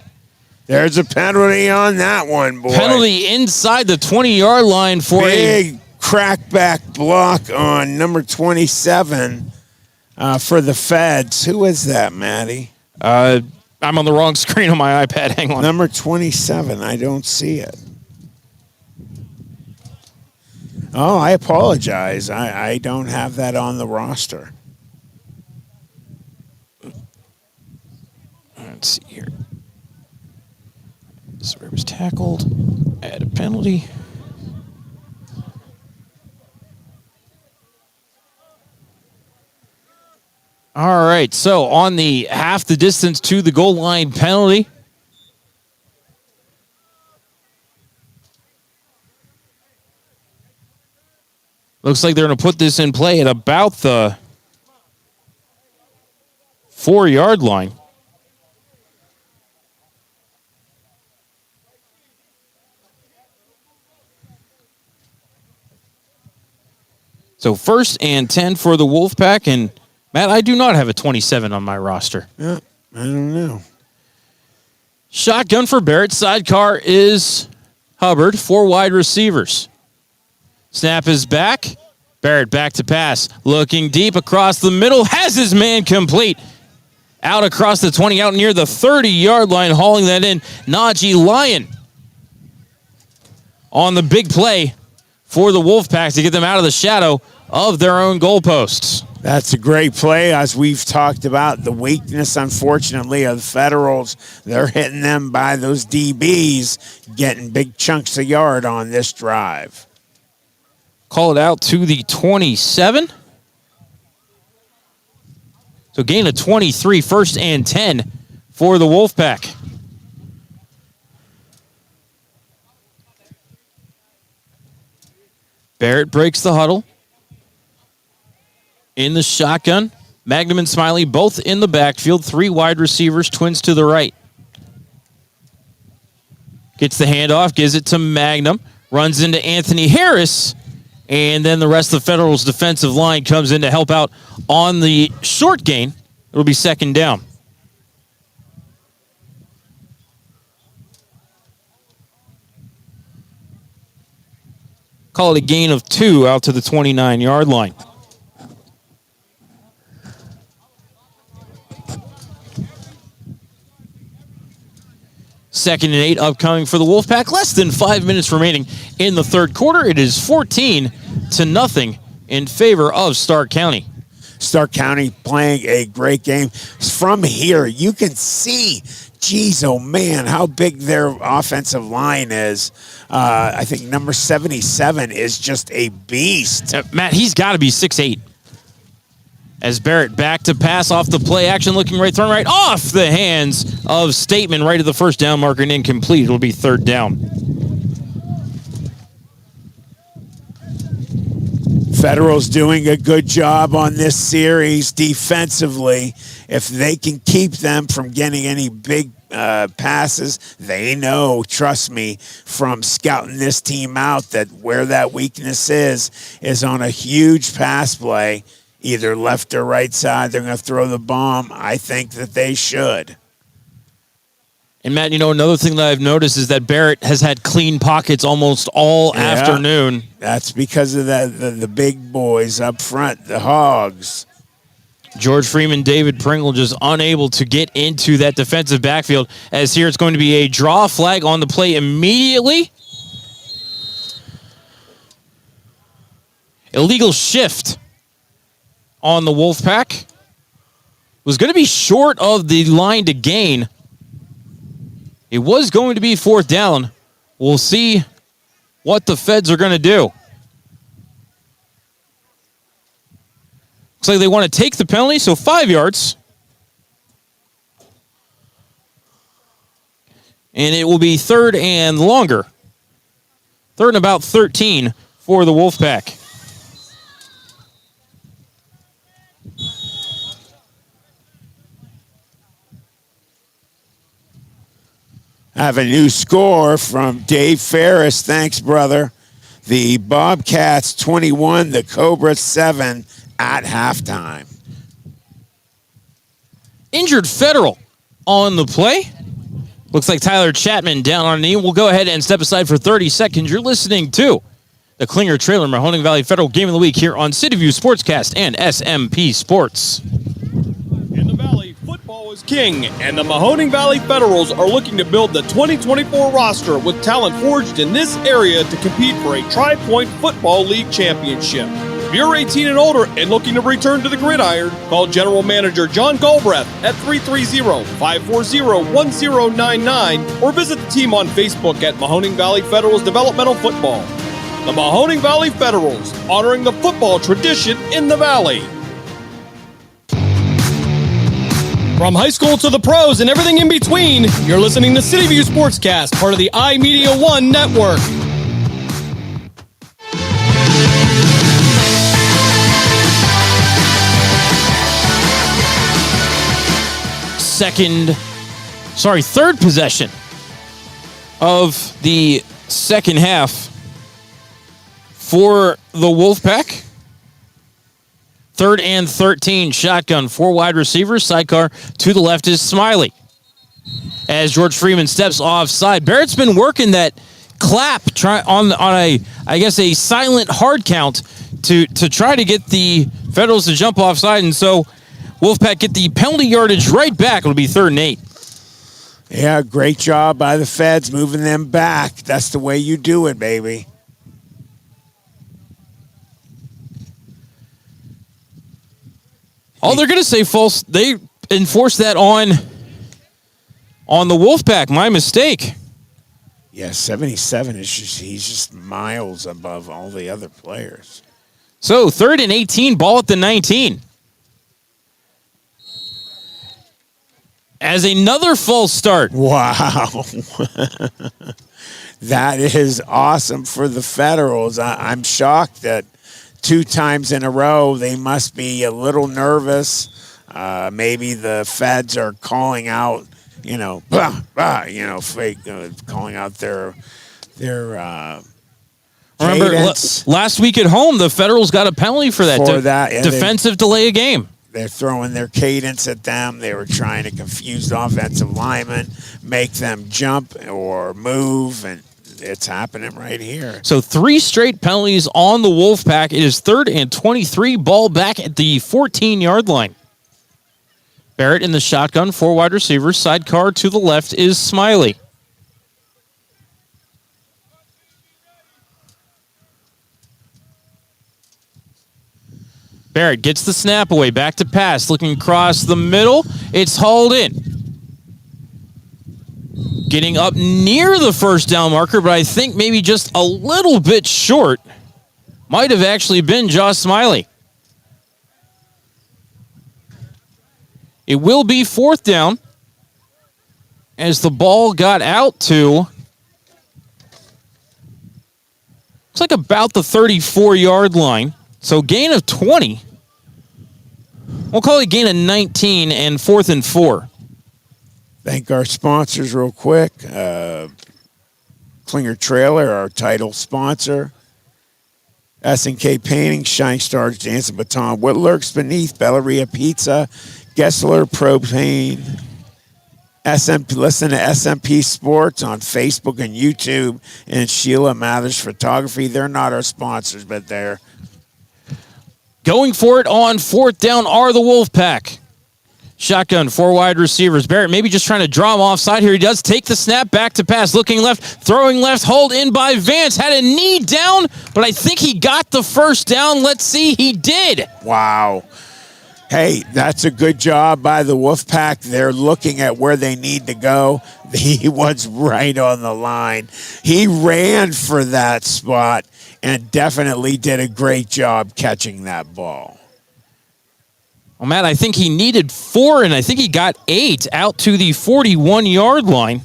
there's a penalty on that one, boy. Penalty inside the 20-yard line for big crackback block on number 27. For the Feds. Who is that, Matty? I'm on the wrong screen on my iPad. Hang on. Number 27. I don't see it. Oh, I apologize. I don't have that on the roster. Let's see here. This is where it was tackled. Add a penalty. All right, so on the half the distance to the goal line penalty. Looks like they're going to put this in play at about the 4-yard line. So 1st and 10 for the Wolfpack, and Matt, I do not have a 27 on my roster. Yeah, I don't know. Shotgun for Barrett. Sidecar is Hubbard. 4 wide receivers. Snap is back. Barrett back to pass. Looking deep across the middle. Has his man complete. Out across the 20, out near the 30-yard line, hauling that in. Najee Lyon on the big play for the Wolfpack to get them out of the shadow of their own goalposts. That's a great play. As we've talked about, the weakness, unfortunately, of the Federals. They're hitting them by those DBs, getting big chunks of yard on this drive. Call it out to the 27. So gain of 23, 1st and 10 for the Wolfpack. Barrett breaks the huddle. In the shotgun, Magnum and Smiley both in the backfield. 3 wide receivers, twins to the right. Gets the handoff, gives it to Magnum. Runs into Anthony Harris. And then the rest of the Federals' defensive line comes in to help out on the short gain. It'll be 2nd down. Call it a gain of 2 out to the 29-yard line. Second and 8 upcoming for the Wolfpack. Less than 5 minutes remaining in the third quarter. It is 14-0 in favor of Stark County. Stark County playing a great game. From here, you can see, geez, oh man, how big their offensive line is. I think number 77 is just a beast. Matt, he's got to be 6'8". As Barrett back to pass off the play action, looking right, thrown right off the hands of Stateman, right at the first down marker and incomplete. It'll be 3rd down. Federals doing a good job on this series defensively. If they can keep them from getting any big passes, they know, trust me, from scouting this team out, that where that weakness is on a huge pass play. Either left or right side, they're going to throw the bomb. I think that they should. And, Matt, you know, another thing that I've noticed is that Barrett has had clean pockets almost all afternoon. That's because of the big boys up front, the Hogs. George Freeman, David Pringle just unable to get into that defensive backfield, as here it's going to be a draw flag on the play immediately. Illegal shift on the Wolfpack. Was going to be short of the line to gain. It was going to be 4th down. We'll see what the Feds are going to do. Looks like they want to take the penalty, so 5 yards. And it will be 3rd and longer. 3rd and about 13 for the Wolfpack. I have a new score from Dave Ferris. Thanks, brother. The Bobcats 21, the Cobras 7 at halftime. Injured Federal on the play. Looks like Tyler Chapman down on a knee. We'll go ahead and step aside for 30 seconds. You're listening to the Klinger Trailer Mahoning Valley Federal Game of the Week here on CityView Sportscast and SMP Sports. In the Valley, football is king, and the Mahoning Valley Federals are looking to build the 2024 roster with talent forged in this area to compete for a Tri-Point Football League championship. If you're 18 and older and looking to return to the gridiron, call General Manager John Galbraith at 330-540-1099 or visit the team on Facebook at Mahoning Valley Federals Developmental Football. The Mahoning Valley Federals, honoring the football tradition in the Valley. From high school to the pros and everything in between, you're listening to CityView Sportscast, part of the iMedia1 network. Third possession of the second half for the Wolfpack. 3rd and 13, shotgun, 4 wide receivers, sidecar to the left is Smiley. As George Freeman steps offside, Barrett's been working that clap on a silent hard count to try to get the Federals to jump offside, and so Wolfpack get the penalty yardage right back. It'll be 3rd and 8. Yeah, great job by the Feds moving them back. That's the way you do it, baby. Oh, they're going to say false. They enforced that on the Wolfpack. My mistake. Yeah, 77 is he's just miles above all the other players. So 3rd and 18, ball at the 19. As another false start. Wow. That is awesome for the Federals. I'm shocked that 2 times in a row they must be a little nervous. Maybe the Feds are calling out, calling out their Remember, last week at home, the Federals got a penalty for that, defensive delay of game. They're throwing their cadence at them. They were trying to confuse the offensive linemen, make them jump or move, and it's happening right here. So 3 straight penalties on the Wolfpack. It is 3rd and 23, ball back at the 14-yard line. Barrett in the shotgun, 4 wide receivers. Sidecar to the left is Smiley. Barrett gets the snap away, back to pass, looking across the middle. It's hauled in. Getting up near the first down marker, but I think maybe just a little bit short. Might have actually been Josh Smiley. It will be 4th down as the ball got out to, looks like about the 34-yard line. So gain of 20. We'll call it gain of 19 and 4th and 4. Thank our sponsors real quick. Klinger Trailer, our title sponsor. S&K Painting, Shining Stars, Dancing Baton, What Lurks Beneath, Belleria Pizza, Gessler Propane. Listen to SMP Sports on Facebook and YouTube, and Sheila Mathers Photography. They're not our sponsors, but they're Going for it on fourth down are the Wolfpack. Shotgun, 4 wide receivers. Barrett maybe just trying to draw him offside here. He does take the snap, back to pass, looking left, throwing left, hold in by Vance. Had a knee down, but I think he got the first down. Let's see, he did. Wow. Hey, that's a good job by the Wolfpack. They're looking at where they need to go. He was right on the line. He ran for that spot and definitely did a great job catching that ball. Well, Matt, I think he needed 4, and I think he got 8 out to the 41-yard line.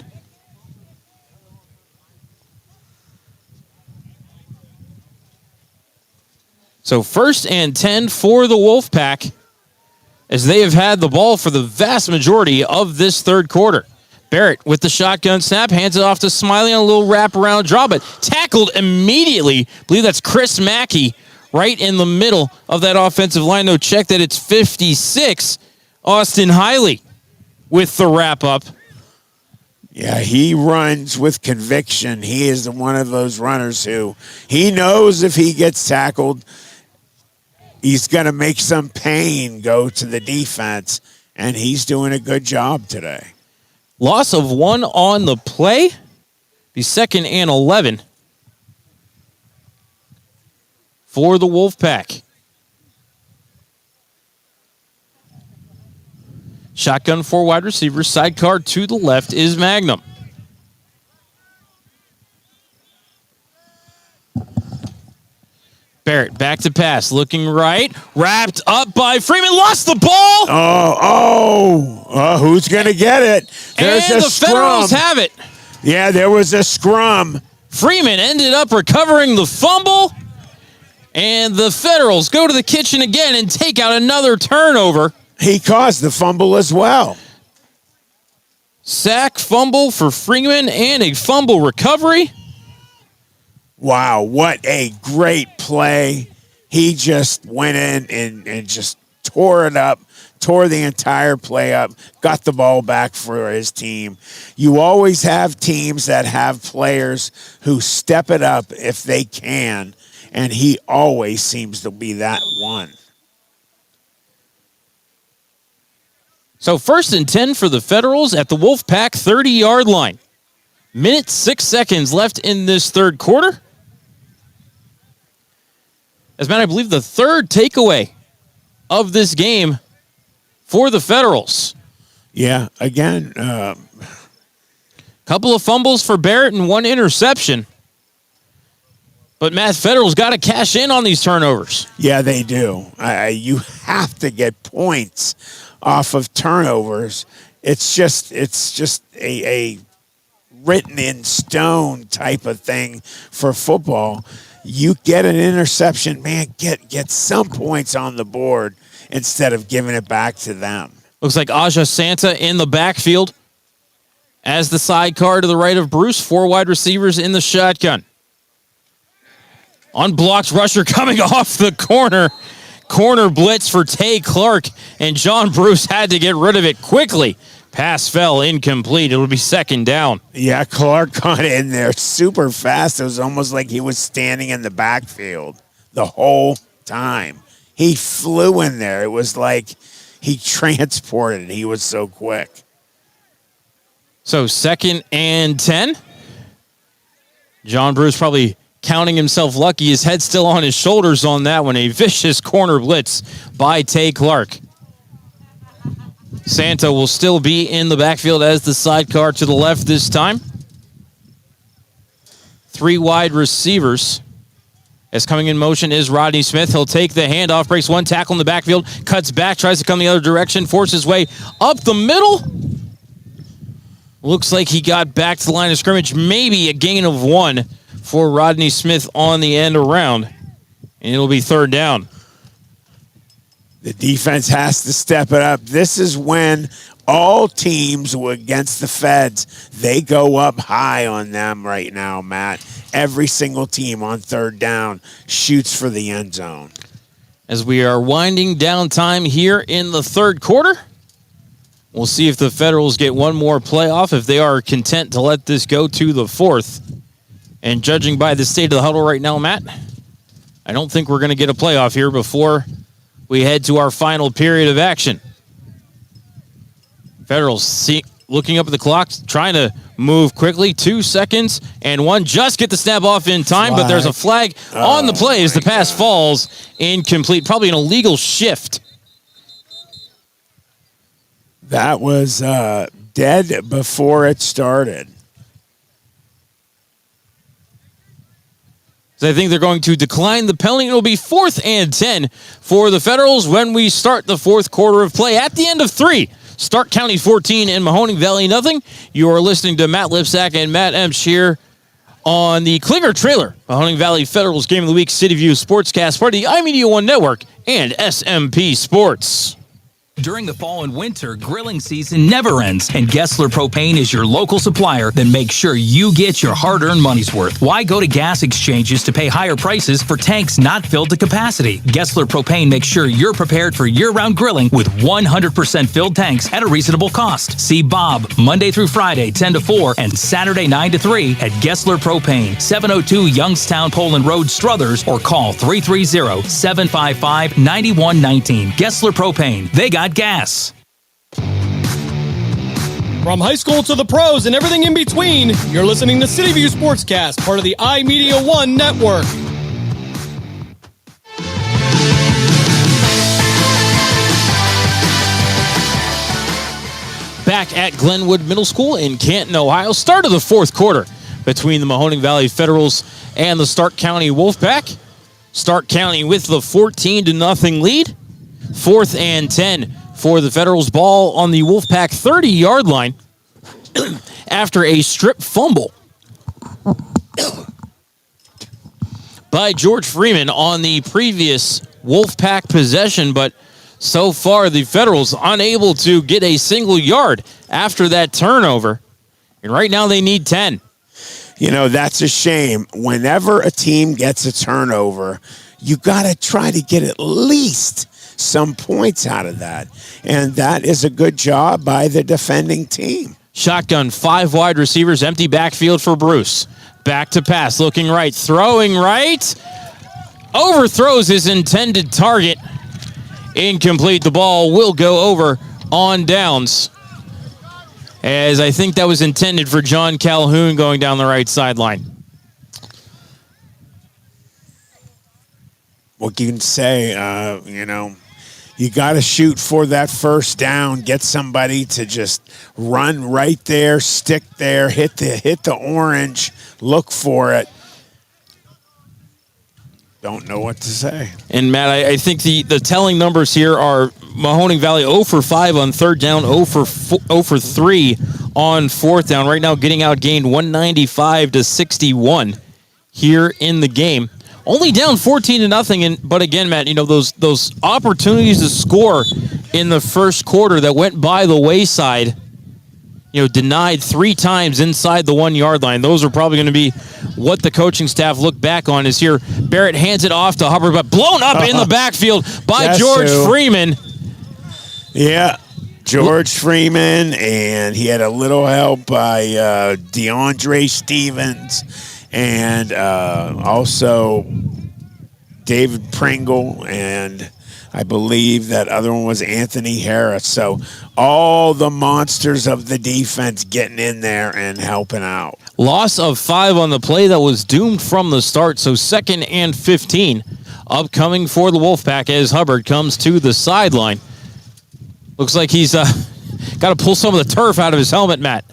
So 1st and 10 for the Wolfpack, as they have had the ball for the vast majority of this third quarter. Barrett with the shotgun snap, hands it off to Smiley on a little wraparound draw, but tackled immediately. I believe that's Chris Mackey right in the middle of that offensive line. No, check that it's 56. Austin Hiley with the wrap-up. Yeah, he runs with conviction. He is one of those runners who he knows if he gets tackled, he's going to make some pain go to the defense, and he's doing a good job today. Loss of 1 on the play. Be 2nd and 11 for the Wolfpack. Shotgun, 4 wide receivers. Sidecar to the left is Magnum. Barrett back to pass, looking right, wrapped up by Freeman, lost the ball. Who's going to get it? There's and a the scrum. Federals have it. Yeah, there was a scrum. Freeman ended up recovering the fumble, and the Federals go to the kitchen again and take out another turnover. He caused the fumble as well. Sack, fumble for Freeman, and a fumble recovery. Wow, what a great play. He just went in and just tore it up, tore the entire play up, got the ball back for his team. You always have teams that have players who step it up if they can, and he always seems to be that one. So 1st and 10 for the Federals at the Wolfpack 30-yard line. Minute 6 seconds left in this third quarter. As a matter, I believe the third takeaway of this game for the Federals. Yeah, again. Couple of fumbles for Barrett and 1 interception. But Matt, Federals got to cash in on these turnovers. Yeah, they do. You have to get points off of turnovers. It's just a written in stone type of thing for football. You get an interception, man, get some points on the board instead of giving it back to them. Looks like Aja Santa in the backfield as the sidecar to the right of Bruce. 4 wide receivers in the shotgun. Unblocked rusher coming off the corner. Corner blitz for Tay Clark, and John Bruce had to get rid of it quickly. Pass fell incomplete. It'll be 2nd down. Yeah, Clark got in there super fast. It was almost like he was standing in the backfield the whole time. He flew in there. It was like he transported. He was so quick. So 2nd and 10. John Bruce probably counting himself lucky. His head's still on his shoulders on that one. A vicious corner blitz by Tay Clark. Santa will still be in the backfield as the sidecar to the left this time. 3 wide receivers. As coming in motion is Rodney Smith. He'll take the handoff, breaks 1 tackle in the backfield, cuts back, tries to come the other direction, forces his way up the middle. Looks like he got back to the line of scrimmage. Maybe a gain of 1 for Rodney Smith on the end around. And it'll be 3rd down. The defense has to step it up. This is when all teams against the Feds, they go up high on them right now, Matt. Every single team on 3rd down shoots for the end zone. As we are winding down time here in the third quarter, we'll see if the Federals get one more playoff, if they are content to let this go to the 4th. And judging by the state of the huddle right now, Matt, I don't think we're going to get a playoff here before we head to our final period of action. Federals looking up at the clock, trying to move quickly. 2 seconds and one. Just get the snap off in time, but there's a flag on the play as the pass falls incomplete. Probably an illegal shift. That was dead before it started. So I think they're going to decline the penalty. It'll be 4th and 10 for the Federals when we start the fourth quarter of play at the end of 3. Stark County 14 and Mahoning Valley nothing. You are listening to Matt Lipsack and Matt Emsch here on the Klinger Trailer Mahoning Valley Federals Game of the Week CityView Sportscast, part of the iMedia1 Network and SMP Sports. During the fall and winter, grilling season never ends, and Gessler Propane is your local supplier that makes sure you get your hard-earned money's worth. Why go to gas exchanges to pay higher prices for tanks not filled to capacity? Gessler Propane makes sure you're prepared for year-round grilling with 100% filled tanks at a reasonable cost. See Bob Monday through Friday, 10 to 4, and Saturday, 9 to 3 at Gessler Propane, 702 Youngstown Poland Road, Struthers, or call 330-755-9119. Gessler Propane. They got gas. From high school to the pros and everything in between, you're listening to CityView Sportscast, part of the iMedia1 Network. Back at Glenwood Middle School in Canton, Ohio. Start of the fourth quarter between the Mahoning Valley Federals and the Stark County Wolfpack. Stark County with the 14-0 lead. 4th and 10 for the Federals. Ball on the Wolfpack 30-yard line after a strip fumble by George Freeman on the previous Wolfpack possession, but so far the Federals unable to get a single yard after that turnover. And right now they need 10. You know, that's a shame. Whenever a team gets a turnover, you got to try to get at least some points out of that. And that is a good job by the defending team. Shotgun, 5 wide receivers, empty backfield for Bruce. Back to pass, looking right, throwing right. Overthrows his intended target. Incomplete. The ball will go over on downs, as I think that was intended for John Calhoun going down the right sideline. What you can say, you got to shoot for that first down, get somebody to just run right there, stick there, hit the orange, look for it. Don't know what to say. And, Matt, I think the telling numbers here are Mahoning Valley 0 for 5 on third down, 0 for 3 on fourth down. Right now getting outgained 195-61 here in the game. Only down 14-0, but again, Matt, those opportunities to score in the first quarter that went by the wayside, denied 3 times inside the 1-yard line. Those are probably going to be what the coaching staff look back on. Is here Barrett hands it off to Hubbard, but blown up in the backfield by George Freeman. Yeah, George Freeman, and he had a little help by DeAndre Stevens. And also David Pringle, and I believe that other one was Anthony Harris. So all the monsters of the defense getting in there and helping out. Loss of 5 on the play that was doomed from the start. So 2nd and 15 upcoming for the Wolfpack as Hubbard comes to the sideline. Looks like he's got to pull some of the turf out of his helmet, Matt.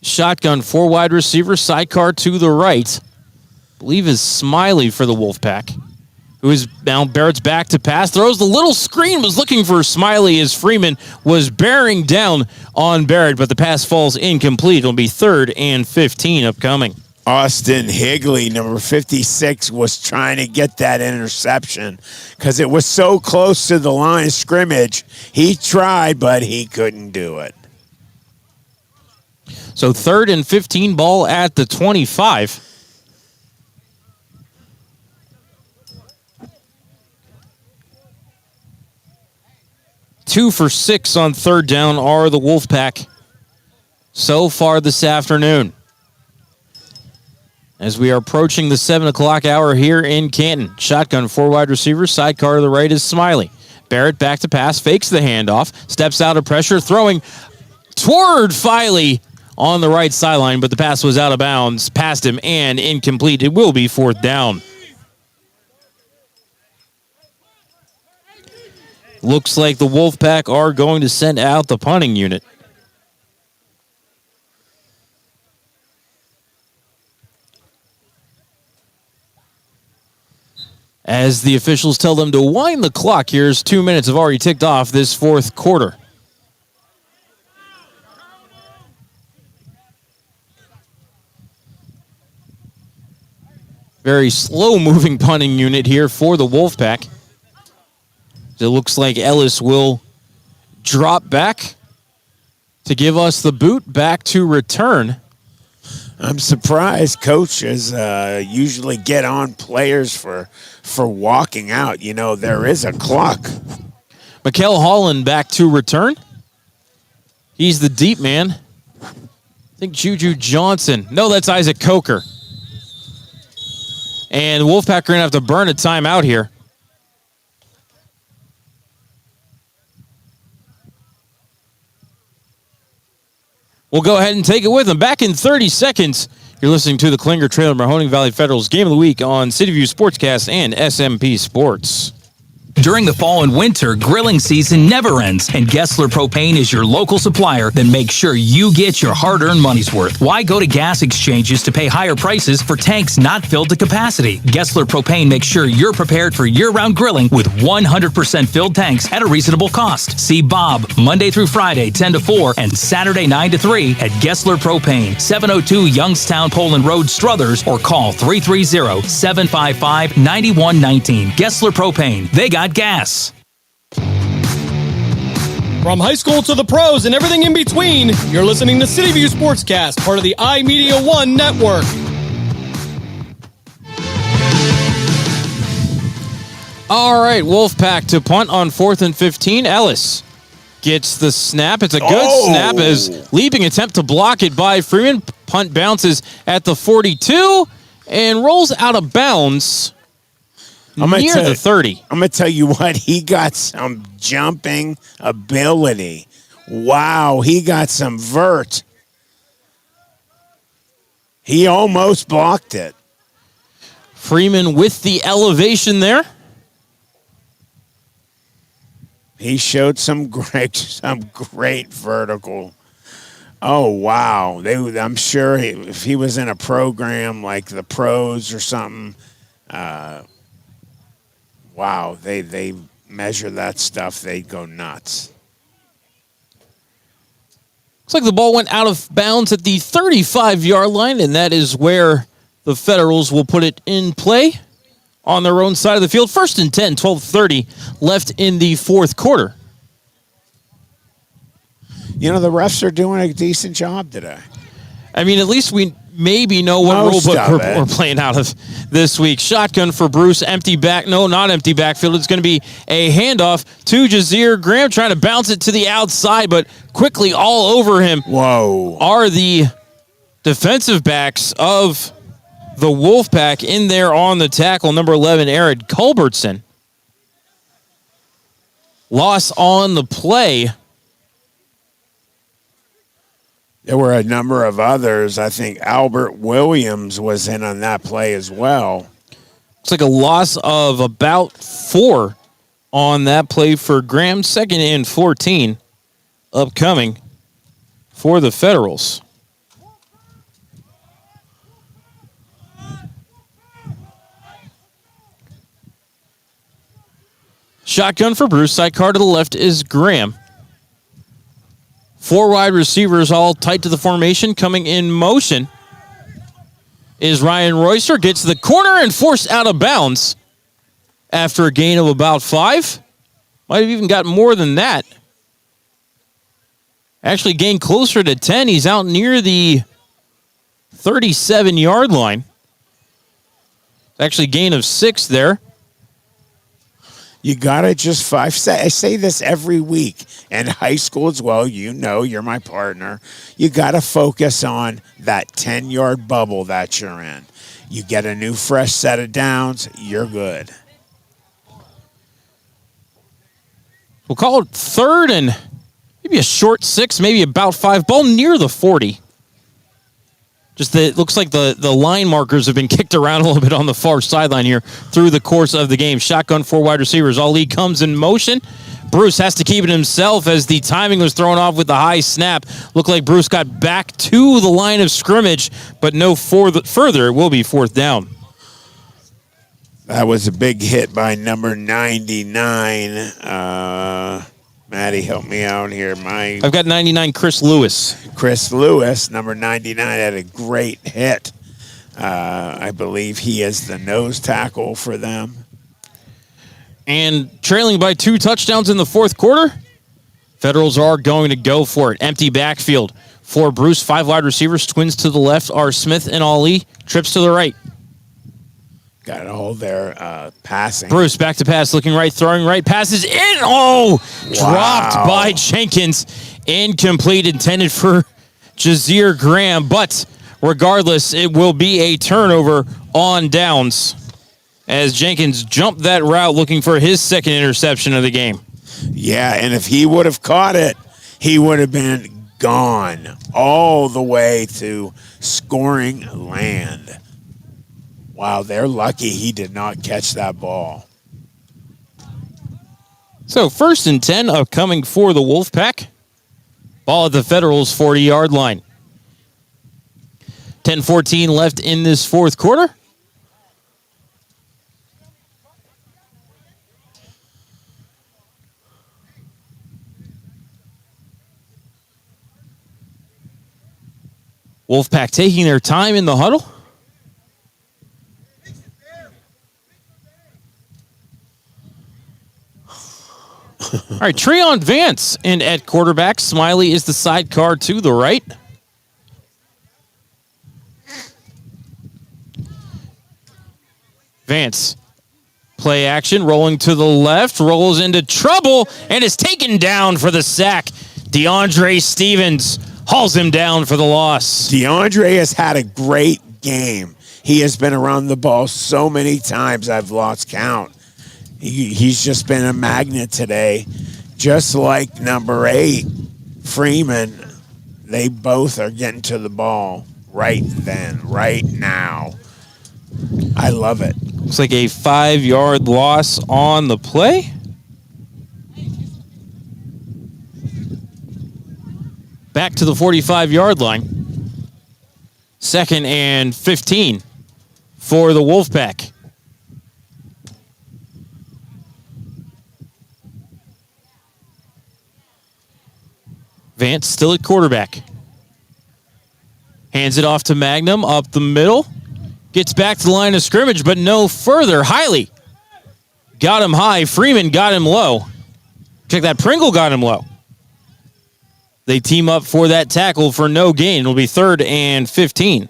Shotgun, 4 wide receivers, sidecar to the right. I believe is Smiley for the Wolfpack, who is now Barrett's back to pass. Throws the little screen, was looking for Smiley as Freeman was bearing down on Barrett, but the pass falls incomplete. It'll be 3rd and 15 upcoming. Austin Higley, number 56, was trying to get that interception because it was so close to the line of scrimmage. He tried, but he couldn't do it. So 3rd and 15, ball at the 25. Two for 6 on third down are the Wolfpack so far this afternoon. As we are approaching the 7 o'clock hour here in Canton. Shotgun, 4 wide receivers. Sidecar to the right is Smiley. Barrett back to pass, fakes the handoff, steps out of pressure, throwing toward Filey on the right sideline, but the pass was out of bounds, past him, and incomplete. It will be 4th down. Looks like the Wolfpack are going to send out the punting unit. As the officials tell them to wind the clock, here's 2 minutes have already ticked off this 4th quarter. Very slow-moving punting unit here for the Wolfpack. It looks like Ellis will drop back to give us the boot back to return. I'm surprised coaches usually get on players for walking out. You know, there is a clock. Mikael Holland back to return. He's the deep man. I think Juju Johnson. No, that's Isaac Coker. And the Wolfpack are going to have to burn a timeout here. We'll go ahead and take it with them. Back in 30 seconds, you're listening to the Klinger Trailer Mahoning Valley Federals Game of the Week on CityView Sportscast and SMP Sports. During the fall and winter, grilling season never ends, and Gessler Propane is your local supplier that makes sure you get your hard-earned money's worth. Why go to gas exchanges to pay higher prices for tanks not filled to capacity? Gessler Propane makes sure you're prepared for year-round grilling with 100% filled tanks at a reasonable cost. See Bob Monday through Friday, 10 to 4, and Saturday, 9 to 3 at Gessler Propane, 702 Youngstown Poland Road, Struthers, or call 330-755-9119. Gessler Propane. They got gas. From high school to the pros and everything in between, you're listening to CityView Sportscast, part of the iMedia1 network. All right, Wolfpack to punt on 4th and 15. Ellis gets the snap. It's a good snap as leaping attempt to block it by Freeman. Punt bounces at the 42 and rolls out of bounds near the 30. I'm going to tell you what, he got some jumping ability. Wow, he got some vert. He almost blocked it. Freeman with the elevation there. He showed some great vertical. Oh, wow. I'm sure if he was in a program like the pros or something, wow, they measure that stuff, they go nuts. Looks like the ball went out of bounds at the 35-yard line, and that is where the Federals will put it in play on their own side of the field. 1st and 10, 12:30 left in the 4th quarter. You know, the refs are doing a decent job today. I mean, at least we maybe know what rule book we're playing out of this week. Shotgun for Bruce, empty back. No, not empty backfield. It's going to be a handoff to Jazir Graham, trying to bounce it to the outside, but quickly all over him are the defensive backs of the Wolfpack in there on the tackle. Number 11, Aaron Culbertson. Loss on the play. There were a number of others. I think Albert Williams was in on that play as well. It's like a loss of about 4 on that play for Graham. 2nd and 14 upcoming for the Federals. Shotgun for Bruce. Sidecar to the left is Graham. 4 wide receivers all tight to the formation. Coming in motion is Ryan Royster. Gets to the corner and forced out of bounds after a gain of about 5. Might have even got more than that. Actually gained closer to 10. He's out near the 37-yard line. Actually gain of 6 there. You got to just I say this every week, and high school as well. You know, you're my partner. You got to focus on that 10-yard bubble that you're in. You get a new fresh set of downs, you're good. We'll call it third and maybe a short 6, maybe about 5. Ball near the 40. Just that it looks like the line markers have been kicked around a little bit on the far sideline here through the course of the game. Shotgun 4 wide receivers. Ali comes in motion. Bruce has to keep it himself as the timing was thrown off with the high snap. Looked like Bruce got back to the line of scrimmage, but no further. It will be 4th down. That was a big hit by number 99. Maddie, help me out here. I've got 99, Chris Lewis. Chris Lewis, number 99, had a great hit. I believe he is the nose tackle for them. And trailing by 2 touchdowns in the 4th quarter, Federals are going to go for it. Empty backfield for Bruce. 5 wide receivers. Twins to the left are Smith and Ali. Trips to the right. Got all their passing. Bruce back to pass, looking right, throwing right, passes in. Oh, dropped by Jenkins. Incomplete, intended for Jazir Graham. But regardless, it will be a turnover on downs as Jenkins jumped that route looking for his 2nd interception of the game. Yeah, and if he would have caught it, he would have been gone all the way to scoring land. Wow, they're lucky he did not catch that ball. So 1st and 10 upcoming for the Wolfpack. Ball at the Federals' 40-yard line. 10-14 left in this 4th quarter. Wolfpack taking their time in the huddle. All right, Treon Vance in at quarterback. Smiley is the sidecar to the right. Vance, play action, rolling to the left, rolls into trouble, and is taken down for the sack. DeAndre Stevens hauls him down for the loss. DeAndre has had a great game. He has been around the ball so many times I've lost count. He's just been a magnet today. Just like number 8, Freeman, they both are getting to the ball right then, right now. I love it. Looks like a 5-yard loss on the play. Back to the 45-yard line. 2nd and 15 for the Wolfpack. Vance still at quarterback. Hands it off to Magnum up the middle. Gets back to the line of scrimmage, but no further. Hiley got him high. Freeman got him low. Check that. Pringle got him low. They team up for that tackle for no gain. It'll be 3rd and 15.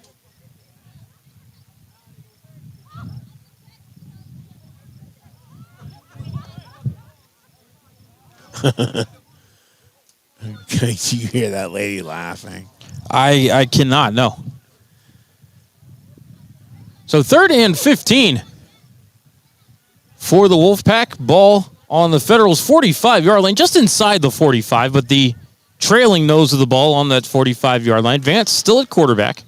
Did you hear that lady laughing? I cannot, no. So 3rd and 15 for the Wolfpack. Ball on the Federals' 45-yard line, just inside the 45, but the trailing nose of the ball on that 45-yard line. Vance still at quarterback.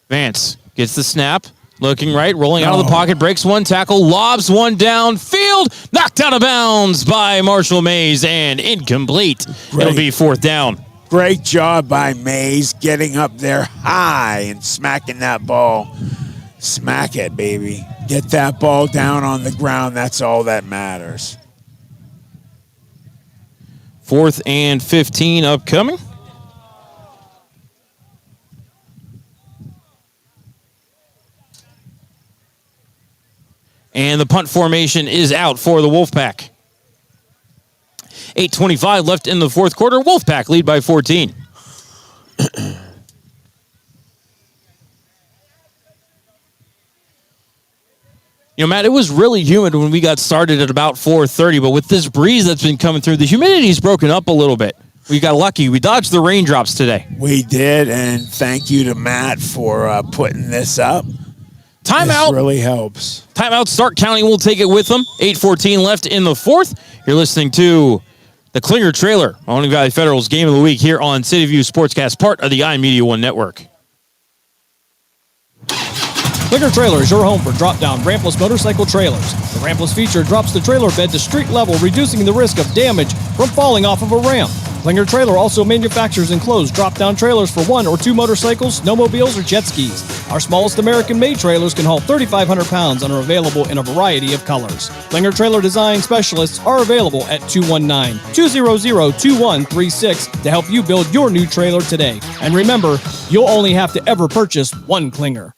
Vance gets the snap. Looking right, rolling out of the pocket, breaks one tackle, lobs one downfield, knocked out of bounds by Marshall Mays, and incomplete. It'll be 4th down. Great job by Mays getting up there high and smacking that ball. Smack it, baby. Get that ball down on the ground. That's all that matters. 4th and 15 upcoming. And the punt formation is out for the Wolfpack. 8:25 left in the 4th quarter. Wolfpack lead by 14. You know, Matt, it was really humid when we got started at about 4:30, but with this breeze that's been coming through, the humidity's broken up a little bit. We got lucky. We dodged the raindrops today. We did, and thank you to Matt for putting this up. Timeout. This really helps. Timeout. Stark County will take it with them. 8:14 left in the fourth. You're listening to the Klinger Trailer, Mahoning Valley Federal's Game of the Week here on CityView Sportscast, part of the iMedia1 network. Klinger Trailer is your home for drop-down rampless motorcycle trailers. The rampless feature drops the trailer bed to street level, reducing the risk of damage from falling off of a ramp. Klinger Trailer also manufactures enclosed drop-down trailers for 1 or 2 motorcycles, snowmobiles, or jet skis. Our smallest American-made trailers can haul 3,500 pounds and are available in a variety of colors. Klinger Trailer design specialists are available at 219-200-2136 to help you build your new trailer today. And remember, you'll only have to ever purchase one Klinger.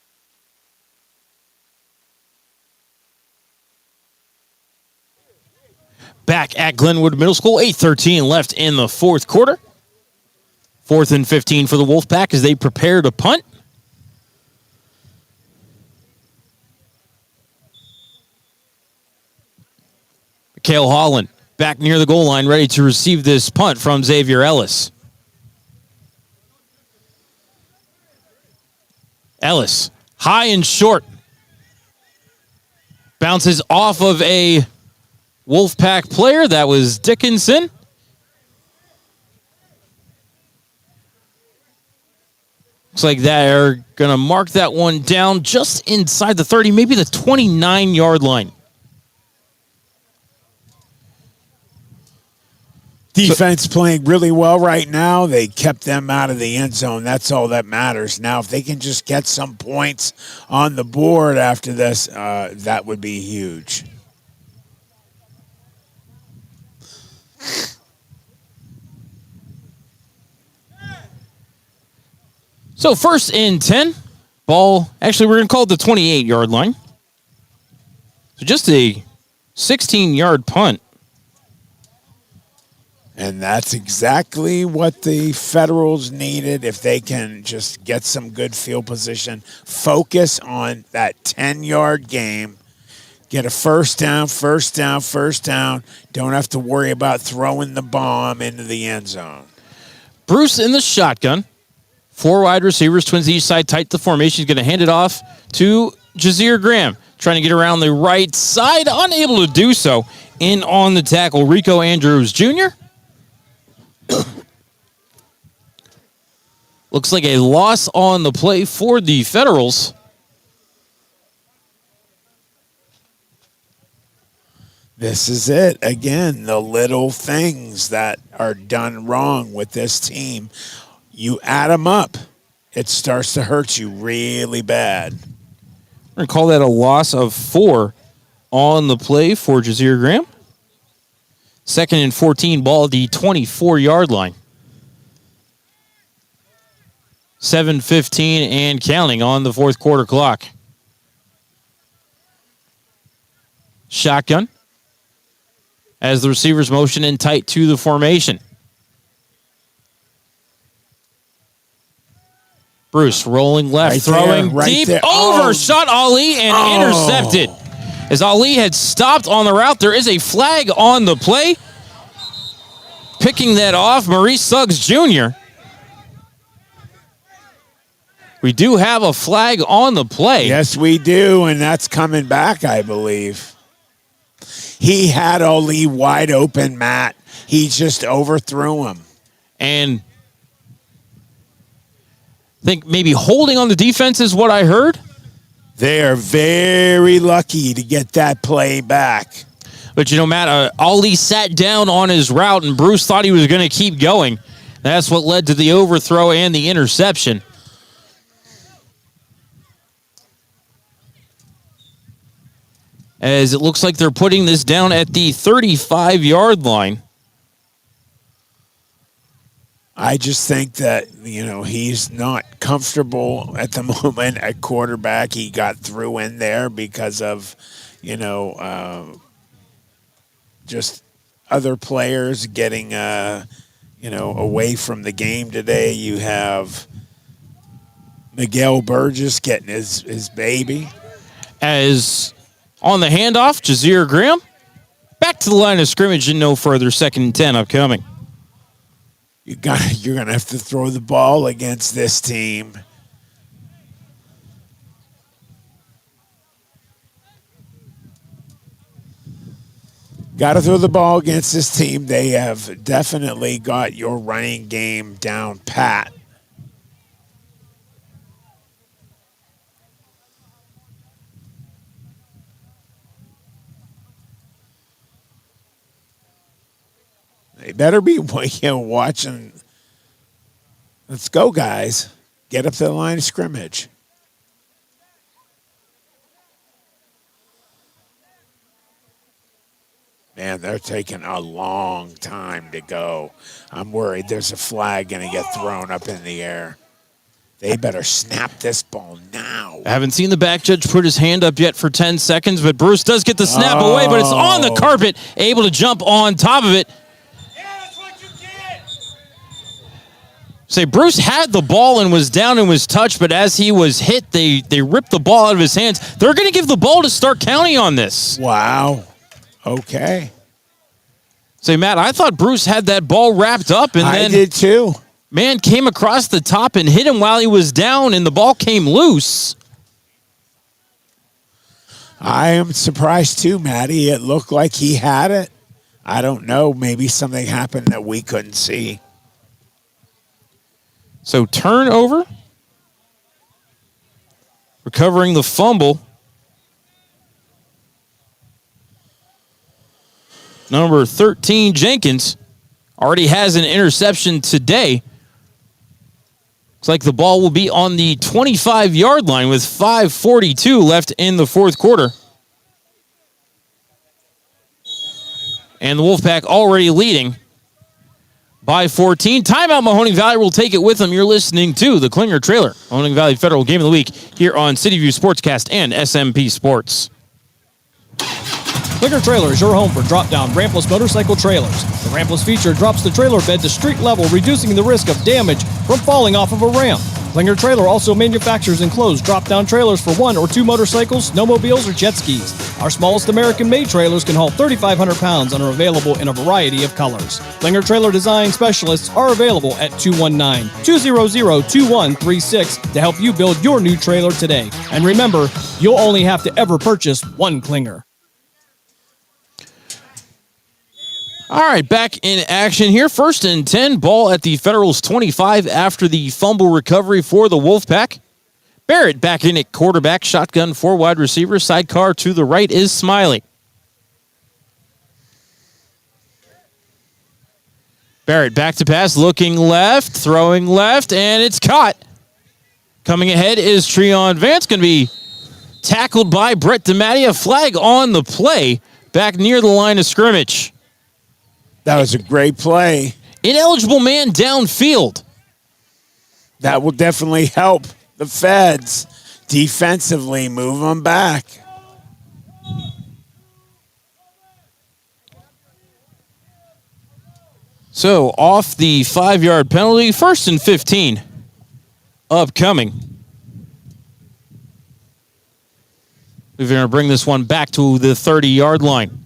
Back at Glenwood Middle School, 8:13 left in the fourth quarter. 4th and 15 for the Wolfpack as they prepare to punt. Mikhail Holland back near the goal line, ready to receive this punt from Xavier Ellis. Ellis, high and short. Bounces off of a Wolfpack player. That was Dickinson. Looks like they're going to mark that one down just inside the 30, maybe the 29-yard line. Defense playing really well right now. They kept them out of the end zone. That's all that matters. Now, if they can just get some points on the board after this, that would be huge. So 1st and 10. Ball, actually, we're going to call it the 28-yard line. So just a 16-yard punt. And that's exactly what the Federals needed. If they can just get some good field position, focus on that 10-yard game, get a first down. Don't have to worry about throwing the bomb into the end zone. Bruce in the shotgun. 4 wide receivers, twins each side, tight the formation. He's going to hand it off to Jazir Graham. Trying to get around the right side, unable to do so. In on the tackle, Rico Andrews Jr. Looks like a loss on the play for the Federals. This is it. Again, the little things that are done wrong with this team. You add them up, it starts to hurt you really bad. We're going to call that a loss of 4 on the play for Jazir Graham. 2nd and 14, ball at the 24-yard line. 7:15 and counting on the fourth quarter clock. Shotgun as the receivers motion in tight to the formation. Bruce rolling left, right throwing there, right deep, there. overshot Ali and intercepted. As Ali had stopped on the route, there is a flag on the play. Picking that off, Maurice Suggs Jr. We do have a flag on the play. Yes, we do, and that's coming back, I believe. He had Ali wide open, Matt. He just overthrew him. And I think maybe holding on the defense is what I heard. They are very lucky to get that play back. But, you know, Matt, Ali sat down on his route, and Bruce thought he was going to keep going. That's what led to the overthrow and the interception. As it looks like they're putting this down at the 35-yard line. I just think that, you know, he's not comfortable at the moment at quarterback. He got through in there because of, you know, just other players getting, you know, away from the game today. You have Miguel Burgess getting his baby. As On the handoff, Jazir Graham. Back to the line of scrimmage and no further. 2nd and 10 upcoming. You're going to have to throw the ball against this team. Got to throw the ball against this team. They have definitely got your running game down pat. They better be watching. Let's go, guys. Get up to the line of scrimmage. Man, they're taking a long time to go. I'm worried there's a flag going to get thrown up in the air. They better snap this ball now. I haven't seen the back judge put his hand up yet for 10 seconds, but Bruce does get the snap away, but it's on the carpet, able to jump on top of it. Say Bruce had the ball and was down and was touched, but as he was hit, they ripped the ball out of his hands. They're going to give the ball to Stark County on this. Wow. Okay. Say, Matt, I thought Bruce had that ball wrapped up, and then I did too. Man came across the top and hit him while he was down, and the ball came loose. I am surprised too, Matty. It looked like he had it. I don't know. Maybe something happened that we couldn't see. So turnover, recovering the fumble. Number 13, Jenkins, already has an interception today. Looks like the ball will be on the 25-yard line with 5:42 left in the fourth quarter. And the Wolfpack already leading by 14. Timeout, Mahoning Valley will take it with them. You're listening to the Klinger Trailer, Mahoning Valley Federal Game of the Week here on CityView Sportscast and SMP Sports. Klinger Trailer is your home for drop-down rampless motorcycle trailers. The rampless feature drops the trailer bed to street level, reducing the risk of damage from falling off of a ramp. Klinger Trailer also manufactures enclosed drop-down trailers for 1 or 2 motorcycles, snowmobiles, or jet skis. Our smallest American-made trailers can haul 3,500 pounds and are available in a variety of colors. Klinger Trailer design specialists are available at 219-200-2136 to help you build your new trailer today. And remember, you'll only have to ever purchase one Klinger. All right, back in action here. 1st and 10, ball at the Federals 25 after the fumble recovery for the Wolfpack. Barrett back in at quarterback, shotgun 4 wide receivers, sidecar to the right is Smiley. Barrett back to pass, looking left, throwing left, and it's caught. Coming ahead is Treon Vance, going to be tackled by Brett DeMatti. A flag on the play back near the line of scrimmage. That was a great play. Ineligible man downfield. That will definitely help the Feds defensively move them back. So off the 5-yard penalty, 1st and 15 upcoming. We're going to bring this one back to the 30-yard line.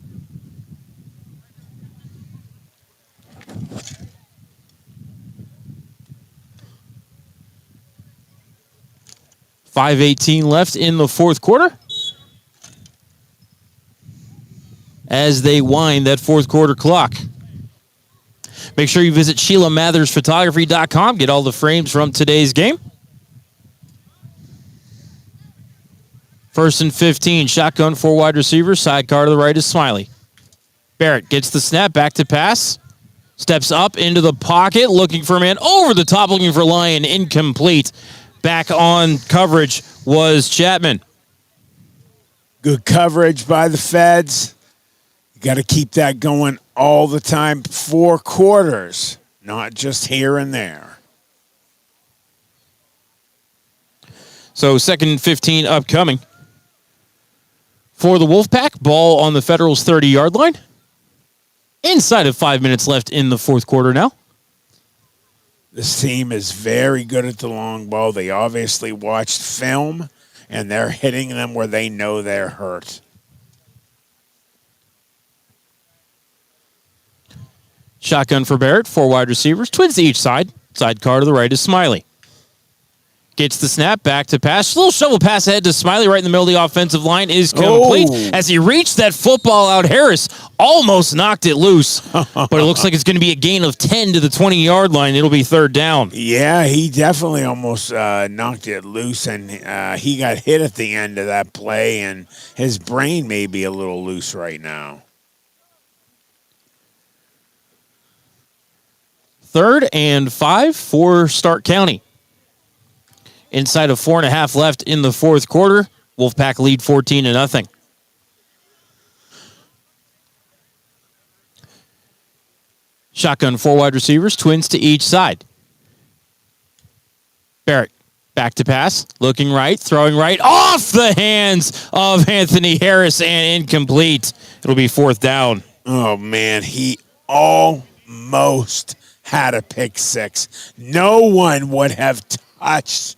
.518 left in the fourth quarter as they wind that fourth quarter clock. Make sure you visit SheilaMathersPhotography.com. Get all the frames from today's game. 1st and 15, shotgun 4 wide receivers, sidecar to the right is Smiley. Barrett gets the snap, back to pass, steps up into the pocket, looking for a man over the top, looking for Lyon, incomplete. Back on coverage was Chapman. Good coverage by the Feds. You got to keep that going all the time. 4 quarters, not just here and there. So 2nd and 15 upcoming. For the Wolfpack, ball on the Federals' 30-yard line. Inside of 5 minutes left in the fourth quarter now. This team is very good at the long ball. They obviously watched film, and they're hitting them where they know they're hurt. Shotgun for Barrett, 4 wide receivers, twins to each side. Sidecar to the right is Smiley. Gets the snap, back to pass. Little shovel pass ahead to Smiley right in the middle of the offensive line is complete. Oh. As he reached that football out, Harris almost knocked it loose. But it looks like it's going to be a gain of 10 to the 20-yard line. It'll be third down. Yeah, he definitely almost knocked it loose, and he got hit at the end of that play, and his brain may be a little loose right now. 3rd and 5 for Stark County. Inside of 4.5 left in the fourth quarter. Wolfpack lead 14-0. Shotgun, 4 wide receivers, twins to each side. Barrett, back to pass, looking right, throwing right, off the hands of Anthony Harris and incomplete. It'll be fourth down. Oh, man, he almost had a pick six. No one would have touched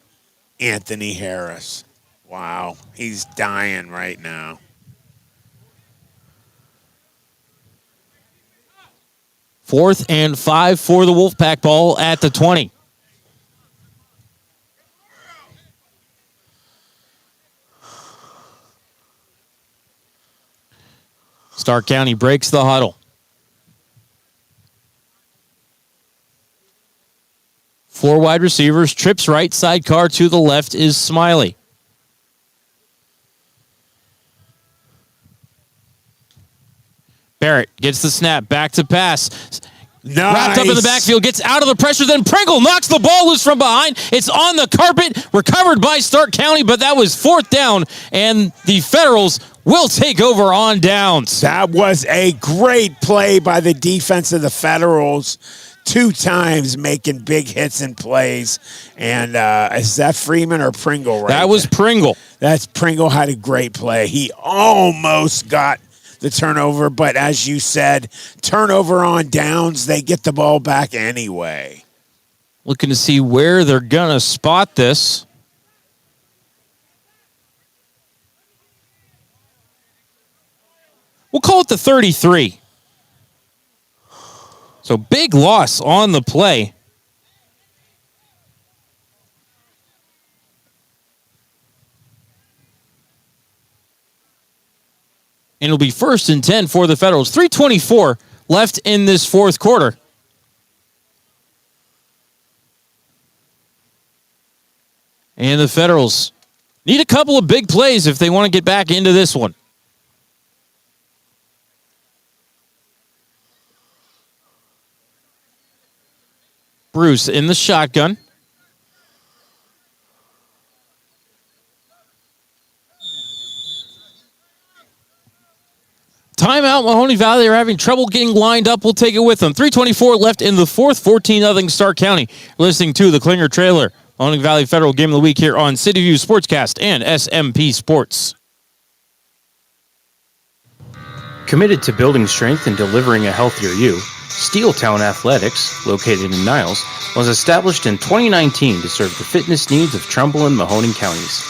Anthony Harris. Wow, he's dying right now. 4th and 5 for the Wolfpack, ball at the 20. Stark County breaks the huddle. 4 wide receivers, trips right, sidecar to the left is Smiley. Barrett gets the snap, back to pass. Nice. Wrapped up in the backfield, gets out of the pressure, then Pringle knocks the ball loose from behind. It's on the carpet, recovered by Stark County, but that was fourth down, and the Federals will take over on downs. That was a great play by the defense of the Federals. 2 times making big hits and plays. And is that Freeman or Pringle right That was there? Pringle. That's Pringle had a great play. He almost got the turnover, but as you said, turnover on downs, they get the ball back anyway. Looking to see where they're going to spot this. We'll call it the 33. So big loss on the play. And it'll be 1st and 10 for the Federals. 3:24 left in this fourth quarter. And the Federals need a couple of big plays if they want to get back into this one. Bruce in the shotgun. Timeout, Mahoney Valley are having trouble getting lined up. We'll take it with them. 3:24 left in the fourth, 14-0 Stark County. Listening to the Klinger Trailer, Mahoney Valley Federal Game of the Week here on CityView Sportscast and SMP Sports. Committed to building strength and delivering a healthier you, Steeltown Athletics, located in Niles, was established in 2019 to serve the fitness needs of Trumbull and Mahoning counties.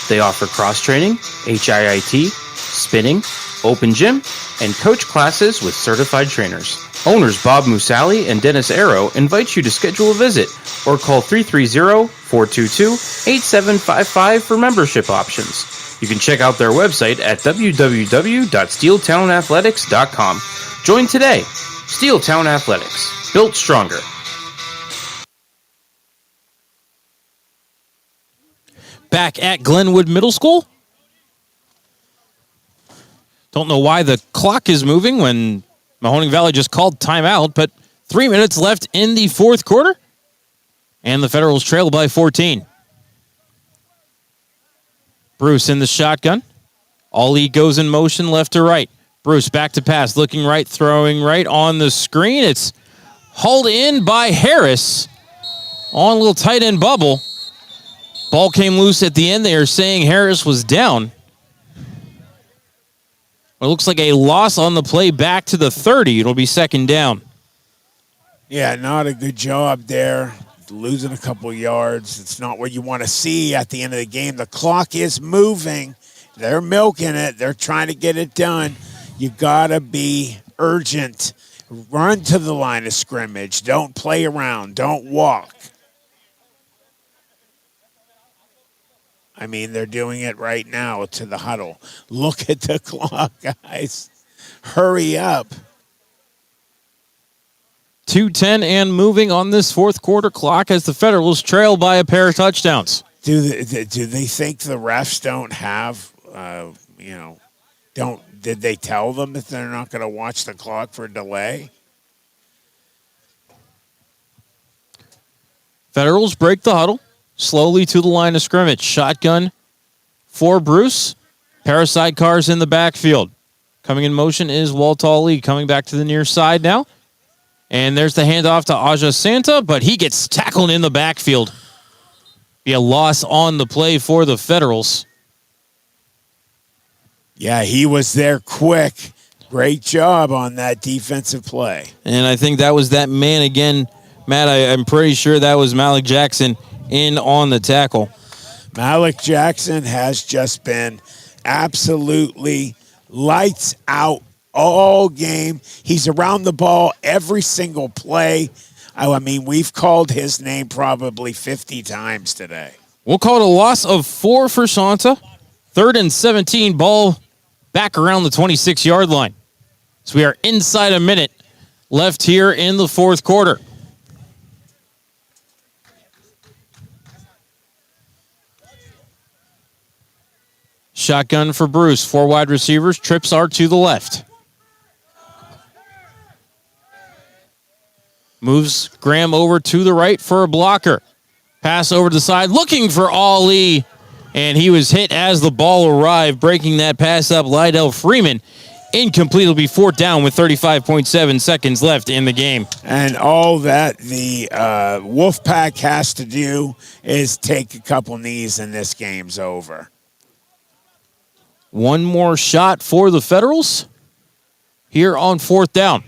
They offer cross-training, HIIT, spinning, open gym, and coach classes with certified trainers. Owners Bob Musali and Dennis Arrow invite you to schedule a visit or call 330-422-8755 for membership options. You can check out their website at www.steeltownathletics.com. Join today. Steeltown Athletics, built stronger. Back at Glenwood Middle School. Don't know why the clock is moving when Mahoning Valley just called timeout, but 3 minutes left in the fourth quarter, and the Federals trail by 14. Bruce in the shotgun. Ollie goes in motion left to right. Bruce back to pass, looking right, throwing right on the screen. It's hauled in by Harris on a little tight end bubble. Ball came loose at the end. They are saying Harris was down. It looks like a loss on the play back to the 30. It'll be second down. Yeah, not a good job there. Losing a couple yards. It's not what you want to see at the end of the game. The clock is moving. They're milking it. They're trying to get it done. You got to be urgent Run to the line of scrimmage. Don't play around. Don't walk. I mean, they're doing it right now to the huddle. Look at the clock, guys. Hurry up. 2:10 and moving on this fourth quarter clock as the Federals trail by a pair of touchdowns. Do they think the refs don't have, did they tell them that they're not going to watch the clock for delay? Federals break the huddle, slowly to the line of scrimmage. Shotgun for Bruce. Pair of sidecars in the backfield. Coming in motion is Walt Ali coming back to the near side now. And there's the handoff to Aja Santa, but he gets tackled in the backfield. Be a loss on the play for the Federals. Yeah, he was there quick. Great job on that defensive play. And I think that was that man again. Matt, I'm pretty sure that was Malik Jackson in on the tackle. Malik Jackson has just been absolutely lights out all game. He's around the ball every single play. I mean, we've called his name probably 50 times today. We'll call it a loss of 4 for Santa. 3rd and 17, ball back around the 26-yard line. So we are inside a minute left here in the fourth quarter. Shotgun for Bruce. 4 wide receivers. Trips are to the left. Moves Graham over to the right for a blocker. Pass over to the side, looking for Ali. And he was hit as the ball arrived, breaking that pass up. Lydell Freeman. Incomplete. It'll be 4th down with 35.7 seconds left in the game. And all that the Wolfpack has to do is take a couple knees and this game's over. One more shot for the Federals here on 4th down.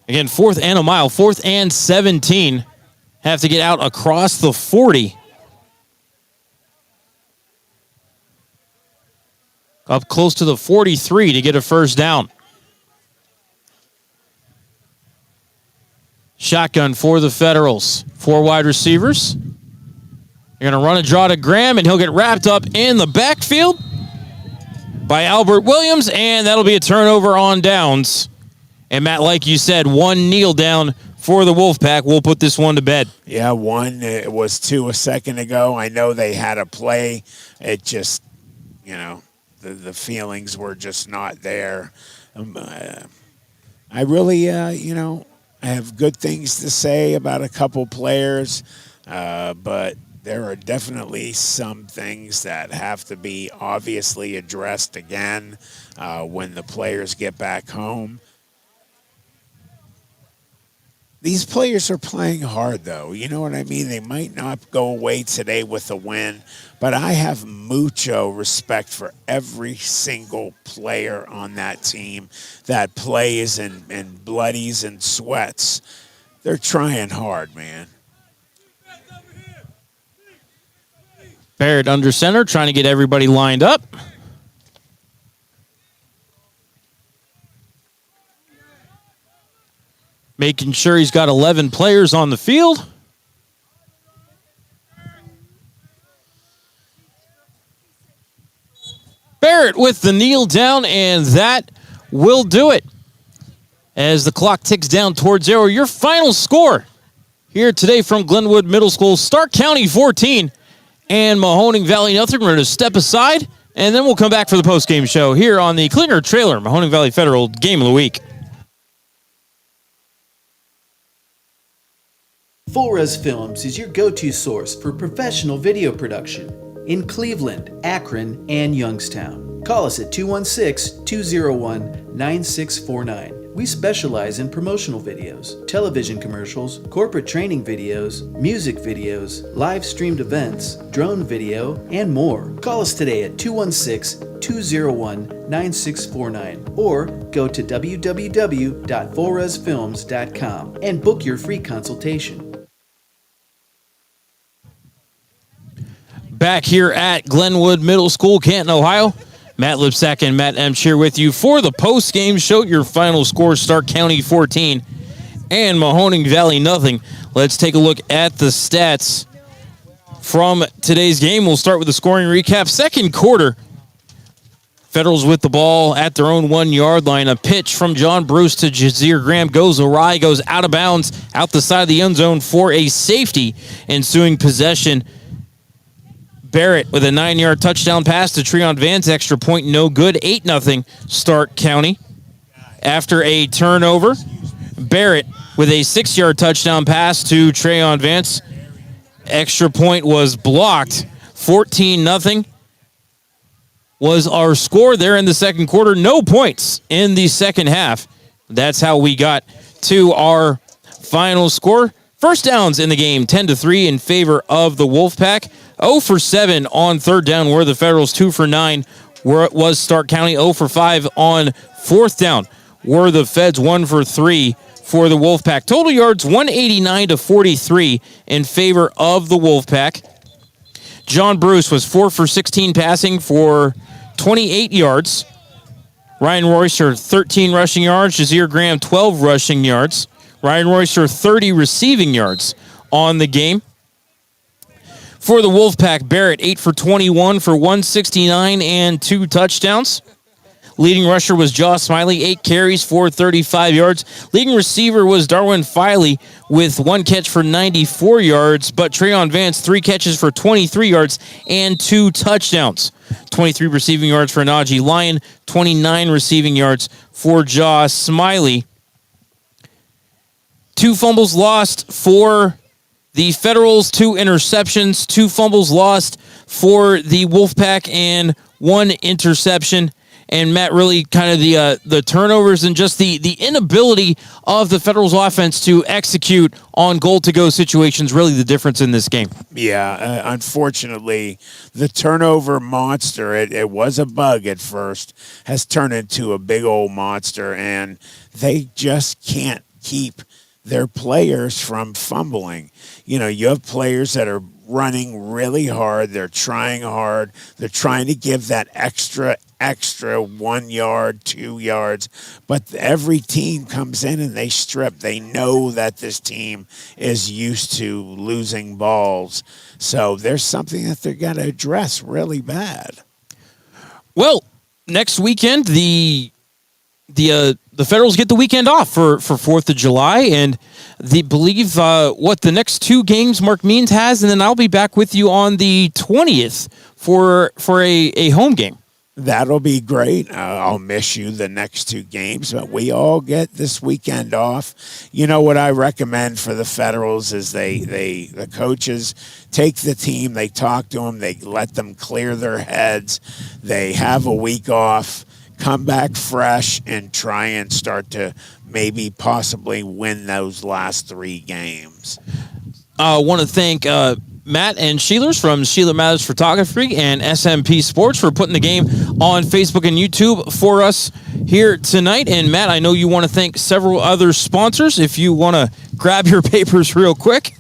Again, 4th and a mile, 4th and 17. Have to get out across the 40. Up close to the 43 to get a first down. Shotgun for the Federals. 4 wide receivers. They're going to run a draw to Graham, and he'll get wrapped up in the backfield by Albert Williams, and that'll be a turnover on downs. And, Matt, like you said, 1 kneel down for the Wolfpack. We'll put this one to bed. Yeah, 1. It was 2 a second ago. I know they had a play. It just, the feelings were just not there. I really, I have good things to say about a couple players, but there are definitely some things that have to be obviously addressed again when the players get back home. These players are playing hard, though. You know what I mean? They might not go away today with a win, but I have mucho respect for every single player on that team that plays and bloodies and sweats. They're trying hard, man. Barrett under center, trying to get everybody lined up. Making sure he's got 11 players on the field. Barrett with the kneel down, and that will do it. As the clock ticks down towards 0, your final score here today from Glenwood Middle School, Stark County 14 and Mahoning Valley nothing. We're going to step aside, and then we'll come back for the postgame show here on the Klinger Trailer Mahoning Valley Federal Game of the Week. Full Res Films is your go-to source for professional video production in Cleveland, Akron, and Youngstown. Call us at 216-201-9649. We specialize in promotional videos, television commercials, corporate training videos, music videos, live streamed events, drone video, and more. Call us today at 216-201-9649 or go to www.fullresfilms.com and book your free consultation. Back here at Glenwood Middle School, Canton, Ohio. Matt Lipsack and Matt Emsch here with you for the post-game show. Your final score, Stark County 14 and Mahoning Valley nothing. Let's take a look at the stats from today's game. We'll start with the scoring recap. Second quarter, Federals with the ball at their own 1 yard line. A pitch from John Bruce to Jazir Graham goes awry, goes out of bounds, out the side of the end zone for a safety. Ensuing possession, Barrett with a 9-yard touchdown pass to Treon Vance. Extra point, no good. 8-0 Stark County. After a turnover, Barrett with a 6-yard touchdown pass to Treon Vance. Extra point was blocked. 14-0 was our score there in the second quarter. No points in the second half. That's how we got to our final score. First downs in the game, 10-3 in favor of the Wolfpack. 0 for 7 on third down were the Federals. 2 for 9 was Stark County. 0 for 5 on fourth down were the Feds. 1 for 3 for the Wolfpack. Total yards, 189-43 in favor of the Wolfpack. John Bruce was 4 for 16 passing for 28 yards. Ryan Royster, 13 rushing yards. Jazir Graham, 12 rushing yards. Ryan Royster, 30 receiving yards on the game. For the Wolfpack, Barrett, 8 for 21 for 169 and 2 touchdowns. Leading rusher was Josh Smiley, 8 carries for 35 yards. Leading receiver was Darwin Filey with 1 catch for 94 yards, but Treon Vance, 3 catches for 23 yards and 2 touchdowns. 23 receiving yards for Najee Lyon, 29 receiving yards for Josh Smiley. 2 fumbles lost for the Federals, 2 interceptions, 2 fumbles lost for the Wolfpack, and 1 interception. And Matt, really kind of the turnovers and just the inability of the Federals offense to execute on goal-to-go situations, really the difference in this game. Yeah, unfortunately, the turnover monster, it was a bug at first, has turned into a big old monster, and they just can't keep their players from fumbling. You know, you have players that are running really hard. They're trying hard. They're trying to give that extra 1 yard, 2 yards. But every team comes in and they strip. They know that this team is used to losing balls. So there's something that they're going to address really bad. Well, next weekend, the Federals get the weekend off for 4th of July, and they believe what the next 2 games Mark Means has, and then I'll be back with you on the 20th for a home game. That'll be great. I'll miss you the next 2 games, but we all get this weekend off. You know what I recommend for the Federals is the coaches take the team, they talk to them, they let them clear their heads, they have a week off, come back fresh, and try and start to maybe possibly win those last 3 games. I want to thank Matt and Sheilers from Sheila Mathers Photography and SMP Sports for putting the game on Facebook and YouTube for us here tonight. And Matt, I know you want to thank several other sponsors. If you want to grab your papers real quick.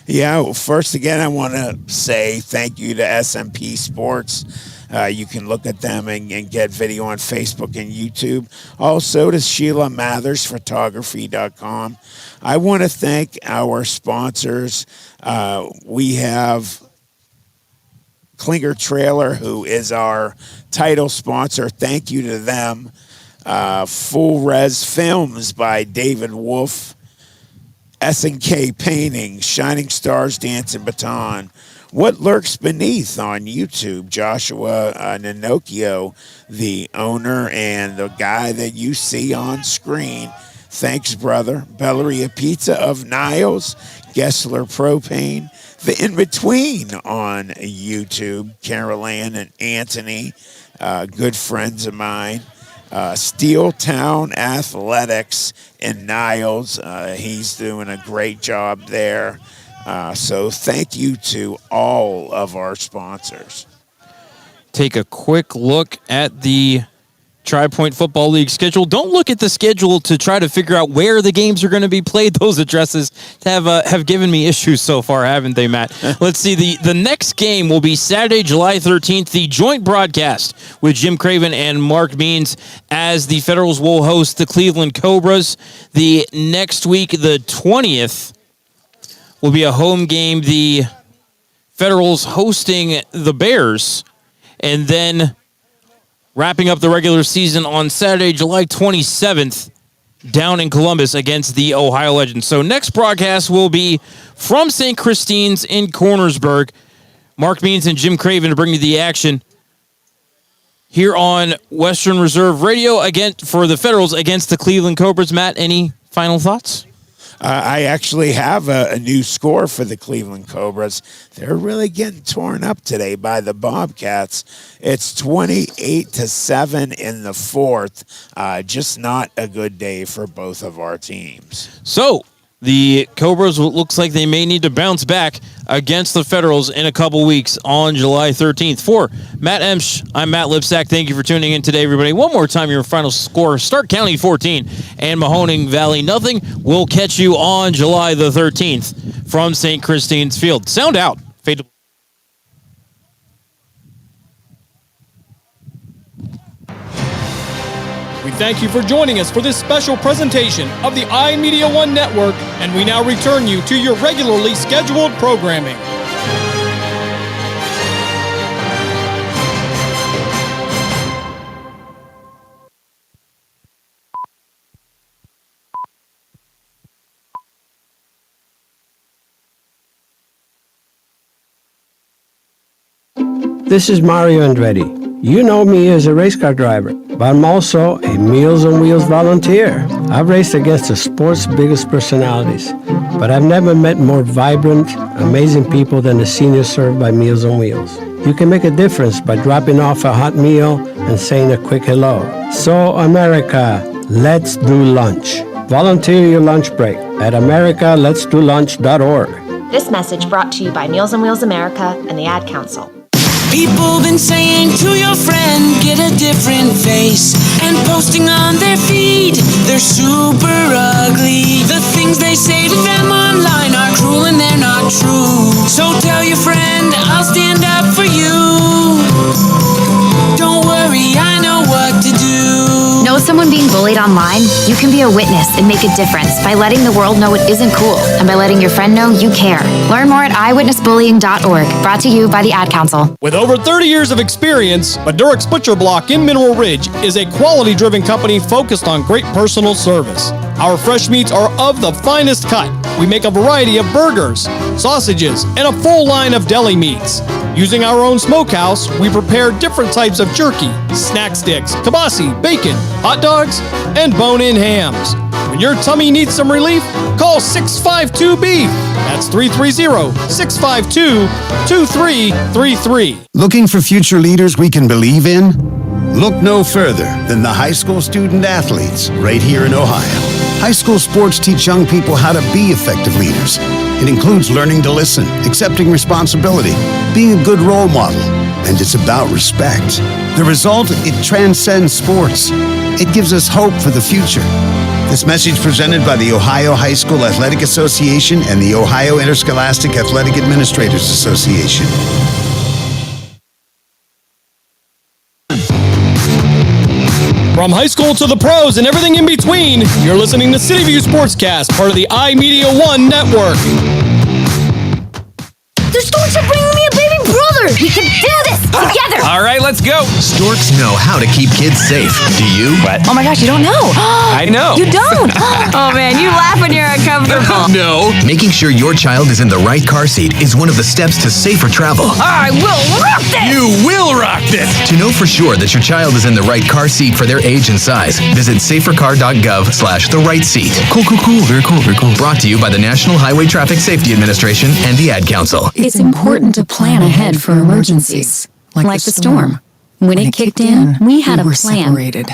Yeah, well, first again, I want to say thank you to SMP Sports. You can look at them and get video on Facebook and YouTube. Also to Sheila Mathers Photography.com. I want to thank our sponsors. We have Klinger Trailer, who is our title sponsor. Thank you to them. Full Res Films by David Wolf. S&K Painting, Shining Stars Dancing Baton. What Lurks Beneath on YouTube, Joshua Ninocchio, the owner and the guy that you see on screen. Thanks, brother. Belleria Pizza of Niles, Gessler Propane, The In-Between on YouTube, Carol Ann and Anthony, good friends of mine. Steel Town Athletics in Niles. He's doing a great job there. So thank you to all of our sponsors. Take a quick look at the Tri-Point Football League schedule. Don't look at the schedule to try to figure out where the games are going to be played. Those addresses have given me issues so far, haven't they, Matt? Let's see. The next game will be Saturday, July 13th, the joint broadcast with Jim Craven and Mark Means as the Federals will host the Cleveland Cobras. The next week, the 20th, will be a home game. The Federals hosting the Bears, and then wrapping up the regular season on Saturday, July 27th, down in Columbus against the Ohio Legends. So next broadcast will be from St. Christine's in Cornersburg. Mark Means and Jim Craven to bring you the action here on Western Reserve Radio again for the Federals against the Cleveland Cobras. Matt, any final thoughts? I actually have a new score for the Cleveland Cobras. They're really getting torn up today by the Bobcats. It's 28-7 in the fourth. Just not a good day for both of our teams. So the Cobras looks like they may need to bounce back against the Federals in a couple weeks on July 13th. For Matt Emsch, I'm Matt Lipsack. Thank you for tuning in today, everybody. One more time, your final score: Stark County 14 and Mahoning Valley nothing. We'll catch you on July the 13th from St. Christine's Field. Sound out. Fade to We thank you for joining us for this special presentation of the iMedia1 Network, and we now return you to your regularly scheduled programming. This is Mario Andretti. You know me as a race car driver, but I'm also a Meals on Wheels volunteer. I've raced against the sport's biggest personalities, but I've never met more vibrant, amazing people than the seniors served by Meals on Wheels. You can make a difference by dropping off a hot meal and saying a quick hello. So, America, let's do lunch. Volunteer your lunch break at americaletsdolunch.org. This message brought to you by Meals on Wheels America and the Ad Council. People been saying to your friend, get a different face, and posting on their feed, they're super ugly. The things they say to them online are cruel and they're not true. So tell your friend, I'll stand up for you. Don't worry, I know what to do. Know someone being bullied online? You can be a witness and make a difference by letting the world know it isn't cool and by letting your friend know you care. Learn more at eyewitnessbullying.org. Brought to you by the Ad Council. With over 30 years of experience, Madurix Butcher Block in Mineral Ridge is a quality-driven company focused on great personal service. Our fresh meats are of the finest cut. We make a variety of burgers, sausages, and a full line of deli meats. Using our own smokehouse, we prepare different types of jerky, snack sticks, kibasi, bacon, hot dogs, and bone-in hams. When your tummy needs some relief, call 652-BEEF. That's 330-652-2333. Looking for future leaders we can believe in? Look no further than the high school student athletes right here in Ohio. High school sports teach young people how to be effective leaders. It includes learning to listen, accepting responsibility, being a good role model, and it's about respect. The result, it transcends sports. It gives us hope for the future. This message presented by the Ohio High School Athletic Association and the Ohio Interscholastic Athletic Administrators Association. From high school to the pros and everything in between, you're listening to CityView Sportscast, part of the iMedia1 Network. The storks are bringing me a baby brother! We can do this together! All right, let's go. Storks know how to keep kids safe. Do you? What? Oh my gosh, you don't know. I know. You don't. Oh man, you laugh when you're uncomfortable. No. Making sure your child is in the right car seat is one of the steps to safer travel. I will rock this! You will rock this! To know for sure that your child is in the right car seat for their age and size, visit safercar.gov/the-right-seat. Cool. Very cool. Brought to you by the National Highway Traffic Safety Administration and the Ad Council. It's important to plan ahead for emergencies, like the storm. When it kicked in, we had a plan. Separated.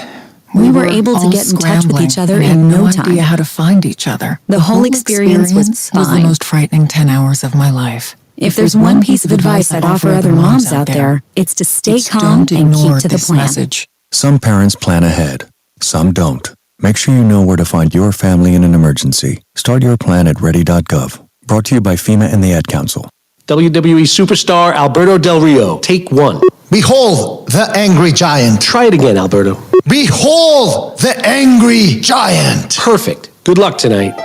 We were able to get in touch with each other in no time. Idea how to find each other. The whole experience was the fine. most frightening 10 hours of my life. If there's one piece of advice I'd offer other moms out there, it's to stay calm and keep to the plan. Message. Some parents plan ahead, some don't. Make sure you know where to find your family in an emergency. Start your plan at ready.gov. Brought to you by FEMA and the Ad Council. WWE superstar Alberto Del Rio, take one. Behold the angry giant. Try it again, Alberto. Behold the angry giant. Perfect. Good luck tonight.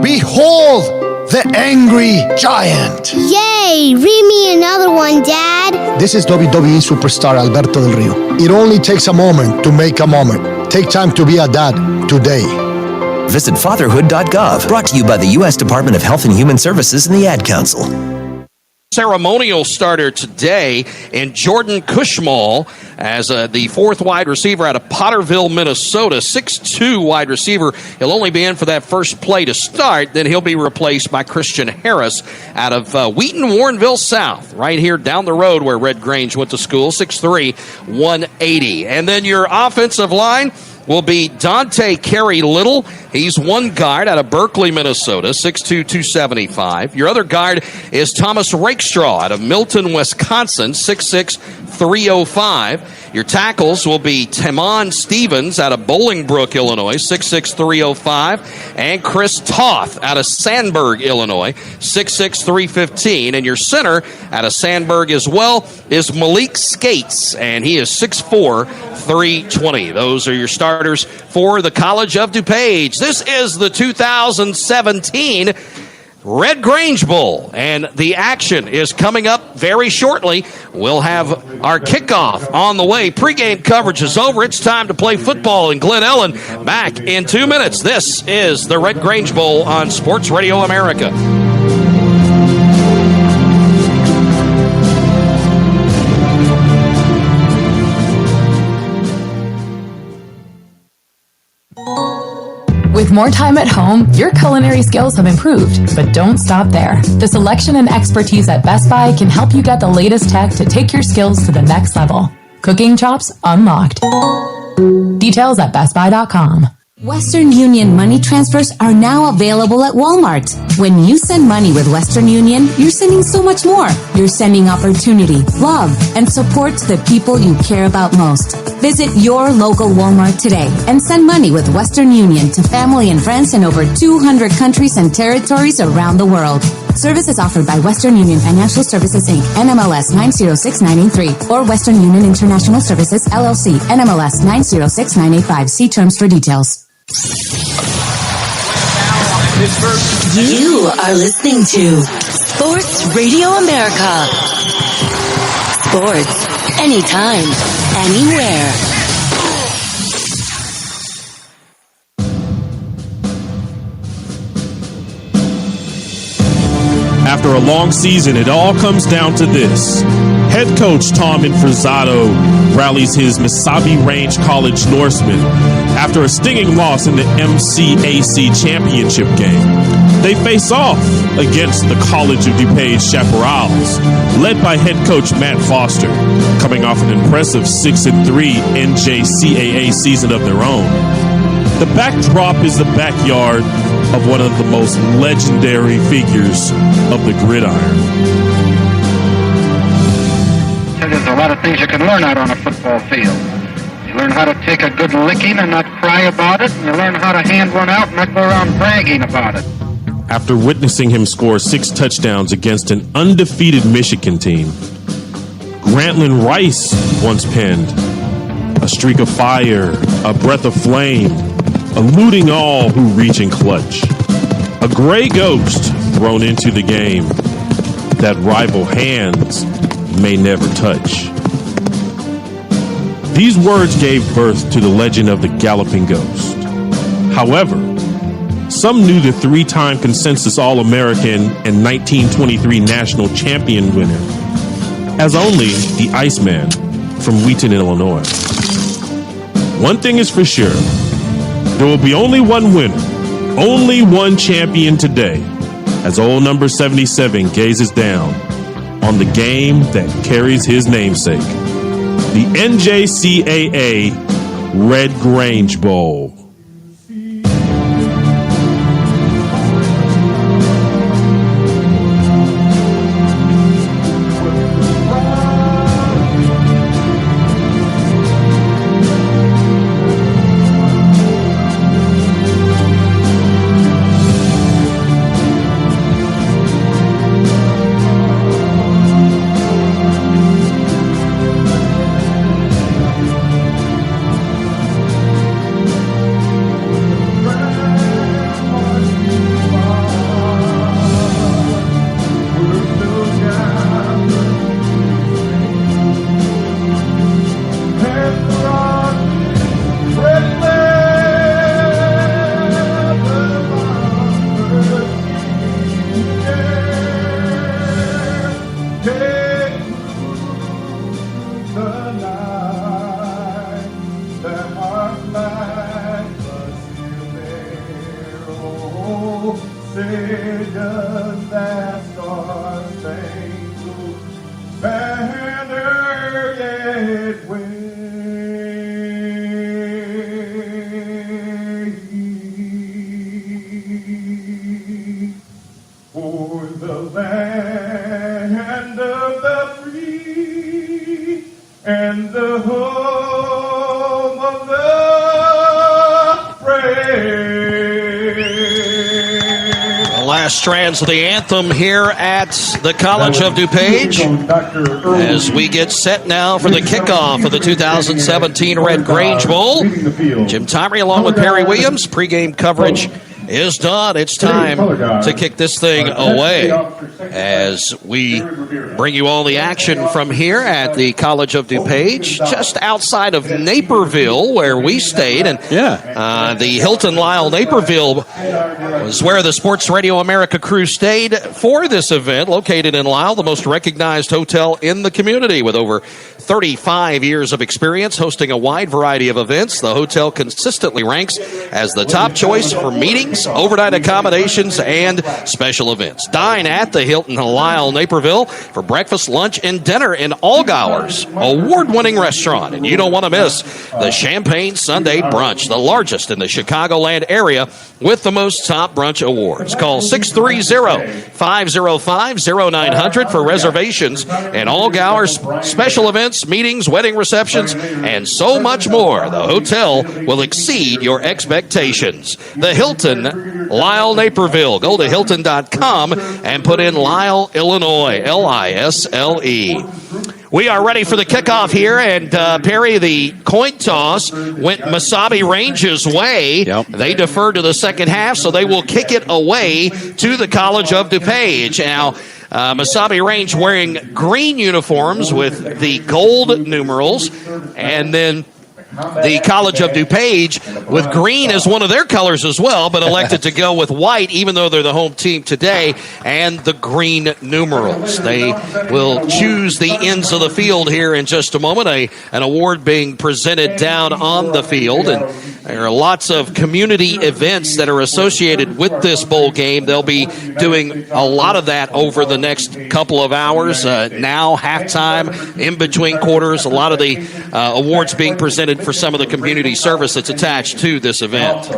Behold the angry giant. Yay! Read me another one, Dad. This is WWE superstar Alberto Del Rio. It only takes a moment to make a moment. Take time to be a dad today. Visit fatherhood.gov. Brought to you by the U.S. Department of Health and Human Services and the Ad Council. Ceremonial starter today, and Jordan Cushmall as the fourth wide receiver out of Potterville, Minnesota. 6'2" wide receiver. He'll only be in for that first play to start. Then he'll be replaced by Christian Harris out of Wheaton, Warrenville South, right here down the road where Red Grange went to school. 6'3", 180. And then your offensive line will be Dante Carey Little. He's one guard out of Berkeley, Minnesota, 6'2", 275. Your other guard is Thomas Rakestraw out of Milton, Wisconsin, 6'6", 305. Your tackles will be Timon Stevens out of Bolingbrook, Illinois, 6'6", 305. And Chris Toth out of Sandburg, Illinois, 6'6", 315. And your center out of Sandburg as well is Malik Skates, and he is 6'4", 320. Those are your starters for the College of DuPage. This is the 2017 Red Grange Bowl, and the action is coming up very shortly. We'll have our kickoff on the way. Pre-game coverage is over. It's time to play football in Glen Ellen. Back in 2 minutes. This is the Red Grange Bowl on Sports Radio America. With more time at home, your culinary skills have improved, but don't stop there. The selection and expertise at Best Buy can help you get the latest tech to take your skills to the next level. Cooking chops unlocked. Details at bestbuy.com. Western Union money transfers are now available at Walmart. When you send money with Western Union, you're sending so much more. You're sending opportunity, love, and support to the people you care about most. Visit your local Walmart today and send money with Western Union to family and friends in over 200 countries and territories around the world. Services offered by Western Union Financial Services, Inc., NMLS 906983, or Western Union International Services, LLC, NMLS 906985. See terms for details. You are listening to Sports Radio America. Sports, anytime, anywhere. After a long season, it all comes down to this. Head coach Tom Infrazado rallies his Mesabi Range College Norsemen after a stinging loss in the MCAC championship game. They face off against the College of DuPage Chaparrals, led by head coach Matt Foster, coming off an impressive 6-3 NJCAA season of their own. The backdrop is the backyard of one of the most legendary figures of the gridiron. There's a lot of things you can learn out on a football field. You learn how to take a good licking and not cry about it, and you learn how to hand one out and not go around bragging about it. After witnessing him score 6 touchdowns against an undefeated Michigan team, Grantland Rice once penned, "A streak of fire, a breath of flame, eluding all who reach and clutch. A gray ghost thrown into the game that rival hands may never touch." These words gave birth to the legend of the Galloping Ghost. However, some knew the 3-time consensus All-American and 1923 national champion winner as only the Iceman from Wheaton, Illinois. One thing is for sure. There will be only one winner, only one champion today, as old number 77 gazes down on the game that carries his namesake, the NJCAA Red Grange Bowl. red way. For the land of the free and the home of the brave. The last strands of the anthem here at the College of DuPage as we get set now for the kickoff of the 2017 Red Grange Bowl. Jim Tyree along with Perry Williams. Pregame coverage is done. It's time to kick this thing away as we bring you all the action from here at the College of DuPage, just outside of Naperville, where we stayed. And the Hilton Lyle Naperville was where the Sports Radio America crew stayed for this event, located in Lyle, the most recognized hotel in the community with over 35 years of experience hosting a wide variety of events. The hotel consistently ranks as the top choice for meetings, overnight accommodations, and special events. Dine at the Hilton Lyle Naperville for breakfast, lunch, and dinner in Allgauer's award-winning restaurant. And you don't want to miss the Champagne Sunday Brunch, the largest in the Chicagoland area with the most top brunch awards. Call 630-505-0900 for reservations and Allgauer's special events, meetings, wedding receptions, and so much more. The hotel will exceed your expectations. The Hilton Lyle Naperville. Go to Hilton.com and put in Lyle, Illinois, L-I-S-L-E. We are ready for the kickoff here, and Perry, the coin toss went Mesabi Range's way. They deferred to the second half, so they will kick it away to the College of DuPage. Now, Mesabi Range wearing green uniforms with the gold numerals, and then the College of DuPage with green as one of their colors as well, but elected to go with white, even though they're the home team today, and the green numerals. They will choose the ends of the field here in just a moment. An award being presented down on the field, and there are lots of community events that are associated with this bowl game. They'll be doing a lot of that over the next couple of hours. Now, halftime, in between quarters, a lot of the awards being presented for some of the community service that's attached to this event.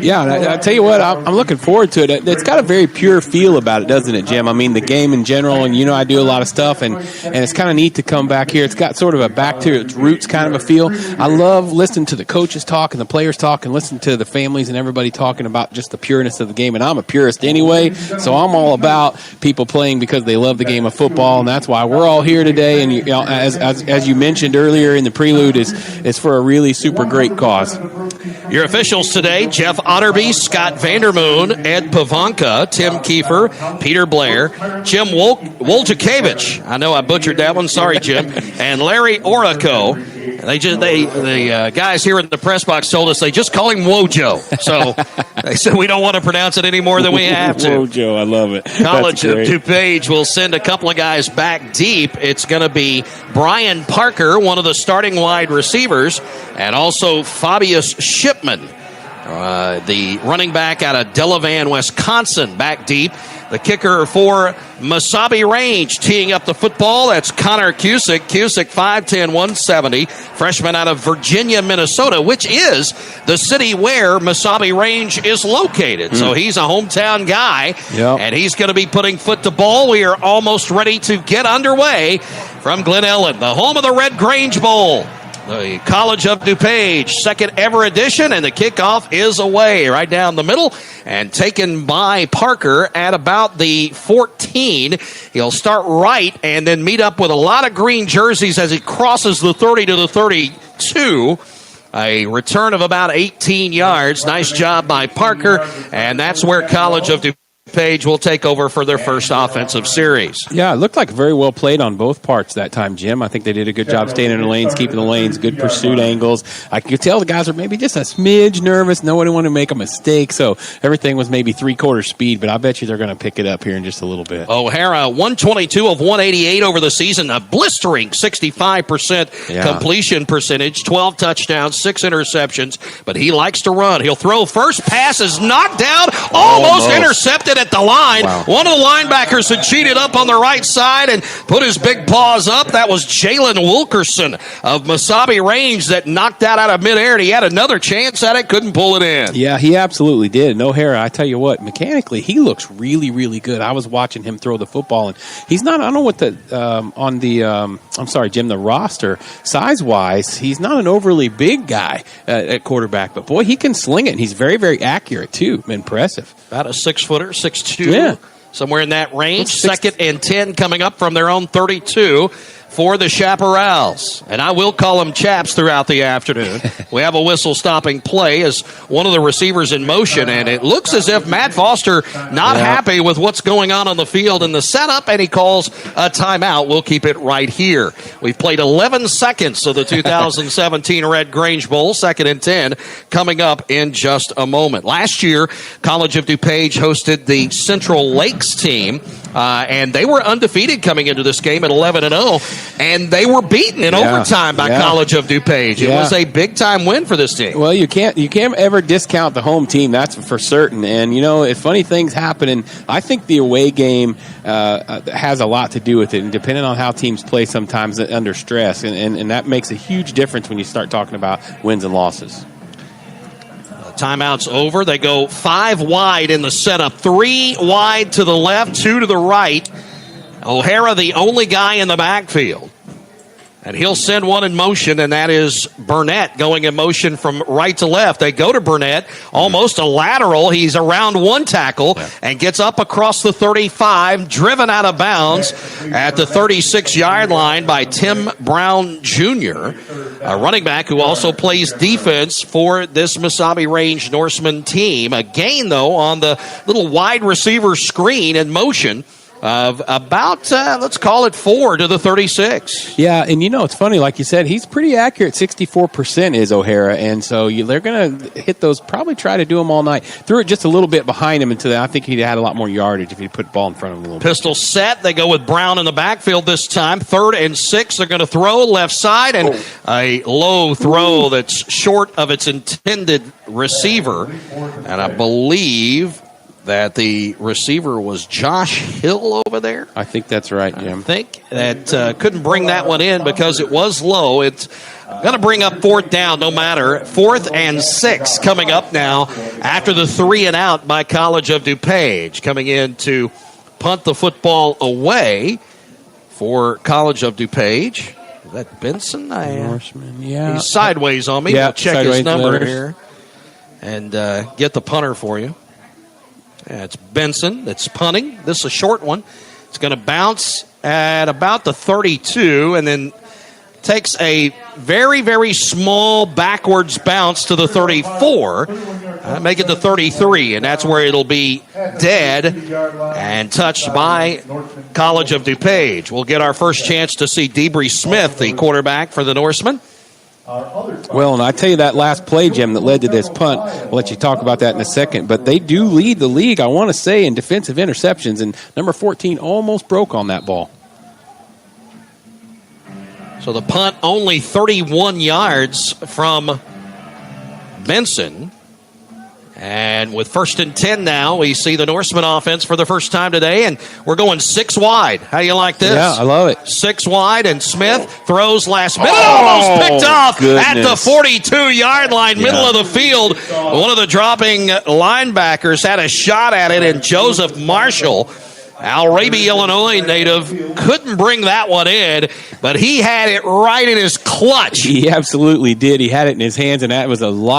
Yeah, I tell you what, I'm looking forward to it. It's got a very pure feel about it, doesn't it, Jim? I mean, the game in general, and I do a lot of stuff, and it's kind of neat to come back here. It's got sort of a back to its roots kind of a feel. I love listening to the coaches talk and the players talk and listening to the families and everybody talking about just the pureness of the game. And I'm a purist anyway, so I'm all about people playing because they love the game of football, and that's why we're all here today. And as you mentioned earlier in the prelude, is for a really super great cause. Your officials today: Jeff Otterby, Scott Vandermoon, Ed Pavanka, Tim Kiefer, Peter Blair, Jim Woljakevich. I know I butchered that one. Sorry, Jim. And Larry Oraco. The guys here in the press box told us they just call him Wojo. So they said we don't want to pronounce it any more than we have to. Wojo, I love it. College of DuPage will send a couple of guys back deep. It's going to be Brian Parker, one of the starting wide receivers, and also Fabius Shipman, the running back out of Delavan, Wisconsin, back deep. The kicker for Mesabi Range, teeing up the football, that's Connor Cusick. Cusick, 5'10", 170, freshman out of Virginia, Minnesota, which is the city where Mesabi Range is located. So he's a hometown guy, and he's going to be putting foot to ball. We are almost ready to get underway from Glen Ellen, the home of the Red Grange Bowl. The College of DuPage, second ever edition, and the kickoff is away right down the middle and taken by Parker at about the 14. He'll start right and then meet up with a lot of green jerseys as he crosses the 30 to the 32. A return of about 18 yards. Nice job by Parker, and that's where College of DuPage will take over for their first offensive series. Yeah, it looked like very well played on both parts that time, Jim. I think they did a good job staying in the lanes, keeping the lanes, good pursuit angles. I could tell the guys were maybe just a smidge nervous. No one wanted to make a mistake, so everything was maybe three-quarter speed, but I bet you they're going to pick it up here in just a little bit. O'Hara, 122 of 188 over the season, a blistering 65% completion percentage, 12 touchdowns, 6 interceptions, but he likes to run. He'll throw first, pass is knocked down, almost intercepted it at the line. Wow. One of the linebackers had cheated up on the right side and put his big paws up. That was Jalen Wilkerson of Mesabi Range that knocked that out of midair. He had another chance at it, couldn't pull it in. Yeah, he absolutely did. And O'Hara, I tell you what, mechanically, he looks really, really good. I was watching him throw the football, and he's not, I don't know what I'm sorry, Jim, the roster, size-wise, he's not an overly big guy at quarterback, but boy, he can sling it, and he's very, very accurate, too. Impressive. About a 6-footer, 6'2", yeah. Somewhere in that range. 2nd and 10 coming up from their own 32 for the Chaparrals. And I will call them Chaps throughout the afternoon. We have a whistle-stopping play as one of the receivers in motion, and it looks as if Matt Foster not happy with what's going on the field in the setup, and he calls a timeout. We'll keep it right here. We've played 11 seconds of the 2017 Red Grange Bowl, 2nd and 10, coming up in just a moment. Last year, College of DuPage hosted the Central Lakes team, and they were undefeated coming into this game at 11-0. And they were beaten in overtime by College of DuPage. It was a big-time win for this team. Well, you can't ever discount the home team, that's for certain. And, if funny things happen, and I think the away game has a lot to do with it, and depending on how teams play sometimes under stress. And that makes a huge difference when you start talking about wins and losses. Timeout's over. They go 5 wide in the setup. 3 wide to the left, 2 to the right. O'Hara, the only guy in the backfield. And he'll send one in motion, and that is Burnett going in motion from right to left. They go to Burnett, almost a lateral. He's around one tackle and gets up across the 35, driven out of bounds at the 36-yard line by Tim Brown Jr., a running back who also plays defense for this Mesabi Range Norseman team. A gain, though, on the little wide receiver screen in motion of about, let's call it 4 to the 36. Yeah, and it's funny, like you said, he's pretty accurate. 64% is O'Hara, and so they're going to hit those, probably try to do them all night. Threw it just a little bit behind him until I think he'd had a lot more yardage if he'd put the ball in front of him a little bit. Pistol set. They go with Brown in the backfield this time. 3rd and 6. They're going to throw left side, and a low throw that's short of its intended receiver. And I believe that the receiver was Josh Hill over there. I think that's right, Jim. I think that couldn't bring that one in because it was low. It's going to bring up 4th down no matter. 4th and 6 coming up now after the 3 and out by College of DuPage. Coming in to punt the football away for College of DuPage. Is that Benson? Norseman, yeah. He's sideways on me. Yeah, we'll check his number here and get the punter for you. Yeah, it's Benson that's punting. This is a short one. It's going to bounce at about the 32 and then takes a very, very small backwards bounce to the 34. Make it the 33, and that's where it'll be dead and touched by College of DuPage. We'll get our first chance to see Debree Smith, the quarterback for the Norsemen. Well, and I tell you that last play, Jim, that led to this punt, I'll let you talk about that in a second, but they do lead the league, I want to say, in defensive interceptions, and number 14 almost broke on that ball. So the punt only 31 yards from Benson. And with 1st and 10 now, we see the Norseman offense for the first time today, and we're going 6 wide. How do you like this? Yeah, I love it. 6 wide, and Smith throws last minute. Almost picked off at the 42-yard line, middle of the field. One of the dropping linebackers had a shot at it, and Joseph Marshall, Al-Raby, Illinois native, couldn't bring that one in, but he had it right in his clutch. He absolutely did. He had it in his hands, and that was a lot.